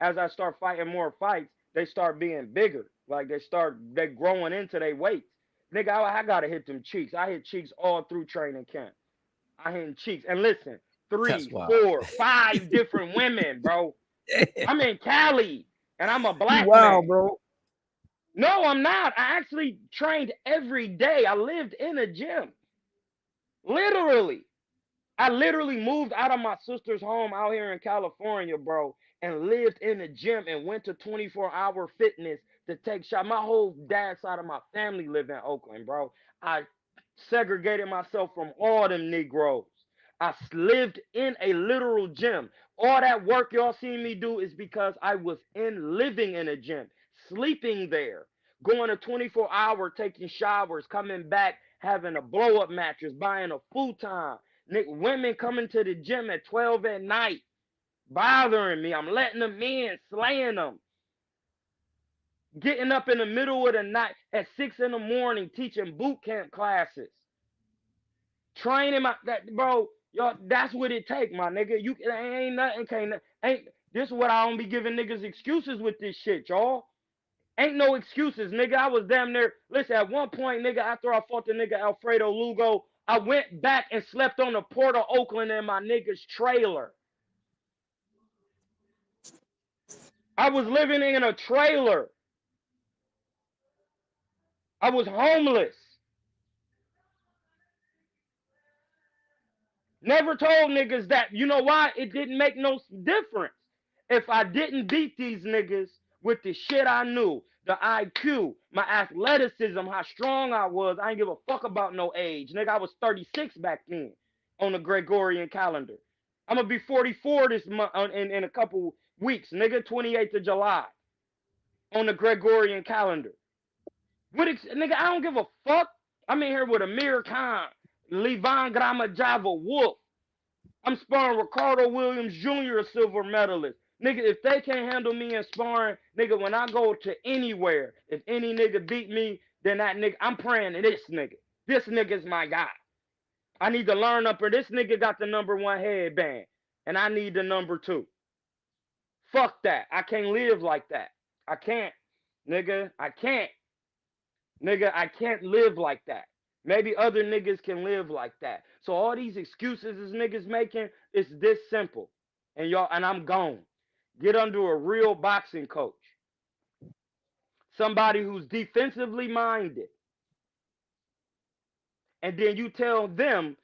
as I start fighting more fights, they start being bigger. Like they growing into their weights. Nigga, I gotta hit them cheeks. I hit cheeks all through training camp. I hit cheeks. And listen, 3, 4, 5 different women, bro. I'm in Cali and I'm a black man. Bro. No, I'm not. I actually trained every day. I lived in a gym. Literally. I literally moved out of my sister's home out here in California, bro, and lived in the gym and went to 24-hour fitness to take shots. My whole dad's side of my family live in Oakland, bro. I segregated myself from all them Negroes. I lived in a literal gym. All that work y'all seen me do is because I was living in a gym, sleeping there, going to 24-hour, taking showers, coming back, having a blow-up mattress, buying a futon. Women coming to the gym at 12 at night, bothering me. I'm letting them in, slaying them. Getting up in the middle of the night at 6 in the morning, teaching boot camp classes. Training bro, y'all, that's what it take, my nigga. You ain't nothing, this is what I don't be giving niggas excuses with this shit, y'all. Ain't no excuses, nigga. I was damn near, listen, at one point, nigga, after I fought the nigga Alfredo Lugo, I went back and slept on the Port of Oakland in my nigga's trailer. I was living in a trailer. I was homeless. Never told niggas that. You know why? It didn't make no difference. If I didn't beat these niggas with the shit I knew, the IQ, my athleticism, how strong I was, I ain't give a fuck about no age. Nigga, I was 36 back then on the Gregorian calendar. I'm going to be 44 this month in a couple weeks. Nigga, 28th of July on the Gregorian calendar. Nigga, I don't give a fuck. I'm in here with Amir Khan, Levan Gramajava, Wolf. I'm sparring Ricardo Williams Jr., a silver medalist. Nigga, if they can't handle me in sparring, nigga, when I go to anywhere, if any nigga beat me, then that nigga, I'm praying to this nigga. This nigga's my guy. I need to learn up, or this nigga got the #1 headband, and I need the #2. Fuck that. I can't live like that. I can't. Nigga, I can't. Nigga, I can't live like that. Maybe other niggas can live like that. So all these excuses this niggas making, it's this simple. And I'm gone. Get under a real boxing coach. Somebody who's defensively minded. And then you tell them,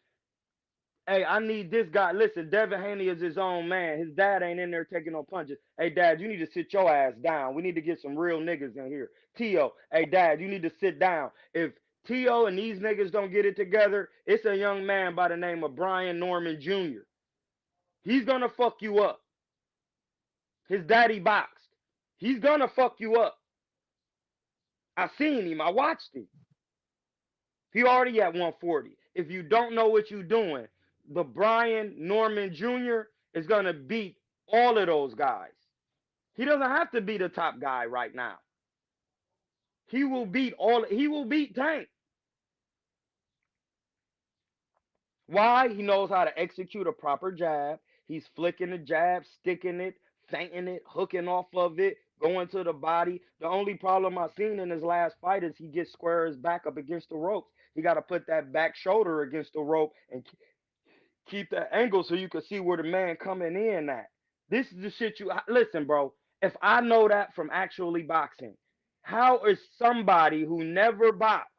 hey, I need this guy. Listen, Devin Haney is his own man. His dad ain't in there taking no punches. Hey, Dad, you need to sit your ass down. We need to get some real niggas in here. T.O., hey, Dad, you need to sit down. If T.O. and these niggas don't get it together, it's a young man by the name of Brian Norman Jr. He's going to fuck you up. His daddy boxed. He's going to fuck you up. I seen him. I watched him. He already at 140. If you don't know what you're doing, the Brian Norman Jr. is going to beat all of those guys. He doesn't have to be the top guy right now. He will beat Tank. Why? He knows how to execute a proper jab. He's flicking the jab, sticking it, feinting it, hooking off of it, going to the body. The only problem I've seen in his last fight is he gets square his back up against the ropes. He got to put that back shoulder against the rope and keep that angle so you can see where the man coming in at. This is the shit listen, bro. If I know that from actually boxing, how is somebody who never boxed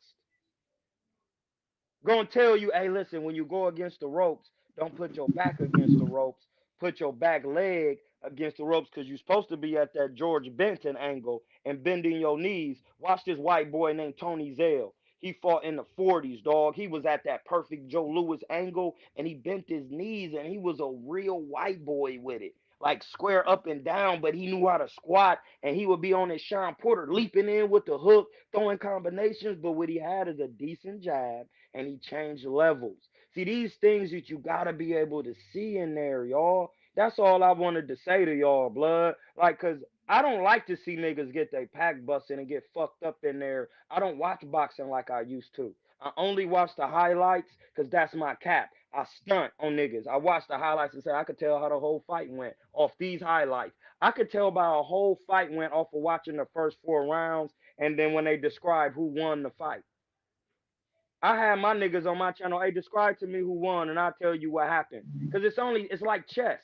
gonna tell you, hey, listen, when you go against the ropes, don't put your back against the ropes. Put your back leg against the ropes because you're supposed to be at that George Benton angle and bending your knees. Watch this white boy named Tony Zell. He fought in the 40s, dog. He was at that perfect Joe Louis angle and he bent his knees and he was a real white boy with it. Like square up and down, but he knew how to squat and he would be on his Sean Porter leaping in with the hook, throwing combinations. But what he had is a decent jab and he changed levels. See, these things that you gotta be able to see in there, y'all. That's all I wanted to say to y'all, blood. Like, cause I don't like to see niggas get their pack busted and get fucked up in there. I don't watch boxing like I used to. I only watch the highlights because that's my cap. I stunt on niggas. I watch the highlights and say I could tell how the whole fight went off these highlights. I could tell by a whole fight went off of watching the first 4 rounds and then when they describe who won the fight. I have my niggas on my channel. Hey, describe to me who won, and I'll tell you what happened. Because it's like chess.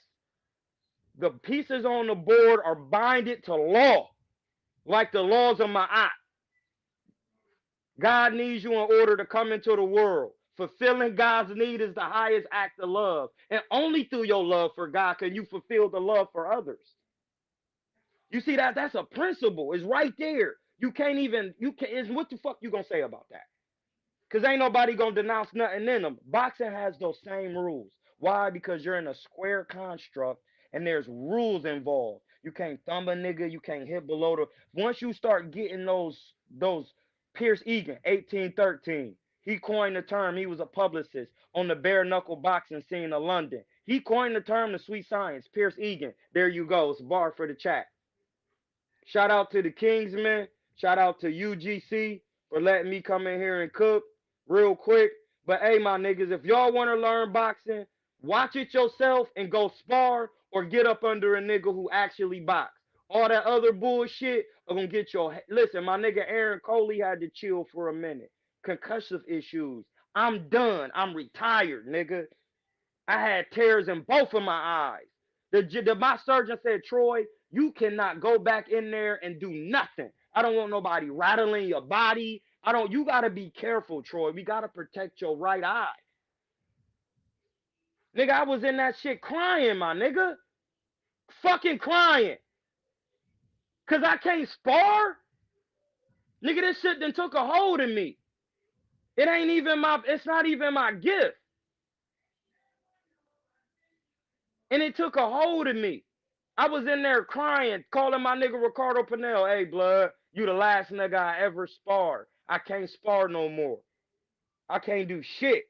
The pieces on the board are binded to law, like the laws of my eye. God needs you in order to come into the world. Fulfilling God's need is the highest act of love. And only through your love for God can you fulfill the love for others. You see that? That's a principle. It's right there. What the fuck you gonna say about that? Because ain't nobody going to denounce nothing in them. Boxing has those same rules. Why? Because you're in a square construct and there's rules involved. You can't thumb a nigga. You can't hit below the... Once you start getting those Pierce Egan, 1813, he coined the term. He was a publicist on the bare knuckle boxing scene of London. He coined the term the sweet science. Pierce Egan. There you go. It's a bar for the chat. Shout out to the Kingsmen. Shout out to UGC for letting me come in here and cook real quick. But hey, my niggas, if y'all want to learn boxing, watch it yourself and go spar or get up under a nigga who actually box. All that other bullshit are gonna get your... Listen, my nigga Aaron Coley had to chill for a minute. Concussive issues. I'm done. I'm retired, nigga. I had tears in both of my eyes. My surgeon said, Troy, you cannot go back in there and do nothing. I don't want nobody rattling your body. You got to be careful, Troy. We got to protect your right eye. Nigga, I was in that shit crying, my nigga. Fucking crying. Because I can't spar? Nigga, this shit done took a hold of me. It's not even my gift. And it took a hold of me. I was in there crying, calling my nigga Ricardo Pinell, hey, blood, you the last nigga I ever sparred. I can't spar no more. I can't do shit.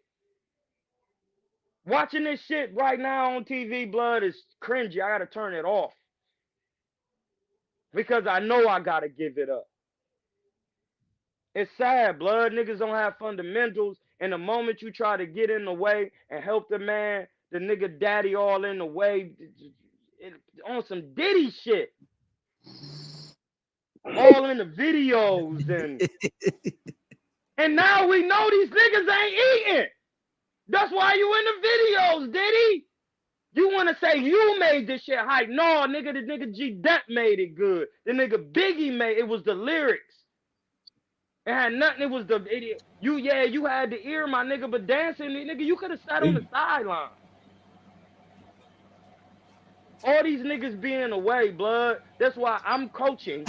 Watching this shit right now on TV, blood, is cringy. I gotta turn it off. Because I know I gotta give it up. It's sad, blood. Niggas don't have fundamentals. And the moment you try to get in the way and help the man, the nigga daddy all in the way, on some Diddy shit. All in the videos and And now we know these niggas ain't eating. That's why you in the videos, Diddy. You want to say you made this shit hype. No, nigga, the nigga G-Dep made it good. The nigga Biggie made it. Was the lyrics. It had nothing. It was the idiot. You had the ear, my nigga, but dancing, nigga, you could have sat on the sideline. All these niggas being away, blood. That's why I'm coaching.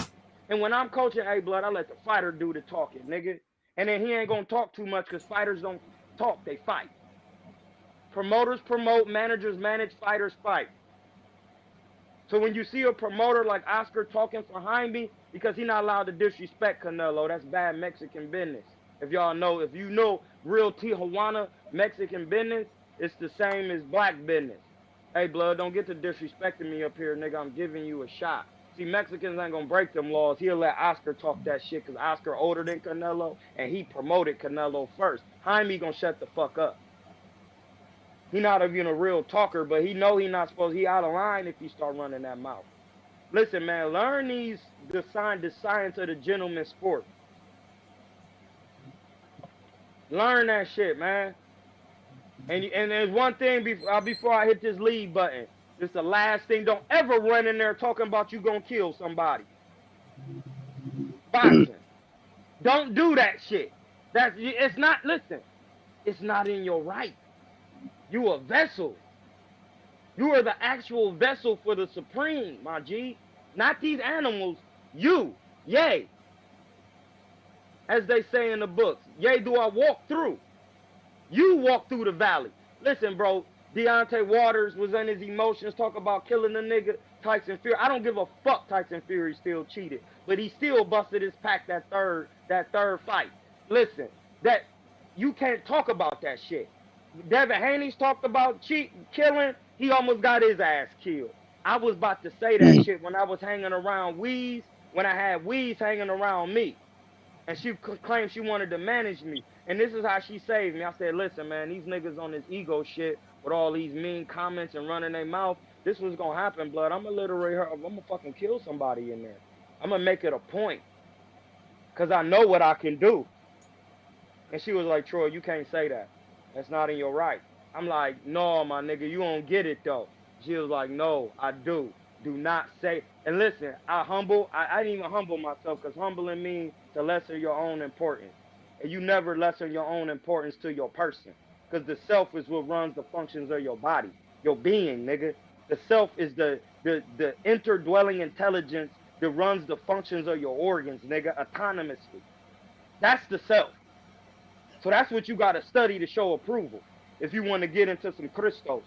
And when I'm coaching, hey, blood, I let the fighter do the talking, nigga. And then he ain't gonna talk too much because fighters don't talk, they fight. Promoters promote, managers manage, fighters fight. So when you see a promoter like Oscar talking behind me, because he not allowed to disrespect Canelo, that's bad Mexican business. If you know real Tijuana Mexican business, it's the same as black business. Hey, blood, don't get to disrespecting me up here, nigga. I'm giving you a shot. See, Mexicans ain't gonna break them laws. He'll let Oscar talk that shit because Oscar older than Canelo, and he promoted Canelo first. Jaime gonna shut the fuck up. He not even a real talker, but he know he not supposed. He out of line if he start running that mouth. Listen, man, learn the science of the gentleman's sport. Learn that shit, man. And there's one thing before I hit this lead button. It's the last thing. Don't ever run in there talking about you gonna kill somebody. Boxing. Don't do that shit. It's not. Listen, it's not in your right. You a vessel. You are the actual vessel for the supreme, my G. Not these animals. You. Yay. As they say in the books. Yea, do I walk through. You walk through the valley. Listen, bro. Deontay Waters was in his emotions, talk about killing the nigga. Tyson Fury. I don't give a fuck. Tyson Fury still cheated, but he still busted his pack that third fight. Listen, that you can't talk about that shit. Devin Haney's talked about killing. He almost got his ass killed. I was about to say that shit when I was hanging around Weeze, when I had Weeze hanging around me. And she claimed she wanted to manage me. And this is how she saved me. I said, listen, man, these niggas on this ego shit with all these mean comments and running their mouth, this was going to happen, blood. I'm going to literally I'm going to fucking kill somebody in there. I'm going to make it a point. Because I know what I can do. And she was like, Troy, you can't say that. That's not in your right. I'm like, no, my nigga, you don't get it, though. She was like, no, I do. Do not say. And listen, I didn't even humble myself because humbling means to lessen your own importance. And you never lessen your own importance to your person. Because the self is what runs the functions of your body, your being, nigga. The self is the interdwelling intelligence that runs the functions of your organs, nigga, autonomously. That's the self. So that's what you got to study to show approval if you want to get into some Christos.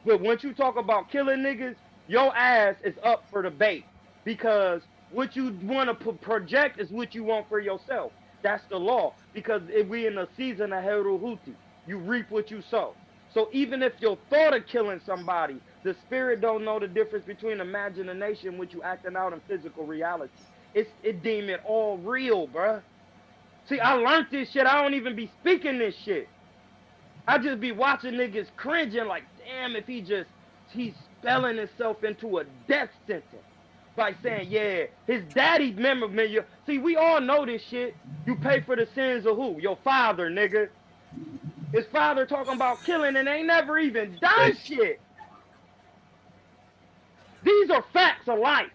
But once you talk about killing niggas, your ass is up for debate because what you want to project is what you want for yourself. That's the law. Because if we in a season of Heruhuti, you reap what you sow. So even if your thought of killing somebody, the spirit don't know the difference between imagination, which you acting out, and physical reality. It deem it all real, bruh. See, I learned this shit. I don't even be speaking this shit. I just be watching niggas cringing like, damn, if he's spelling himself into a death sentence by saying, yeah, his daddy memorabilia. See, we all know this shit. You pay for the sins of who? Your father, nigga. His father talking about killing and ain't never even done shit. These are facts of life.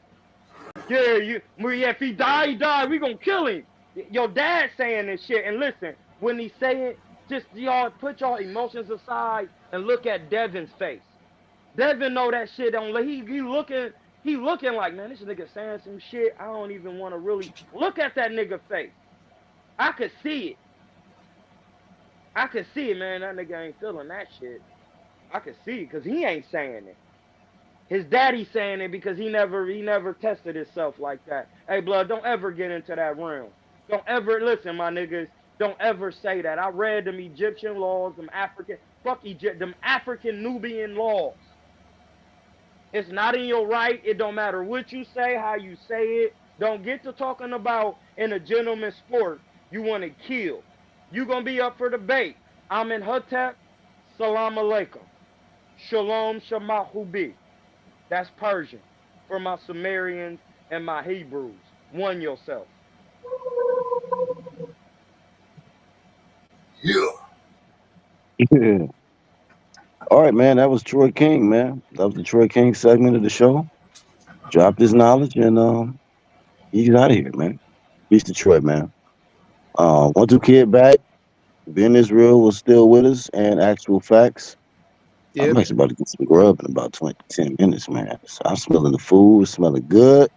Yeah, if he die, he die. We gonna kill him. Your dad saying this shit, and listen, when he say it, just y'all put y'all emotions aside and look at Devin's face. Devin know that shit don't. He looking like, man, this nigga saying some shit. I don't even want to really look at that nigga face. I could see it. I could see it, man. That nigga ain't feeling that shit. I could see it because he ain't saying it. His daddy saying it because he never tested himself like that. Hey, blood, don't ever get into that realm. Don't ever listen, my niggas. Don't ever say that. I read them Egyptian laws, them African Nubian laws. It's not in your right. It don't matter what you say, how you say it. Don't get to talking about in a gentleman's sport you want to kill. You gonna be up for debate. I'm in Hotep. Salam alaikum. Shalom shamahubi. That's Persian for my Sumerians and my Hebrews. One yourself. Yeah. All right, man. That was Troy King, man. That was the Troy King segment of the show. Drop this knowledge and he's out of here, man. Peace to Troy, man. 1-2 Kid back. Ben Israel was still with us and actual facts. I'm Yep. actually about to get some grub in about 10 minutes, man. So I'm smelling the food, it's smelling good.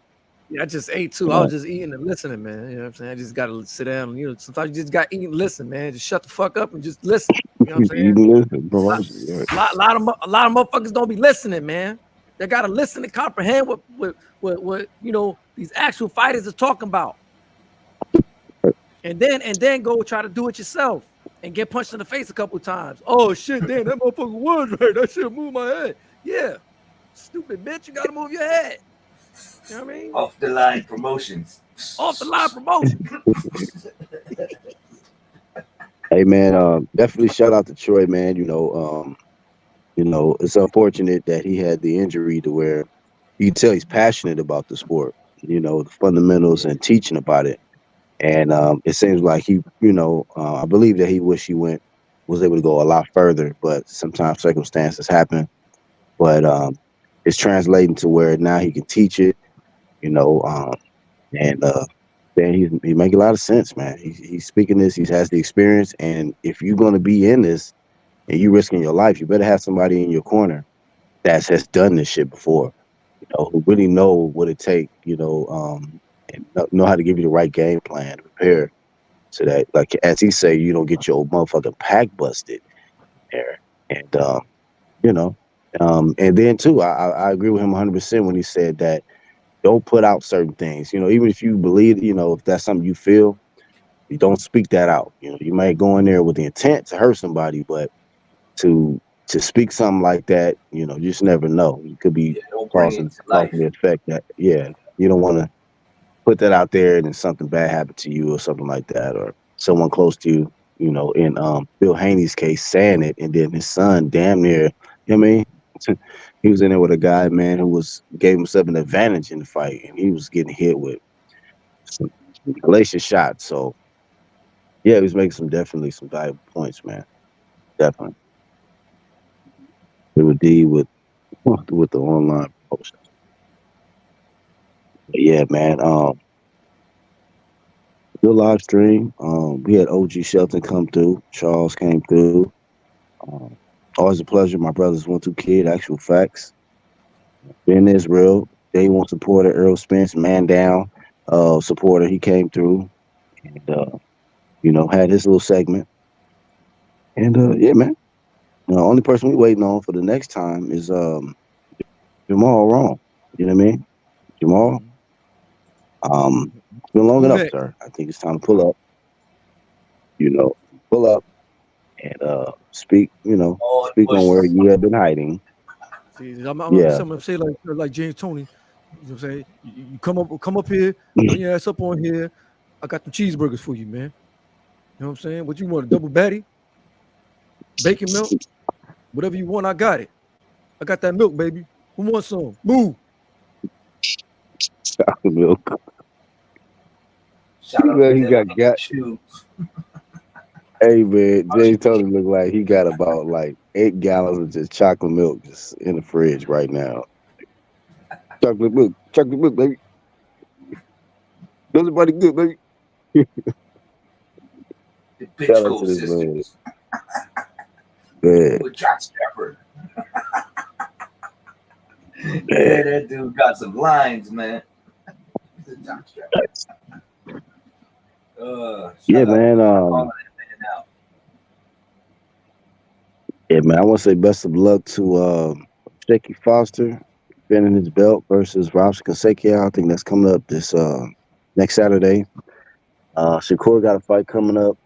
Yeah, I just ate too. I Uh, was just eating and listening, man. You know what I'm saying? I just gotta sit down. You know, sometimes you just got to eat and listen, man. Just shut the fuck up and just listen. You know what I'm saying? you listen, bro. Right. A lot of motherfuckers don't be listening, man. They gotta listen and comprehend what you know these actual fighters are talking about, and then go try to do it yourself and get punched in the face a couple times. Oh shit, damn, that motherfucker was right. I should move my head. Yeah, stupid bitch, you gotta move your head. You know what I mean? Off the line promotions. Off the line promotion. Hey man, definitely shout out to Troy, man. It's unfortunate that he had the injury to where you can tell he's passionate about the sport, the fundamentals and teaching about it. And it seems like I believe that he wish he was able to go a lot further, but sometimes circumstances happen. But it's translating to where now he can teach it, you know, and then he make a lot of sense, man. He's speaking this, he has the experience, and if you're gonna be in this and you risking your life, you better have somebody in your corner that has done this shit before, who really know what it takes, and know how to give you the right game plan to prepare so that, like as he say, you don't get your motherfucking pack busted there. And you know, and then too, I agree with him 100% when he said that don't put out certain things. Even if you believe, if that's something you feel, you don't speak that out. You might go in there with the intent to hurt somebody, but to speak something like that, you just never know. You could be Yeah, don't bring it causing to life. the effect that, yeah, you don't want to put that out there and then something bad happened to you or something like that, or someone close to you, in Bill Haney's case saying it, and then his son damn near, you know what I mean? He was in there with a guy, man, who gave himself an advantage in the fight, and he was getting hit with some hellacious shots. So yeah, he was making definitely some valuable points, man. Definitely. It would deal with the online promotion. But yeah, man. Good live stream. We had OG Shelton come through. Charles came through. Um, Always a pleasure. My brothers 1-2 Kid, actual facts. Ben Israel, day one supporter, Earl Spence, man down, supporter. He came through and had his little segment. And yeah, man. Only person we waiting on for the next time is Jamal Wrong. You know what I mean? Jamal. It's been long Who enough, next? sir. I think it's time to pull up. You know, pull up and speak. All Speak on where pushes. you have been hiding. See, I'm gonna Yeah. say like James Tony. You know what I'm saying? You come up here, bring your ass up on here. I got the cheeseburgers for you, man. You know what I'm saying? What you want? A double patty, bacon milk, whatever you want, I got it. I got that milk, baby. Who wants some? Move. Chocolate milk. Shout out to He them got. shoes. Hey man, Jay Tony look like he got about like 8 gallons of just chocolate milk just in the fridge right now. Chocolate milk, baby. Does everybody good, baby? The Shout out Bitchko to this man. sisters Man, with Jock Shepherd. man. Yeah, that dude got some lines, man. He's a Jock Shepherd. Yeah, Shout out man. to calling that man out. Yeah, man. I want to say best of luck to Shaky Foster defending his belt versus Robson Kaseki. I think that's coming up this next Saturday. Shakur got a fight coming up,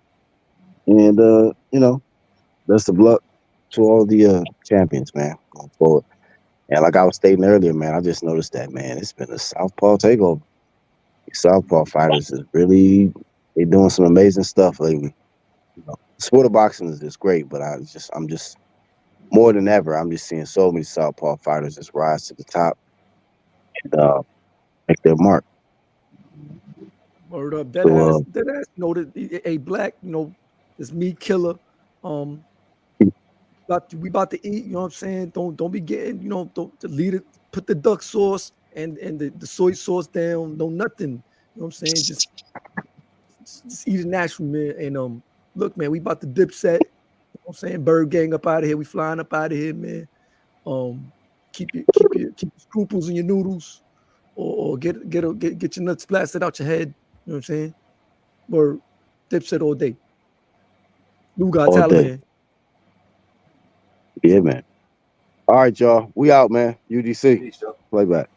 and best of luck to all the champions, man, going forward. And like I was stating earlier, man, I just noticed that, man, it's been a Southpaw takeover. Southpaw fighters is really they doing some amazing stuff lately. Sport of boxing is just great, but I'm just more than ever, I'm just seeing so many Southpaw fighters just rise to the top and make their mark. Word up, So dead ass. You know, a black, this meat killer. We about to eat, you know what I'm saying? Don't be getting, don't lead it, put the duck sauce and the soy sauce down, no nothing. You know what I'm saying? Just eat it natural, man. And look, man, we about to dip set. You know what I'm saying? Bird gang up out of here. We flying up out of here, man. Keep your scruples in your noodles, or get your nuts blasted out your head. You know what I'm saying? Or dipset all day. Lou got All talent, day. man. Yeah, man. All right, y'all. We out, man. UDC. Peace, y'all. Play back.